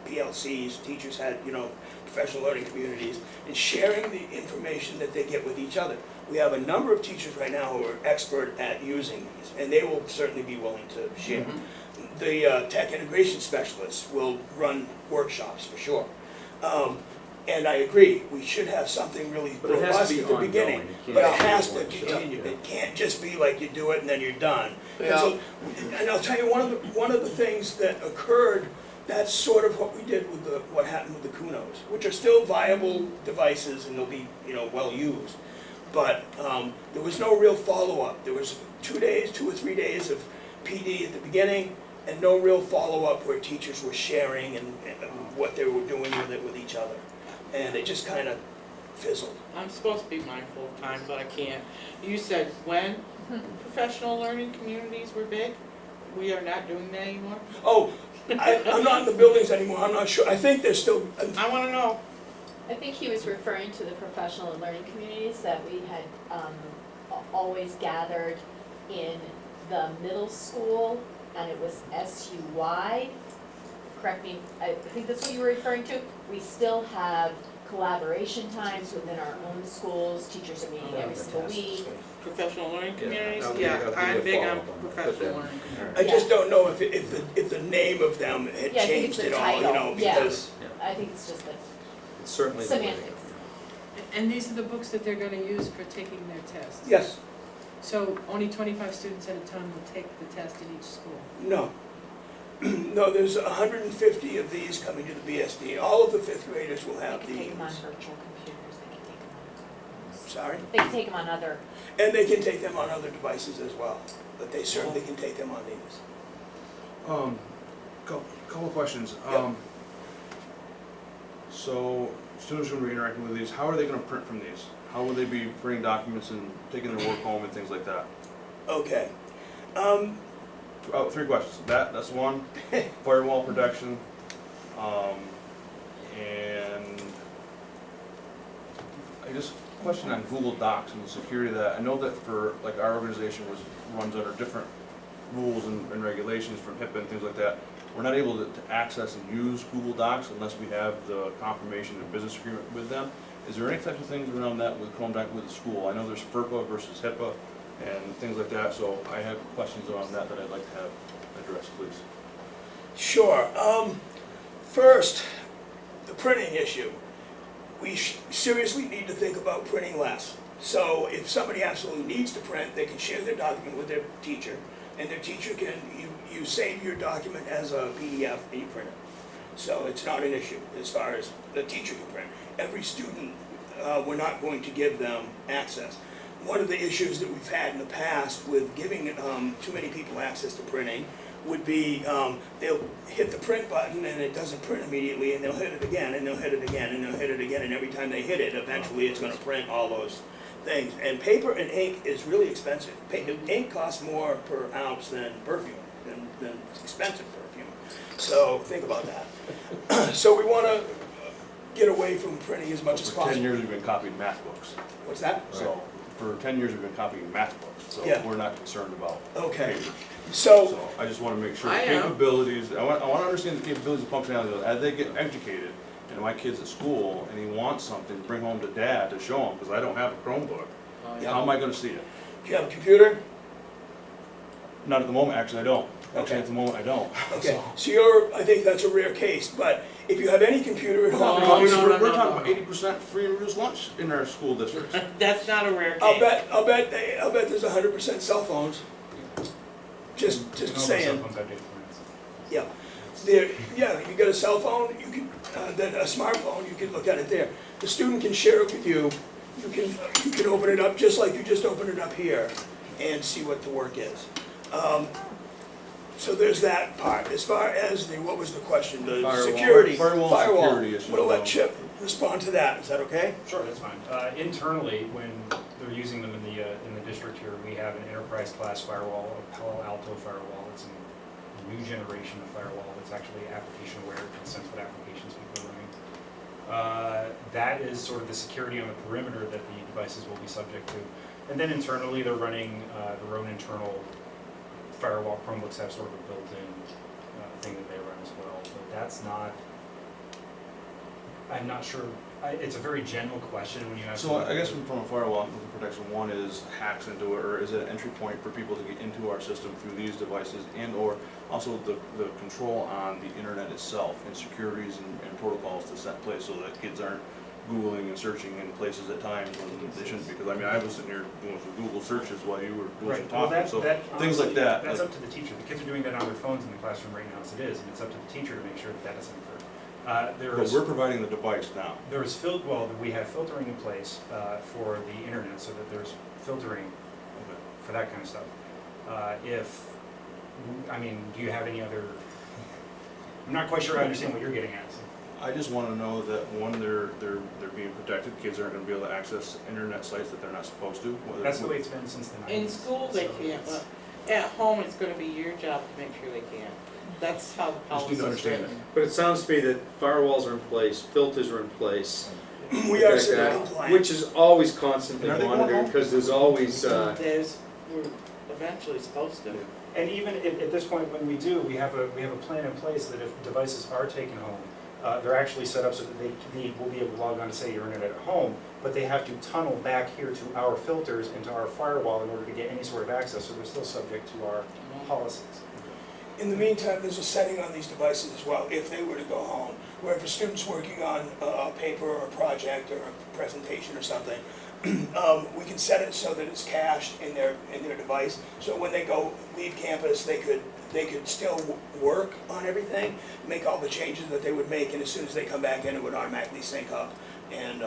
PLCs, teachers had, professional learning communities, and sharing the information that they get with each other. We have a number of teachers right now who are expert at using these, and they will certainly be willing to share. Mm-hmm. The tech integration specialists will run workshops for sure. And I agree, we should have something really But it has robust to be at the ongoing. beginning. It can't But it be has to one shot. continue. Yeah. It can't just be like you do it and then you're done. Yeah. So, and I'll tell you, one of the things that occurred, that's sort of what we did with what happened with the Kunos, which are still viable devices and they'll be, well used. But there was no real follow-up. There was 2 or 3 days of PD at the beginning, and no real follow-up where teachers were sharing and what they were doing with it with each other. And it just kind of fizzled. I'm supposed to be mindful of time, but I can't. You said when professional learning communities were big? We are not doing that anymore? Oh, I'm not in the buildings anymore, I'm not sure. I think there's still, I want to know. I think he was referring to the professional and learning communities that we had always gathered in the middle school and it was SUY, correct me, I think that's what you were referring to. We still have collaboration times within our own schools, teachers are meeting every single week. Professional learning communities, that'll yeah, be a I'm big on follow-up on that. professional But learning communities. I just don't know if the name of them had Yeah, I think it's changed the at all, you title, know, yeah. because, I think it's just the It's certainly the way to go. semantics. And these are the books that they're gonna use for taking their tests? yes, So only 25 students at a time will take the test at each school? no. No, there's 150 of these coming to the BSD. All of the fifth graders will They have can take these. them on virtual computers, they can take them Sorry? on, they can take them on other, And they can take them on other devices as well, but they certainly can take them on these. Couple of questions. Yeah. So, students are gonna be interacting with these, how are they gonna print from these? How will they be bringing documents and taking their work home and things like that? Okay. Oh, 3 questions. That's one. Firewall protection. And I just question on Google Docs and the security of that. I know that for, like, our organization runs under different rules and regulations from HIPAA and things like that. We're not able to access and use Google Docs unless we have the confirmation and business agreement with them. Is there any types of things around that with Chrome Doc with the school? I know there's FERPA versus HIPAA and things like that, so I have questions around that I'd like to have addressed, please. Sure. First, the printing issue. We seriously need to think about printing less. So if somebody absolutely needs to print, they can share their document with their teacher, and their teacher can, you save your document as a PDF and you print it. So it's not an issue as far as the teacher can print. Every student, we're not going to give them access. One of the issues that we've had in the past with giving too many people access to printing would be they'll hit the print button and it doesn't print immediately, and they'll hit it again, and they'll hit it again, and they'll hit it again, and every time they hit it, eventually it's gonna print all those things. And paper and ink is really expensive. Ink costs more per ounce than perfume, than expensive perfume. So think about that. So we wanna get away from printing as much as For 10 possible. years, we've been copying math books. What's that? So, for 10 years, we've been copying math books, so Yeah. we're not concerned about Okay. paper. So, So I just wanna make sure the I am. capabilities, I wanna understand the capabilities and functionality, as they get educated, and my kid's at school, and he wants something, to bring home to dad to show him, because I don't have a Chromebook, how am I gonna see it? do you have a computer? Not at the moment, actually, I don't. Actually, Okay. at the moment, I don't. Okay, so you're, I think that's a rare case, but if you have any computer at home, Oh, no, We're no, talking no. about 80% free and reduced lunch in our school districts. That's not a rare I'll case. bet there's 100% cell phones. Just saying. Yeah, there, yeah, you got a cell phone, you can, then a smartphone, you can look at it there. The student can share it with you, you can open it up just like you just opened it up here and see what the work is. So there's that part. As far as the, what was the question, the Firewall. security? Firewall and security issues. I'm gonna let Chip respond to that, is that okay? Sure, that's fine. Internally, when they're using them in the district here, we have an enterprise class firewall, a Palo Alto firewall. It's a new generation of firewall that's actually application aware, it can sense what applications people are running. That is sort of the security on the perimeter that the devices will be subject to. And then internally, they're running their own internal firewall. Chromebooks have sort of a built-in thing that they run as well. But that's not, I'm not sure, it's a very general question when you ask. So I guess from a firewall protection, one is hacks into it, or is it an entry point for people to get into our system through these devices, and or also the control on the internet itself and securities and protocols to set place so that kids aren't Googling and searching in places at times when they shouldn't, because I mean, I was sitting here doing some Google searches while you were doing some talking, so things like that. That's up to the teacher. The kids are doing that on their phones in the classroom right now as it is, and it's up to the teacher to make sure that that doesn't occur. But we're providing the device now. There is we have filtering in place for the internet so that there's filtering for that kind of stuff. Do you have any other, I'm not quite sure I understand what you're getting at. I just want to know that one, they're being protected. Kids aren't going to be able to access internet sites that they're not supposed to. That's the way it's been since the 90s. In school, they can't, but at home, it's gonna be your job to make sure they can. That's how the Just policy need is to understand written. it. But it sounds to me that firewalls are in place, filters are in place. We are like city that, compliant. Which is always constantly And are they going monitored, home? because there's always, We're eventually supposed to. And even at this point, when we do, we have a plan in place that if devices are taken home, they're actually set up so that they will be able to log on to, say, your internet at home, but they have to tunnel back here to our filters and to our firewall in order to get any sort of access, so they're still subject to our policies. In the meantime, there's a setting on these devices as well, if they were to go home, where if a student's working on a paper or a project or a presentation or something, we can set it so that it's cached in their device, so when they leave campus, they could still work on everything, make all the changes that they would make, and as soon as they come back in, it would automatically sync up. And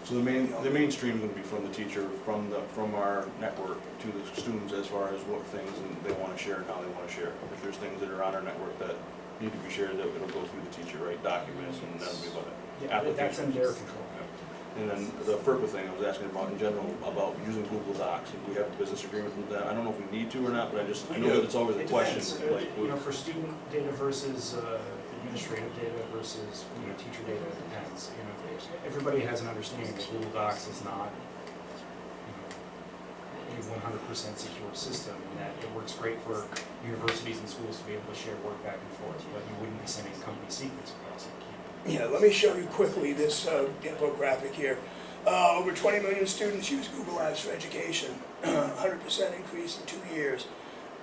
So the mainstream would be from the teacher, from our network to the students as far as what things they want to share and how they want to share. If there's things that are on our network that need to be shared, that it'll go through the teacher, right? Documents, and that'll be about it. Yeah, that's in their control. And then the FERPA thing I was asking about in general, about using Google Docs, and we have a business agreement with that. I don't know if we need to or not, but I know that it's always a It question. depends, Like, you know, for student data versus administrative data versus, you know, teacher data, it depends. You know, everybody has an understanding that Google Docs is not, you know, a 100% secure system, and that it works great for universities and schools to be able to share work back and forth, but you wouldn't be sending company secrets across it. yeah, let me show you quickly this infographic here. Over 20 million students use Google Apps for education, 100% increase in 2 years.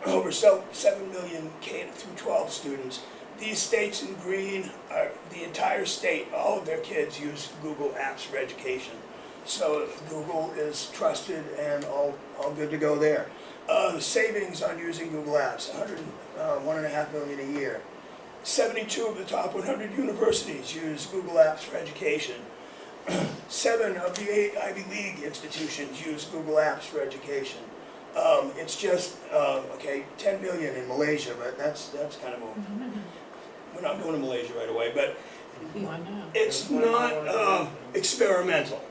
Over 7 million K through 12 students. These states in green are the entire state, all of their kids use Google Apps for education. So Google is trusted and all good to go there. The savings on using Google Apps, 1.5 million a year. 72 of the top 100 universities use Google Apps for education. 7 of the 8 Ivy League institutions use Google Apps for education. It's just, 10 million in Malaysia, but that's kind of we're not going to Malaysia right away, but it's not experimental.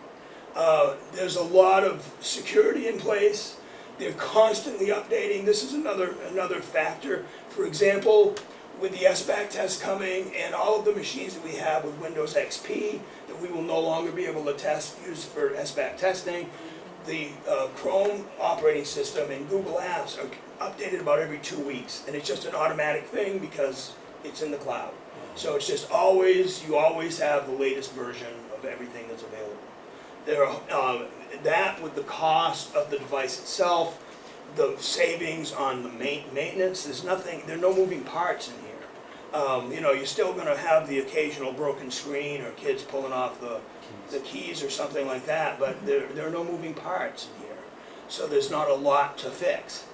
There's a lot of security in place. They're constantly updating. This is another factor. For example, with the SVSAC test coming and all of the machines that we have with Windows XP that we will no longer be able to use for SVSAC testing, the Chrome operating system and Google Apps are updated about every 2 weeks, and it's just an automatic thing because it's in the cloud. So it's just you always have the latest version of everything that's available. There are, that with the cost of the device itself, the savings on the maintenance, there are no moving parts in here. You know, you're still going to have the occasional broken screen or kids pulling off the keys or something like that, but there are no moving parts in here. So there's not a lot to fix.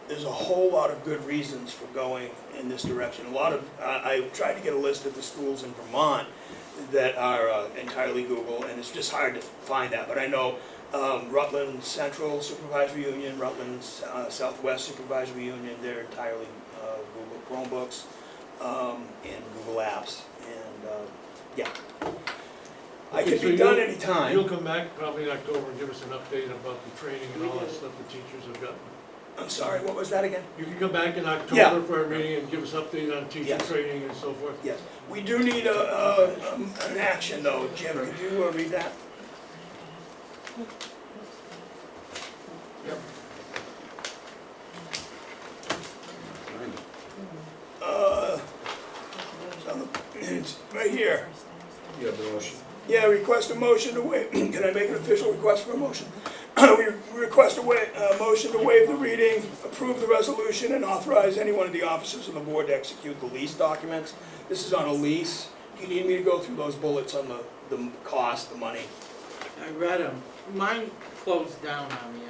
There's a whole lot of good reasons for going in this direction. I tried to get a list of the schools in Vermont that are entirely Google, and it's just hard to find that, but I know Rutland Central Supervisory Union, Rutland Southwest Supervisory Union, they're entirely Google Chromebooks and Google Apps, and yeah. I Okay, could so be done anytime. You'll come back probably in October and give us an update about the training and all that stuff the teachers have gotten. I'm sorry, what was that again? You can come back in October Yeah. for our meeting and give us update on teacher Yes. training and so forth. Yes, we do need an action though. Jim, could you read that? It's right here. You have the motion. Yeah, request a motion to waive, can I make an official request for a motion? We request a motion to waive the reading, approve the resolution, and authorize any one of the officers of the board to execute the lease documents. This is on a lease. Do you need me to go through those bullets on the cost, the money? I read them. Mine closed down on me,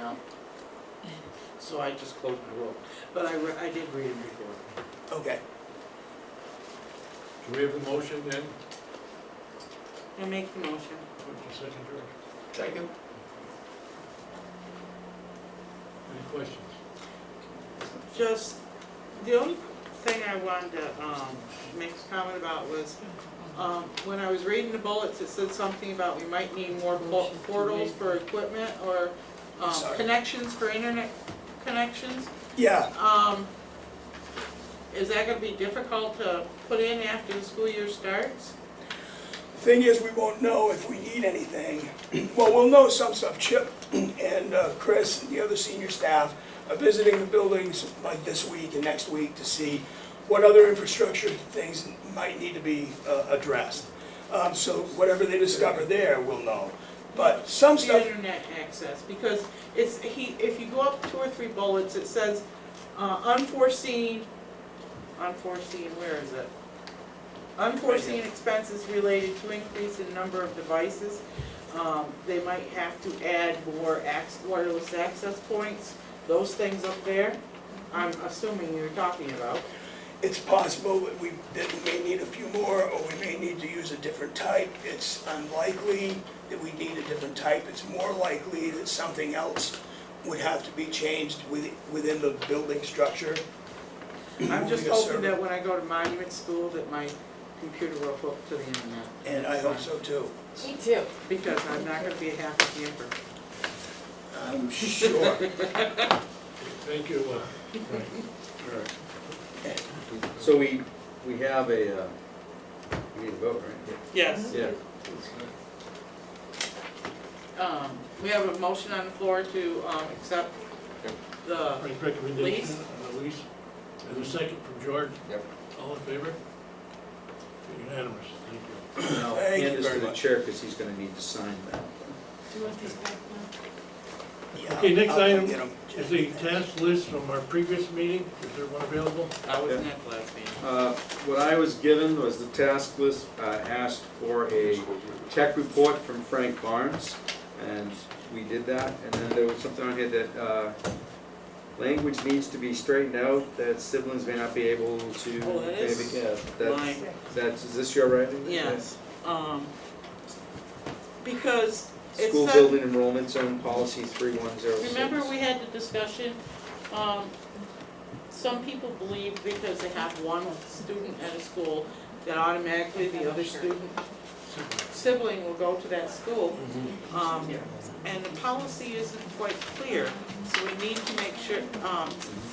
so I just closed the book. But I did read them before. Okay. Can we have the motion then? I make the motion. What's the second, George? Second. Any questions? Just, the only thing I wanted to make a comment about was, when I was reading the bullets, it said something about we might need more portals for equipment or connections for internet connections. Yeah. Is that gonna be difficult to put in after the school year starts? Thing is, we won't know if we need anything. Well, we'll know some stuff. Chip and Chris and the other senior staff visiting the buildings like this week and next week to see what other infrastructure things might need to be addressed. So whatever they discover there, we'll know. But some The stuff, internet access, because if you go up 2 or 3 bullets, it says, unforeseen, where is it? Unforeseen expenses related to increase in number of devices. They might have to add more wireless access points, those things up there. I'm assuming you're talking about. it's possible that we may need a few more, or we may need to use a different type. It's unlikely that we need a different type. It's more likely that something else would have to be changed within the building structure. I'm just Moving a hoping server. that when I go to Monument School, that my computer will hook to the internet. And I hope so too. Me too. Because I'm not gonna be a happy camper. I'm sure. Thank you. So we have we need a vote, right? Yes. Yeah. We have a motion on the floor to accept the, Recommendation Lease? on the lease, and a second from George. Yep. All in favor? Unanimous, thank you. Now, Thank hand you this to very the much. chair, because he's gonna need to sign that. Do you want these back now? Yeah, Okay, next I'll item get 'em. is the task list from our previous meeting. Is there one available? I was in that last meeting. What I was given was the task list, asked for a tech report from Frank Barnes, and we did that. And then there was something on here that language needs to be straightened out, that siblings may not be able to. Oh, that is Yeah, mine. is this your writing? Yes, because it School said, building enrollment zone policy 3106. remember we had the discussion, some people believe because they have one student at a school, that automatically the other student sibling will go to that school. And the policy isn't quite clear, so we need to make sure,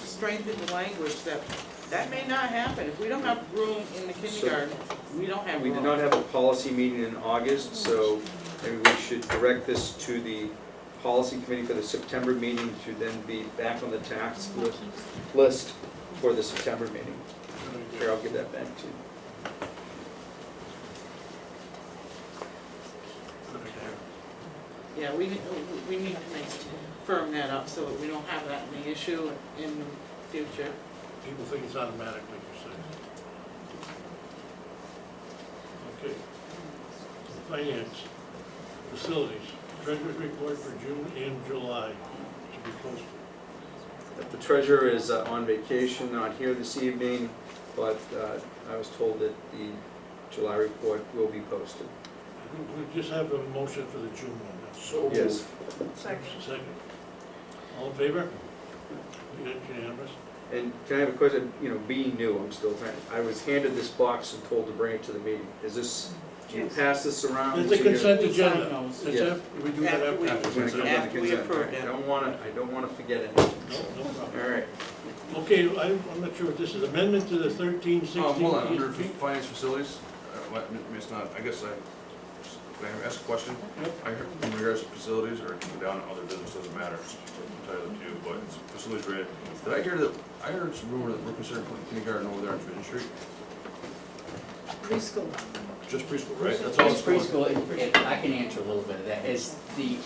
strengthen the language that may not happen. If we don't have room in the kindergarten, we don't have We room. did not have a policy meeting in August, so maybe we should direct this to the policy committee for the September meeting to then be back on the task list for the September meeting. Here, I'll give that back to you. Yeah, we need to make, firm that up so that we don't have that in the issue in the future. People think it's automatic, like you said. Okay. Finance, facilities, treasurer's report for June and July to be posted. The treasurer is on vacation, not here this evening, but I was told that the July report will be posted. We just have a motion for the June one. So Yes. Second. All in favor? Unanimous. And can I have a question, being new, I'm still trying, I was handed this box and told to bring it to the meeting. Is this, do you pass this around? It's a to your- consent We sign agenda. those. That's Yeah. it? We do that After after. we- After we approve it. I don't wanna forget anything. No problem. All right. Okay, I'm not sure what this is, amendment to the 13-16. Hold on, under finance facilities, it's not, I guess can I ask a question? Yep. I heard in regards to facilities, or it can go down to other business, doesn't matter, it's entirely up to you, but it's facilities related. Did I heard some rumor that we're considering putting kindergarten over there on Tradition Street? Preschool. Just preschool, right? That's all it's It's going. preschool, I can answer a little bit of that, is the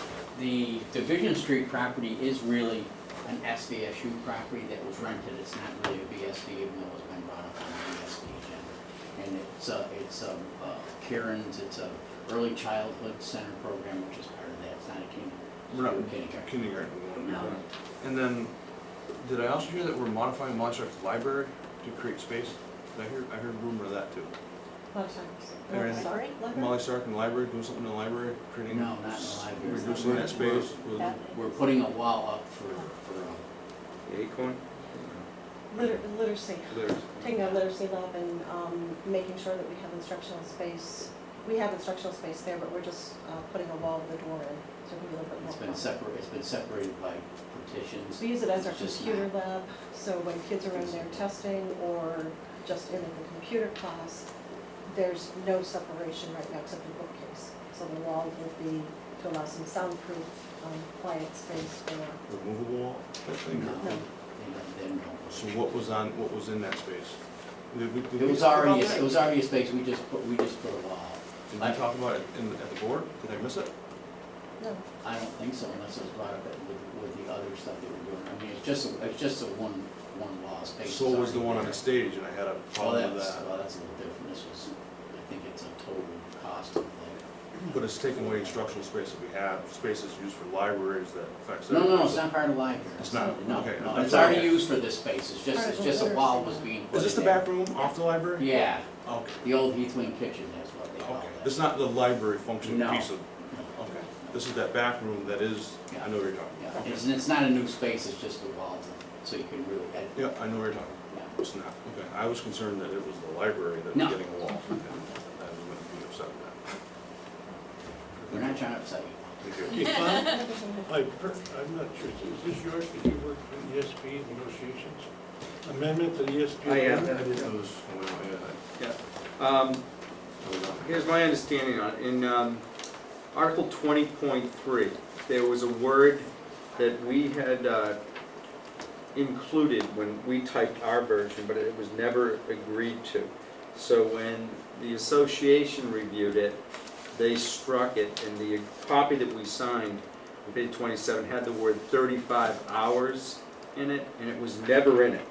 Division Street property is really an SVSU property that was rented, it's not really a BSD, even though it's been brought up on the BSD agenda. And it's Karen's, it's a early childhood center program, which is part of that, it's not a We're not kindergarten. kindergarten. No. And then, did I also hear that we're modifying Molly Stark's library to create space? I heard rumor of that too. Aaron, Sorry? Molly Stark in the library, doing something in the library, creating. No, not in the library. Reducing that space. We're putting a wall up for The Acorn? Literacy, Literacy. taking a literacy lab and making sure that we have instructional space. We have instructional space there, but we're just putting a wall with a door in, so it can be a little bit more. it's been separated by partitions. We use it as our It's just computer not- lab, so when kids are in there testing or just in the computer class, there's no separation right now except for the bookcase. So the wall will be to allow some soundproof, quiet space for. Removable wall type thing? No. So what was in that space? Did we It was talk about already, that? it was already a space, we just put a wall. Did we talk about it at the board? Did I miss it? No. I don't think so, unless it was brought up with the other stuff that we're doing. I mean, it's just a one wall space. So was the one on the stage, and I had a problem with that. Well, that's a little different. This was, I think it's a total cost of like. But it's taking away instructional space that we have, spaces used for libraries that affects. No, it's not part of the library. It's not? No, Okay. no, it's already used for this space. It's just a wall was being put Is this the in there. back room off the library? Yeah, Okay. the old Heath Wing kitchen, that's what they call Okay. it. This is not the library functioning No. piece of, okay. This is that back room that is, I know what you're talking Yeah, about. it's not a new space, it's just a wall, so you can really. Yeah, I know what you're talking Yeah. about. It's not, okay. I was concerned that it was the library that was No. getting a wall. Okay. I was going to be upset with that. We're not trying to upset you. Thank you. Hey, Bob, I'm not sure, is this yours, did you work for the ESP negotiations? Amendment to the ESP? I am. I didn't know this was going on, yeah. Yeah. I was on. Here's my understanding on it. In Article 20.3, there was a word that we had included when we typed our version, but it was never agreed to. So when the association reviewed it, they struck it, and the copy that we signed, on page 27, had the word 35 hours in it, and it was never in it.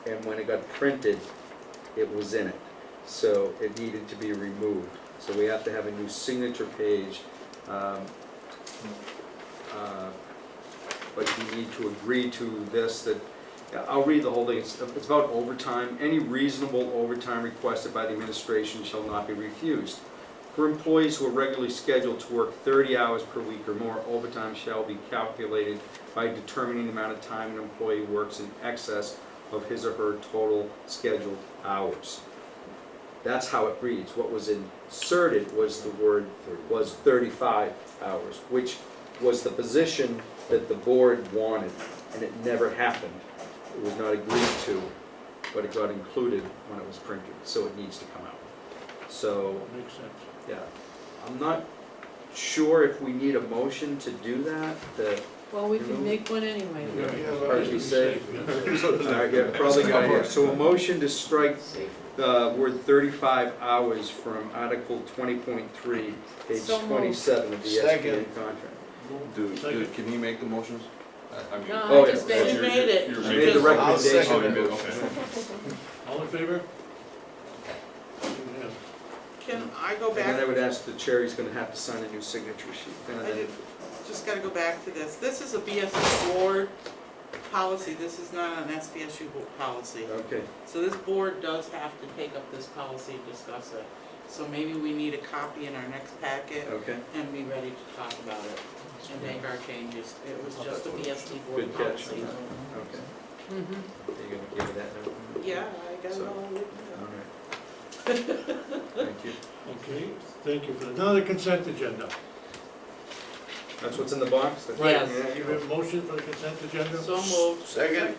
And when it got printed, it was in it. So it needed to be removed. So we have to have a new signature page. But you need to agree to this, that, I'll read the whole thing. It's about overtime. Any reasonable overtime requested by the administration shall not be refused. For employees who are regularly scheduled to work 30 hours per week or more, overtime shall be calculated by determining the amount of time an employee works in excess of his or her total scheduled hours. That's how it reads. What was inserted was the word, was 35 hours, which was the position that the board wanted, and it never happened. It was not agreed to, but it got included when it was printed, so it needs to come out. So, Makes sense. yeah, I'm not sure if we need a motion to do that, Well, we can make one anyway. Partly safe. Alright, yeah, probably got it here. So a motion to strike the word 35 hours from Article 20.3, page So moved. 27 of the Second. SBN contract. Can he make the motions? I mean. No, Oh, I yeah. just Well, made You made it. you're I You made the just- recommendation. Oh, you made, okay. All in favor? Unanimous. Can I go And then I back? would ask the chair, he's gonna have to sign a new signature sheet. And I then- did- Just gotta go back to this. This is a BSS board policy. This is not an SVSU policy. Okay, So this board does have to take up this policy and discuss it. So maybe we need a copy in our next packet okay, and be ready to talk about it and make our changes. It was just a BSD board good catch. policy. Okay. Mhm. Are you gonna give me that now? Yeah, I got it So- all written All down. right. Thank you. Okay, thank you for that. Now the consent agenda. That's what's in the box? That's- Yes. Yeah, You have a motion for the consent agenda? So moved. Second?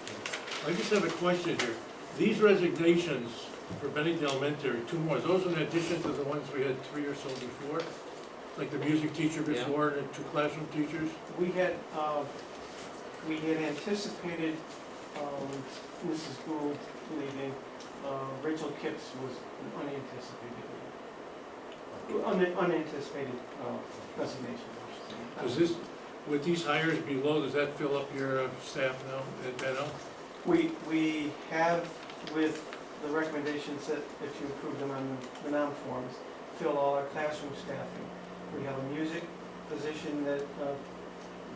I just have a question here. These resignations for Bennington Elementary, two more, those in addition to the ones we had 3 or so before? Like the music teacher Yeah. before and the 2 classroom teachers? We had anticipated, Mrs. Gould leaving, Rachel Kipps was unanticipated resignation. I should say. Does this, with these hires below, does that fill up your staff now at Benno? We have, with the recommendations that if you approve them on the noun forms, fill all our classroom staffing. We have a music position that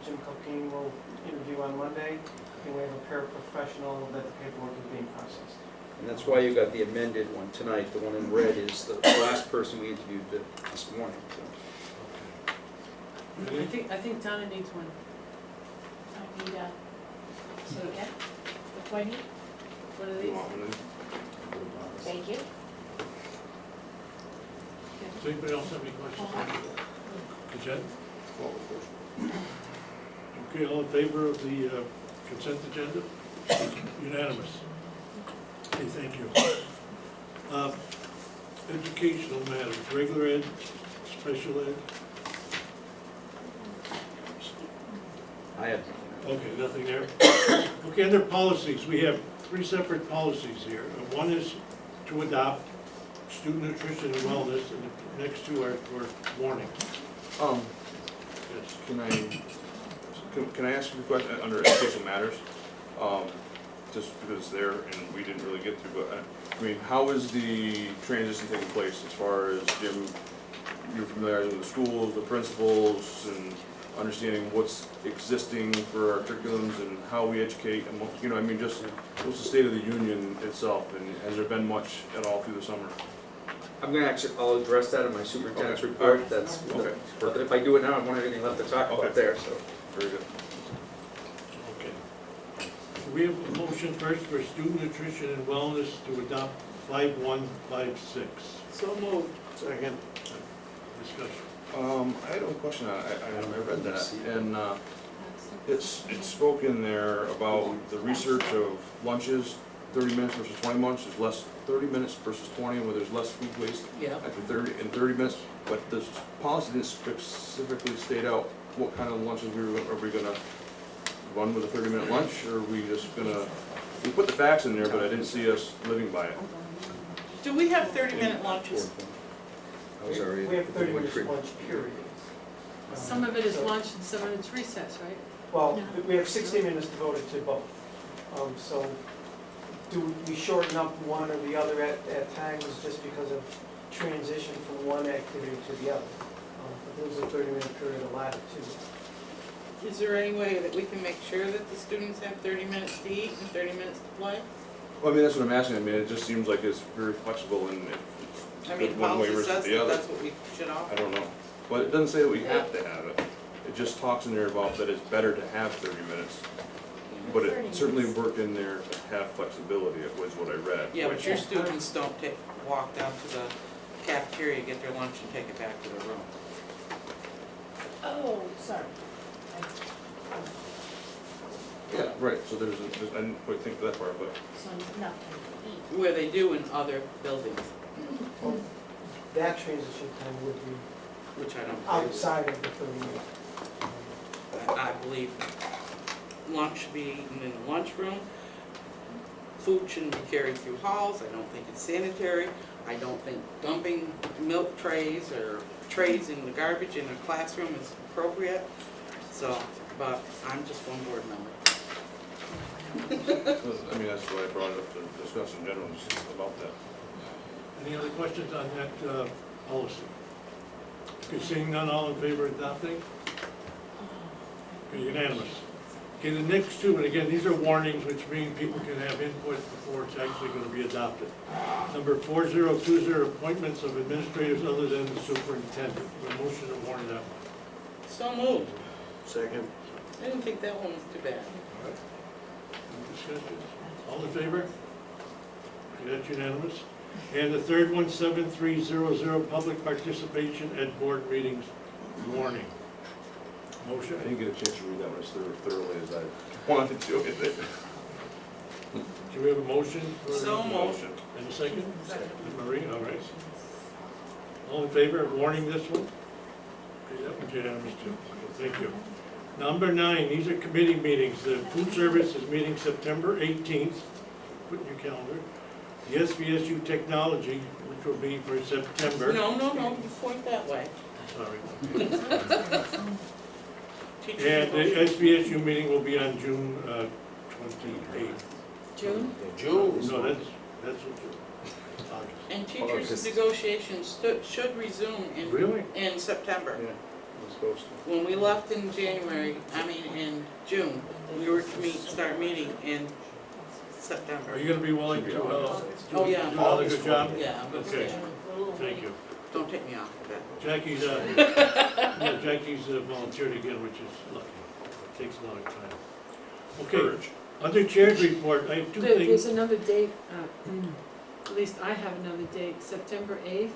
Jim Copine will interview on Monday, and we have a paraprofessional that the paperwork is being processed. And that's why you got the amended one tonight. The one in red is the last person we interviewed this morning. So. I think Donna needs one. I need so yeah, what do I need? One of You these. want one of these? Thank you. Does anybody else have any questions? Consent? Okay, all in favor of the consent agenda? Unanimous. Okay, thank you. Educational matters, regular ed, special ed. I have, Okay, nothing there? Okay, under policies, we have 3 separate policies here. One is to adopt student nutrition and wellness, and the next 2 are for warning. Yes. Can I ask you a question under education matters? Just because it's there and we didn't really get to, but I mean, how is the transition taking place as far as Jim, you're familiar with the schools, the principals, and understanding what's existing for our curriculums and how we educate, and you know, I mean, just what's the state of the union itself, and has there been much at all through the summer? I'm gonna actually, I'll address that in my superintendent's Okay. report, that's, Okay. but if I do it now, I won't have anything left to talk Okay. about there, so. Very good. Okay. We have a motion first for student nutrition and wellness to adopt 5156. So moved. Second. Discussion. I had a question, I read that, and it's spoken there about the research of lunches, 30 minutes versus 20 minutes, there's less 30 minutes versus 20, where there's less food waste Yeah. after 30 minutes, but this policy didn't specifically state out what kind of lunches are we gonna run with a 30-minute lunch, or are we just gonna, we put the facts in there, but I didn't see us living by it. Do we have 30-minute lunches? I was already. We have 30 minutes lunch period. Some of it is So- lunch and some of it's recess, right? Well, we have 60 minutes devoted to both. So do we shorten up one or the other at times just because of transition from one activity to the other? But there's a 30-minute period allotted too. Is there any way that we can make sure that the students have 30 minutes to eat and 30 minutes to play? Well, I mean, that's what I'm asking, I mean, it just seems like it's very flexible, and if it's I mean, one way policy versus says the that other. that's what we should I offer. don't know, but it doesn't say that we have to have it. It just talks in there about that it's better to have 30 minutes, but it certainly worked in there to have flexibility, it was what I read. Yeah, but which- your students don't walk down to the cafeteria, get their lunch and take it back to their room. Oh, sorry. Yeah, right, so I didn't quite think of that part, but, So not to eat. Where they do in other buildings, Well, that transition time would be which I don't believe. outside of the 30 minutes. I believe lunch should be eaten in the lunchroom. Food shouldn't be carried through halls. I don't think it's sanitary. I don't think dumping milk trays or trays in the garbage in a classroom is appropriate. So, but I'm just one board member. I mean, that's why I brought it up to discuss in general, just about that. Any other questions on that policy? Okay, seeing none, all in favor of adopting? Okay, unanimous. Okay, the next 2, and again, these are warnings, which mean people can have input before it's actually going to be adopted. Number 4020, appointments of administrators other than the superintendent. A motion to warn that one. So moved. Second. I didn't think that one was too bad. All right. Any discussions? All in favor? Okay, that's unanimous. And the third one, 7300, public participation at board meetings, warning. Motion? I didn't get a chance to read that one as thoroughly as I wanted to. Do we have a motion? for So the- moved. And a second? Marie, all right. All in favor of warning this one? Okay, that one's unanimous too. Okay, thank you. Number 9, these are committee meetings. The food service is meeting September 18th. Put in your calendar. The SVSU technology, which will be for September. No, you point that way. Sorry. Teachers And the negotiation. SVSU meeting will be on June 28th. June? June. No, that's August. And teachers' negotiations should resume Really? in September. Yeah, we're supposed to. When we left in in June, we were to start meeting in September. Are you gonna be willing to, Oh, yeah. do another good job? Yeah, I'm gonna Okay, stay. thank you. Don't take me off of that. Jackie's, Jackie's volunteered again, which is lucky. It takes a lot of time. Okay, Courage. under chair's report, I have 2 There's things. another date, at least I have another date, September 8th,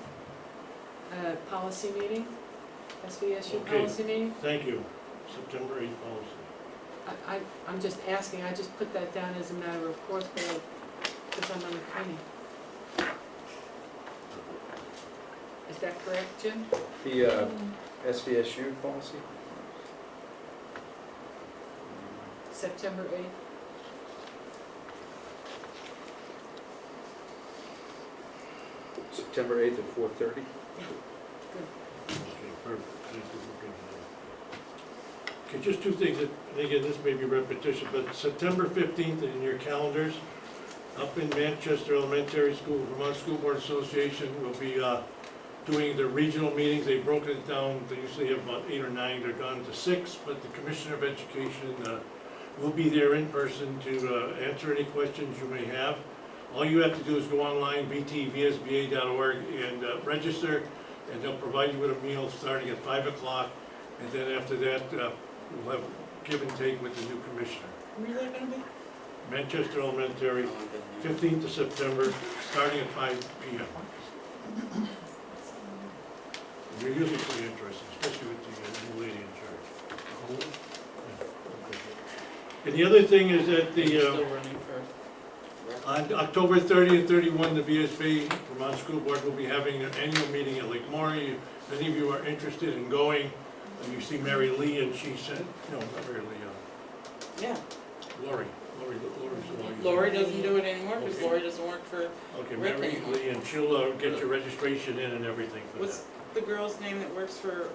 policy meeting, SVSU Okay. policy meeting. Thank you. September 8th policy. I'm just asking, I just put that down as a matter of course, but because I'm on the committee. Is that correct, Jim? The SVSU policy? September 8th. September 8th at 4:30. Okay, perfect. Thank you for bringing that up. Okay, just two things, and again, this may be repetition, but September 15th in your calendars, up in Manchester Elementary School, Vermont School Board Association will be doing their regional meetings. They've broken it down, they usually have about 8 or 9, they're gone to 6, but the Commissioner of Education will be there in person to answer any questions you may have. All you have to do is go online, vtvsba.org, and register, and they'll provide you with a meal starting at 5 o'clock, and then after that, we'll have give and take with the new commissioner. Where's that gonna be? Manchester Elementary, 15th of September, starting at 5 p.m. You're usually pretty interesting, especially with the new lady in charge. And the other thing is that Still running for? on October 30 and 31, the VSB, Vermont School Board, will be having an annual meeting at Lake Maury. If any of you are interested in going, you see Mary Lee, and she said, no, not Mary Lee, Yeah, Lori's the one. Lori doesn't do it anymore because Okay. Lori doesn't work for Okay, Rick Mary anymore. Lee, and she'll get your registration in and everything for that. What's the girl's name that works for,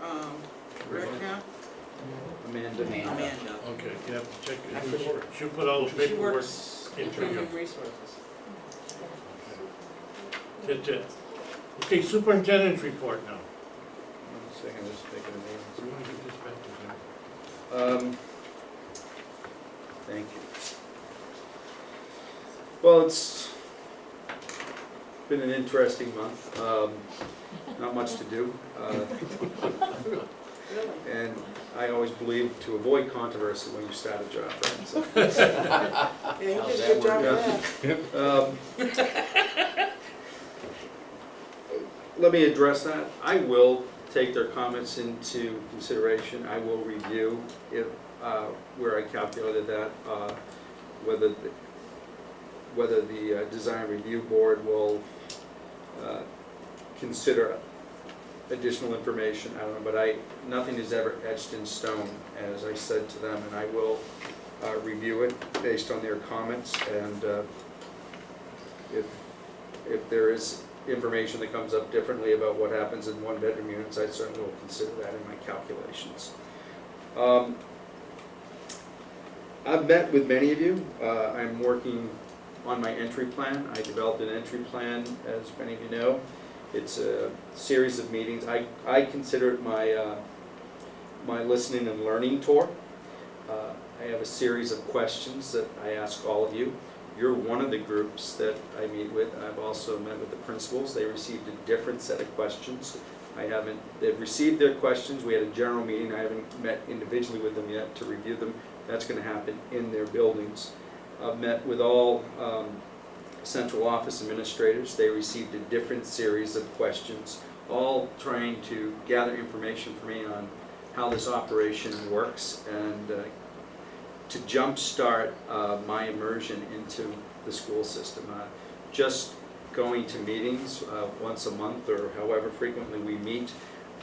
Rick now? Amanda. Amanda. Okay, you have to check I it. forget. She'll put all the She paperwork works in in for you. Human Resources. That's it. Okay, superintendent's report now. One second, just taking a name. Do you want to give this back to them? Thank you. Well, it's been an interesting month. Not much to do. And I always believe to avoid controversy when you start a job, right? So, Yeah, you how's did a good job work with that. Let me address that. I will take their comments into consideration. I will review if, where I calculated that, whether the design review board will consider additional information. I don't know, but nothing is ever etched in stone, as I said to them, and I will review it based on their comments, and if there is information that comes up differently about what happens in one-bedroom units, I certainly will consider that in my calculations. I've met with many of you. I'm working on my entry plan. I developed an entry plan, as many of you know. It's a series of meetings. I consider it my listening and learning tour. I have a series of questions that I ask all of you. You're one of the groups that I meet with. I've also met with the principals. They received a different set of questions. They've received their questions. We had a general meeting. I haven't met individually with them yet to review them. That's going to happen in their buildings. I've met with all central office administrators. They received a different series of questions, all trying to gather information for me on how this operation works and to jumpstart my immersion into the school system. Just going to meetings once a month or however frequently we meet,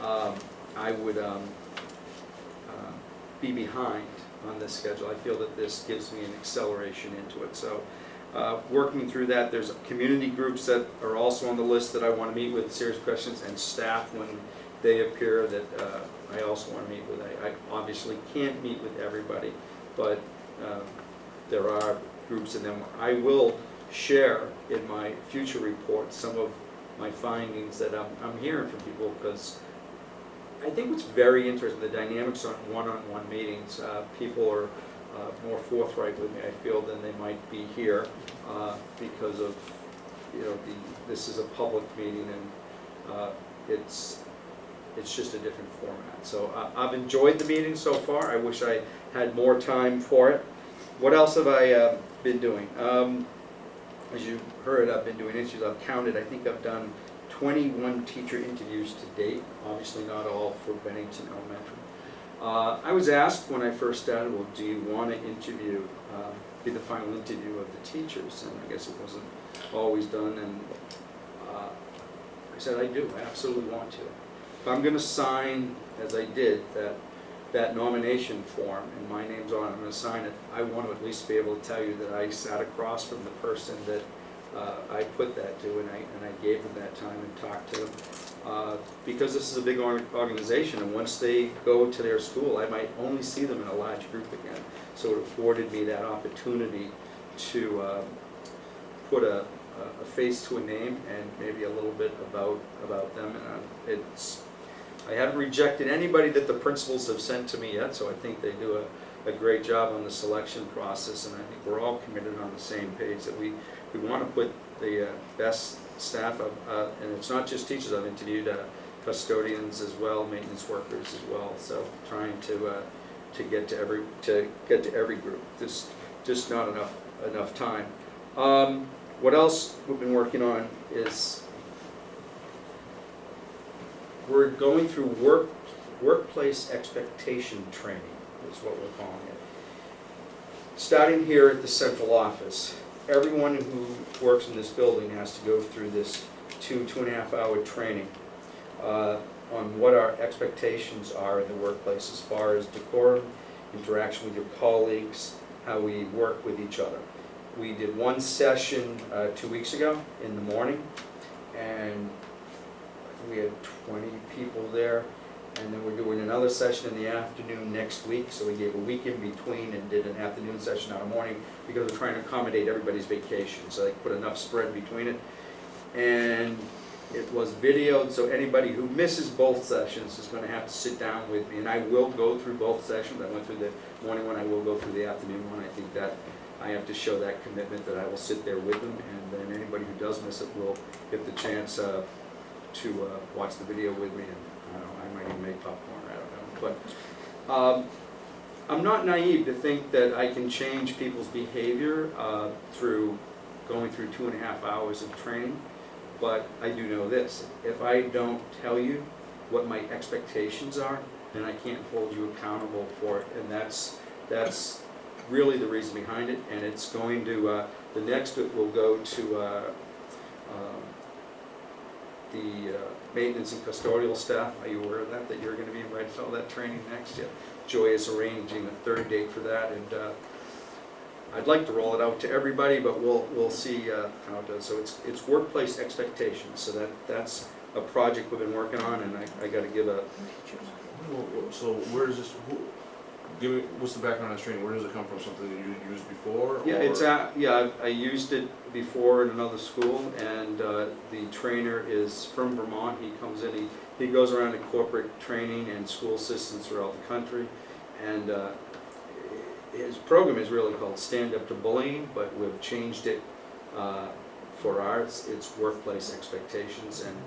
I would be behind on this schedule. I feel that this gives me an acceleration into it. So working through that, there's community groups that are also on the list that I want to meet with serious questions, and staff when they appear that I also want to meet with. I obviously can't meet with everybody, but there are groups in them. I will share in my future report some of my findings that I'm hearing from people, because I think what's very interesting, the dynamics on one-on-one meetings. People are more forthright with me, I feel, than they might be here because of, this is a public meeting, and it's just a different format. So I've enjoyed the meeting so far. I wish I had more time for it. What else have I been doing? As you heard, I've been doing interviews. I've counted. I think I've done 21 teacher interviews to date. Obviously not all for Bennington Elementary. I was asked when I first started, well, do you want to interview, be the final interview of the teachers? And I guess it wasn't always done, and I said I do, I absolutely want to. If I'm going to sign, as I did, that that nomination form, and my name's on it, I'm gonna sign it, I want to at least be able to tell you that I sat across from the person that I put that to, and I gave them that time and talked to them. Because this is a big organization, and once they go to their school, I might only see them in a large group again. So it afforded me that opportunity to put a face to a name and maybe a little bit about them. And I haven't rejected anybody that the principals have sent to me yet, so I think they do a great job on the selection process, and I think we're all committed on the same page that we want to put the best staff of, and it's not just teachers. I've interviewed custodians as well, maintenance workers as well. So trying to get to every group. Just not enough time. What else we've been working on is we're going through workplace expectation training, is what we're calling it. Starting here at the central office, everyone who works in this building has to go through this 2.5 hour training on what our expectations are in the workplace as far as decorum, interaction with your colleagues, how we work with each other. We did one session 2 weeks ago in the morning, and we had 20 people there, and then we're doing another session in the afternoon next week, so we gave a week in between and did an afternoon session on a morning because we're trying to accommodate everybody's vacation, so they put enough spread between it. And it was videoed, so anybody who misses both sessions is going to have to sit down with me, and I will go through both sessions. I went through the morning one, I will go through the afternoon one. I think that I have to show that commitment that I will sit there with them, and then anybody who does miss it will get the chance to watch the video with me, and I don't know, I might even make popcorn, I don't know. But I'm not naive to think that I can change people's behavior through going through 2.5 hours of training, but I do know this: if I don't tell you what my expectations are, then I can't hold you accountable for it, and that's really the reason behind it. And it's going to, the next it will go to the maintenance and custodial staff. Are you aware of that you're going to be invited to all that training next? Yeah. Joy is arranging a third date for that, and I'd like to roll it out to everybody, but we'll see how it does. So it's workplace expectations. So that's a project we've been working on, and I got to give a. So where does this? What's the background on this training? Where does it come from? Something that you used before? Yeah, I used it before in another school, and the trainer is from Vermont. He comes in, he goes around to corporate training and school systems throughout the country, and his program is really called Stand Up to Bullying, but we've changed it for ours. It's workplace expectations, and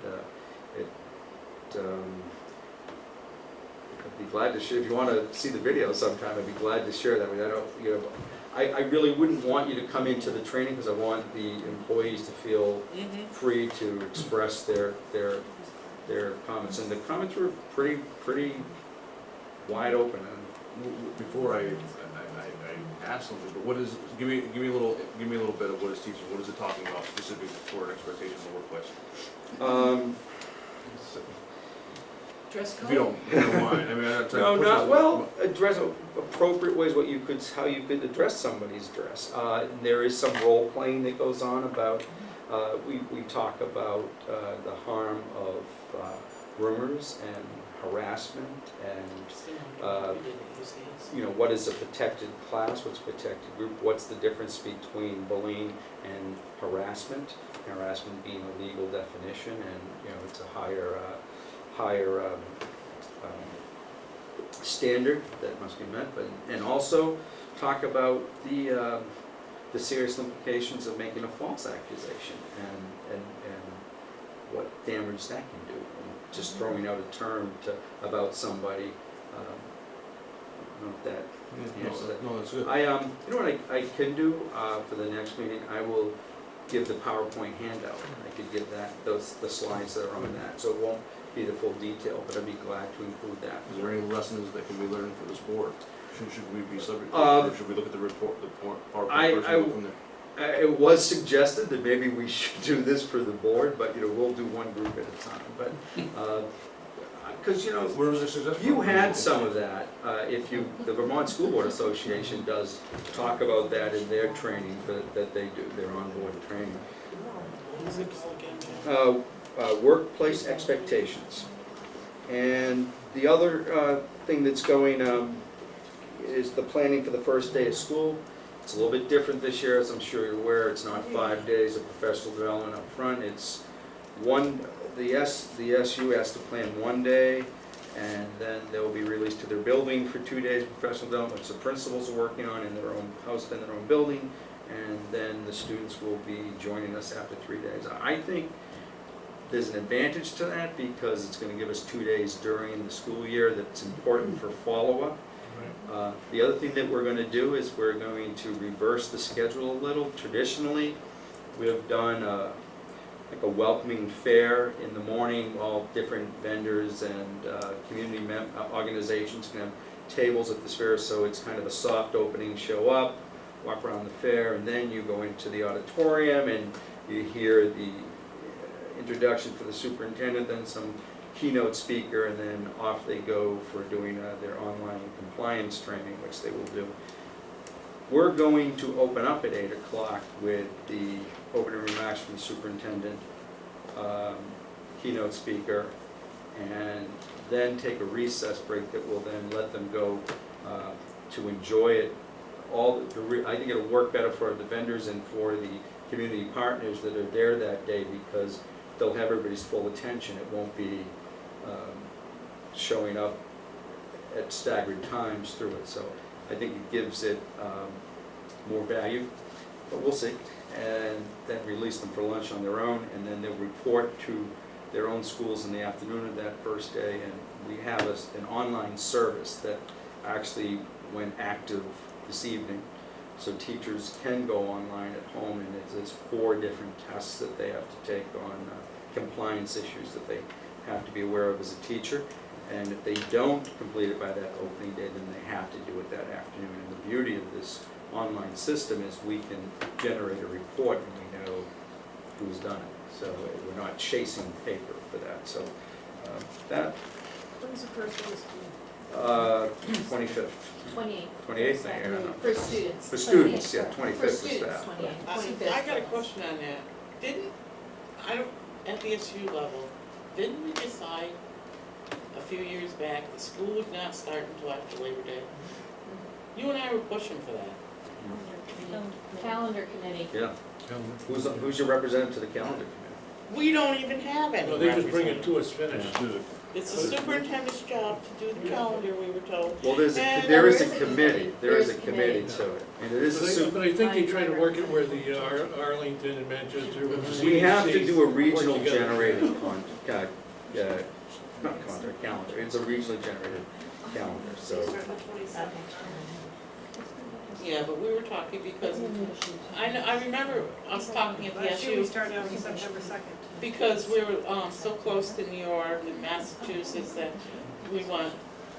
I'd be glad to share. If you want to see the video sometime, I'd be glad to share that with you. I really wouldn't want you to come into the training because I want the employees to feel free to express their comments, and the comments were pretty wide open. And before I ask something, but what is? Give me a little bit of what it's teaching. What is it talking about specifically for an expectation in the workplace? Dress code? If you don't mind. I mean, address appropriate ways how you could address somebody's dress. There is some role playing that goes on about. We talk about the harm of rumors and harassment, and what is a protected class, what's a protected group, what's the difference between bullying and harassment. Harassment being a legal definition, and it's a higher standard that must be met, and also talk about the serious implications of making a false accusation and what damage that can do. And just throwing out a term about somebody. I don't know if that answers that. No, that's good. You know what I can do for the next meeting? I will give the PowerPoint handout. I could give the slides that are on that, so it won't be the full detail, but I'd be glad to include that. Is there any lessons that can be learned for this board? Should we be subject to, or should we look at the report, PowerPoint version from there? It was suggested that maybe we should do this for the board, but we'll do one group at a time. But because, you know, Where was the suggestion? you had some of that. The Vermont School Board Association does talk about that in their training that they do, their onboard training. Workplace expectations. And the other thing that's going is the planning for the first day of school. It's a little bit different this year, as I'm sure you're aware. It's not 5 days of professional development up front. It's the SU has to plan 1 day, and then they'll be released to their building for 2 days of professional development, which the principals are working on in their own house, in their own building, and then the students will be joining us after 3 days. I think there's an advantage to that because it's going to give us 2 days during the school year that's important for follow-up. The other thing that we're going to do is we're going to reverse the schedule a little. Traditionally, we have done like a welcoming fair in the morning. All different vendors and community organizations can have tables at this fair, so it's kind of a soft opening. Show up, walk around the fair, and then you go into the auditorium and you hear the introduction for the superintendent, then some keynote speaker, and then off they go for doing their online compliance training, which they will do. We're going to open up at 8 o'clock with the opening remarks from the superintendent, keynote speaker, and then take a recess break that will then let them go to enjoy it. I think it'll work better for the vendors and for the community partners that are there that day because they'll have everybody's full attention. It won't be showing up at staggered times through it. So I think it gives it more value, but we'll see. And then release them for lunch on their own, and then they'll report to their own schools in the afternoon of that first day. And we have an online service that actually went active this evening. So teachers can go online at home, and there's 4 different tests that they have to take on compliance issues that they have to be aware of as a teacher. And if they don't complete it by that opening day, then they have to do it that afternoon. And the beauty of this online system is we can generate a report and we know who's done it. So we're not chasing paper for that. So that. When's the first day of school? 25th. 28th. 28th, I don't know. For students. For students, yeah, 25th For is students, that. 25th. I got a question on that. At the SU level, didn't we decide a few years back the school would not start until after Labor Day? You and I were pushing for that. Calendar committee. Yeah. Who's your representative to the calendar committee? We don't even have any. No, they just bring it to us finished. It's the superintendent's job to do the calendar, we were told. Well, there is a committee, there is a committee to it, and it is a But I think they try to work it where the Arlington and Manchester. with the we have to CDC do a work regional together. generated not contract, calendar, it's a regionally generated calendar, so. Yeah, but we were talking because I remember us talking at the Last year we SU started on September 2nd. because we were so close to New York and Massachusetts that we want.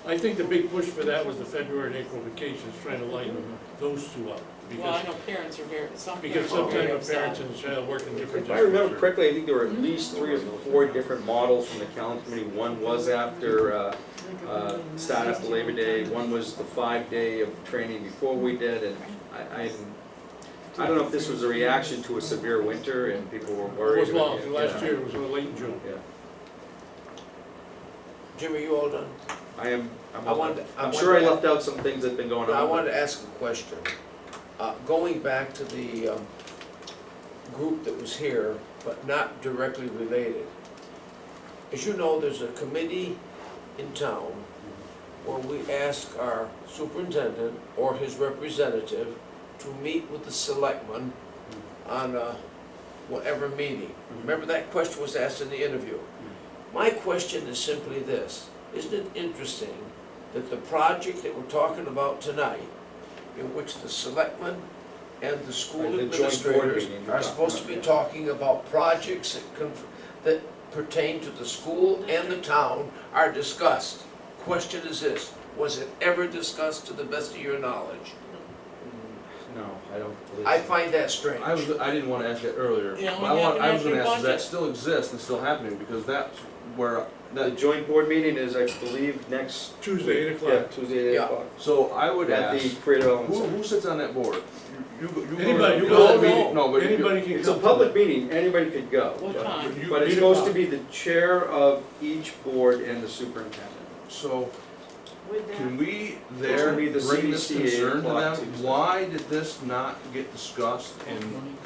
I think the big push for that was the February and April vacations, trying to lighten those two up. Well, I know parents are very, some Because parents are very sometimes upset. parents and child work in different If I remember districts. correctly, I think there were at least 3 or 4 different models from the calendar committee. One was after, start after Labor Day, one was the 5-day of training before we did, and I don't know if this was a reaction to a severe winter and people were It worried. was long, Yeah. last year it was late in June. Yeah. Jim, are you all done? I'm I sure I wanted to- left out some things that have been going on. I wanted to ask a question. Going back to the group that was here, but not directly related. As you know, there's a committee in town where we ask our superintendent or his representative to meet with the selectmen on whatever meeting. Remember that question was asked in the interview? My question is simply this: isn't it interesting that the project that we're talking about tonight, in which the selectmen and the school Right, the joint board administrators meeting you're are talking supposed to about, be yeah. talking about projects that pertain to the school and the town, are discussed. Question is this: was it ever discussed to the best of your knowledge? No, I don't believe so. I find that strange. I didn't wanna ask that earlier, Yeah, but we I haven't was had gonna your ask, does that budget. still exist and still happening, because that's where, The that, joint board meeting is, I believe, next. Tuesday, 8 o'clock. Yeah, Tuesday, 8 Yeah. o'clock. so I would At the ask, Creative Element who Center. sits on that board? You Anybody, you go go to to that the meeting, no, but you- Anybody can come. It's a to public that. meeting, anybody could go. What but- time? You- But it's 8 supposed to o'clock. be the chair of each board and the superintendent. So, With that, can we Which there would be the bring this CDC concern to 8 o'clock them? Tuesday. Why did this not get discussed in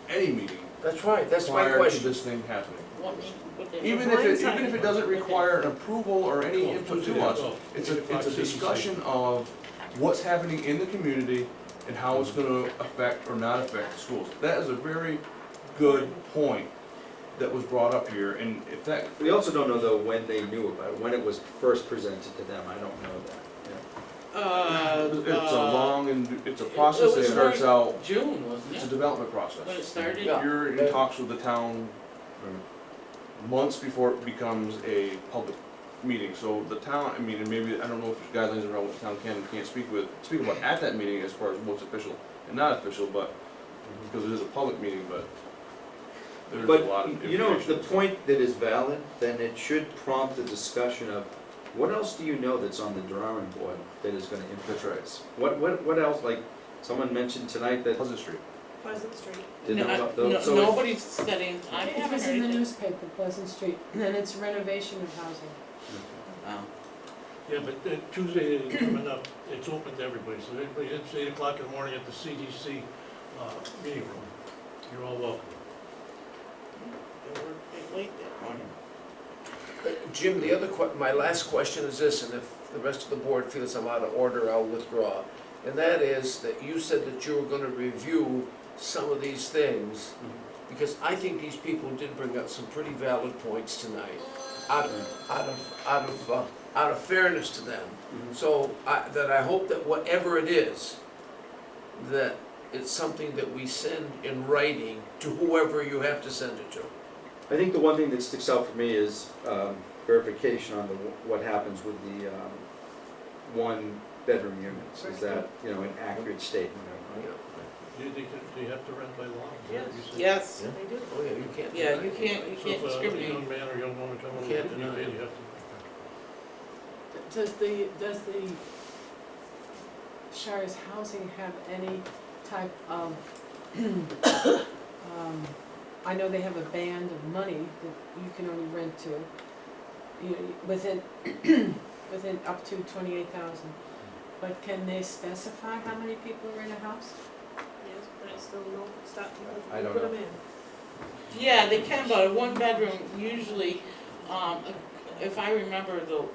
any meeting That's right, that's my prior to question. this thing happening? What- what they- Even if it doesn't require an approval or any input to us, it's a discussion of what's happening in the community and how it's gonna affect or not affect the schools. That is a very good point that was brought up here, and if that, We also don't know though when they knew about it, when it was first presented to them, I don't know that. it's a long and, it's a process that starts out, June, wasn't it's a it? development process. When it started? Yeah. You're in talks with the town months before it becomes a public meeting, so the town, I mean, and maybe, I don't know if there's guidelines around what the town can and can't speak about at that meeting as far as what's official and not official, but, because it is a public meeting, but there's a lot of But, you know, if the information. point that is valid, then it should prompt a discussion of, what else do you know that's on the drawing board that is gonna impact That's right. us? What else, like, someone mentioned tonight that Pleasant Street. Pleasant Street. didn't know about those, so it- Nobody's studying, I it haven't was heard in the anything. newspaper, Pleasant Street, and it's renovation of housing. Oh. Yeah, but Tuesday is coming up, it's open to everybody, so everybody, it's 8 o'clock in the morning at the CDC meeting room. You're all welcome. They were late that morning. Jim, the other my last question is this, and if the rest of the board feels I'm out of order, I'll withdraw. And that is that you said that you were gonna review some of these things, because I think these people did bring up some pretty valid points tonight, out of fairness to them. So, I hope that whatever it is, that it's something that we send in writing to whoever you have to send it to. I think the one thing that sticks out for me is verification on what happens with the one-bedroom units. Is that, you know, an accurate statement? They have to rent by law? Is that what you said? Yes, They do. Oh, yeah, you can't. yeah, you can't So if a discriminate. young man or young woman come over, Can't you deny it. have to. Does the Shires Housing have any type of, I know they have a band of money that you can only rent to, you know, within, within up to 28,000. But can they specify how many people are in a house? Yes, but I still don't stop people I don't put know. them in. Yeah, they can, but a one-bedroom usually, if I remember the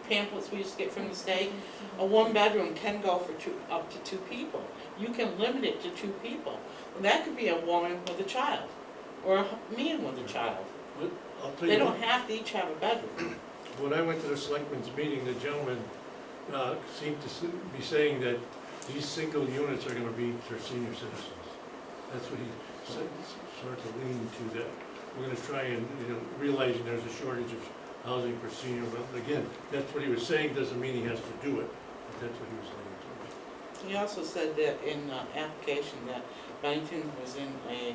pamphlets we used to get from the state, a one-bedroom can go for up to 2 people. You can limit it to 2 people. That could be a woman with a child, or a man with a child. I'll tell They you don't what, have to each have a bedroom. when I went to the selectmen's meeting, the gentleman seemed to be saying that these single units are gonna be for senior citizens. That's what he said, sort of leaning to that. We're gonna try and, you know, realizing there's a shortage of housing for senior, but again, that's what he was saying, doesn't mean he has to do it, but that's what he was saying to us. He also said that in the application that Bennington was in a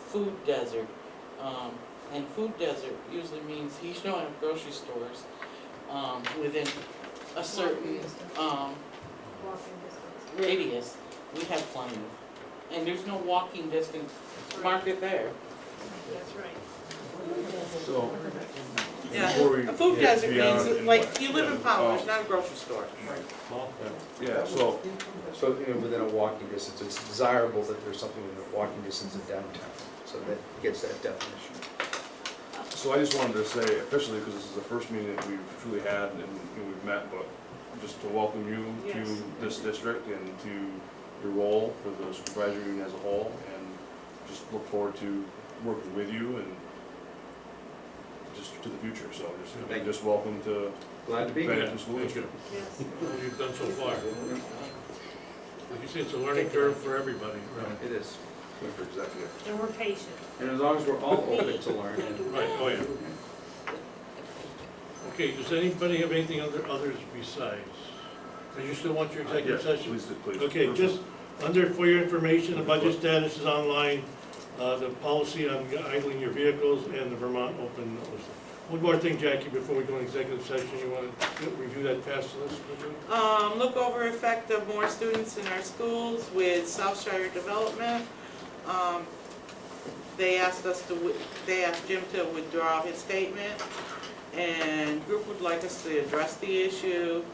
food desert. And food desert usually means you don't have grocery stores within a certain Walking distance. radius. We have plenty of, and there's no walking distance market there. That's right. So, Yeah, before we a food get desert beyond means, and like, what- you live in Powell, there's not a grocery store. Yeah, so, So, you know, within a walking distance, it's desirable that there's something within a walking distance of downtown, so that gets that definition. So I just wanted to say officially, because this is the first meeting that we've truly had and we've met, but just to welcome you Yes. to this district and to your role for the supervisory union as a whole, and just look forward to working with you and just to the future, so Thank just welcome to Glad to be here. Bennington School Thank you. District. Yes. What you've done so far. Like you say, it's a learning curve for everybody, right? It is. For executive. And we're patient. And as long as we're all open to learn. Right, oh yeah. Okay, does anybody have anything others besides? Do you still want your executive Yes, session? please. Okay, just For your information, the budget status is online, the policy on idling your vehicles and the Vermont open notice. One more thing, Jackie, before we go into executive session, you want to review that past list? Look over effect of more students in our schools with Southshire Development. They asked Jim to withdraw his statement, and group would like us to address the issue.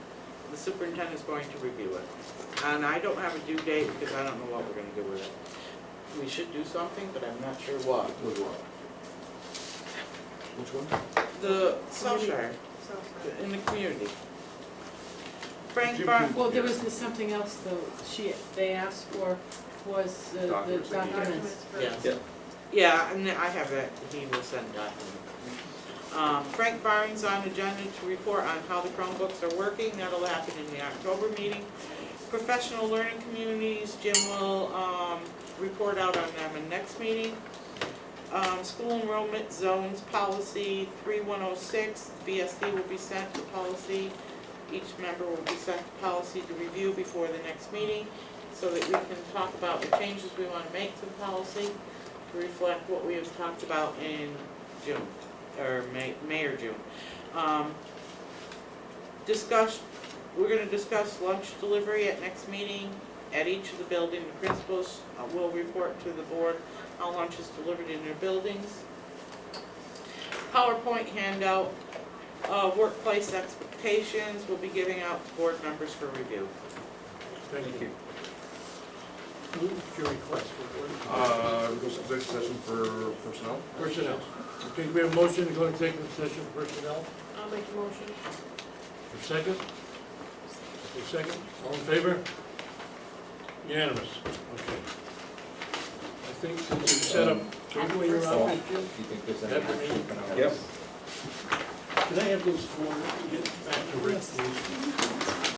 The superintendent's going to review it. And I don't have a due date because I don't know what we're gonna do with it. We should do something, but I'm not sure what. Which one? The Southshire, in the community. Frank Bar, Well, there was something else though, they asked for was the documents. yes. Yeah, and I have it, he will send documents. Frank Barnes on agenda to report on how the Chromebooks are working, that'll happen in the October meeting. Professional learning communities, Jim will, report out on them in next meeting. School enrollment zones policy 3106, VSD will be sent to policy. Each member will be sent to policy to review before the next meeting, so that we can talk about the changes we want to make to the policy to reflect what we have talked about in June, or May or June. We're gonna discuss lunch delivery at next meeting at each of the building. The principals will report to the board how lunch is delivered in their buildings. PowerPoint handout, workplace expectations, we'll be giving out to board members for review. Thank you. What's your request for board? We go to executive session for personnel? Personnel. Okay, we have a motion to go into executive session for personnel. I'll make a motion. For second? For second? All in favor? Unanimous. Okay. I think since you set up, when you're out, Do you think there's any After action? me? Yep. can I have those four, get back to Rick, please?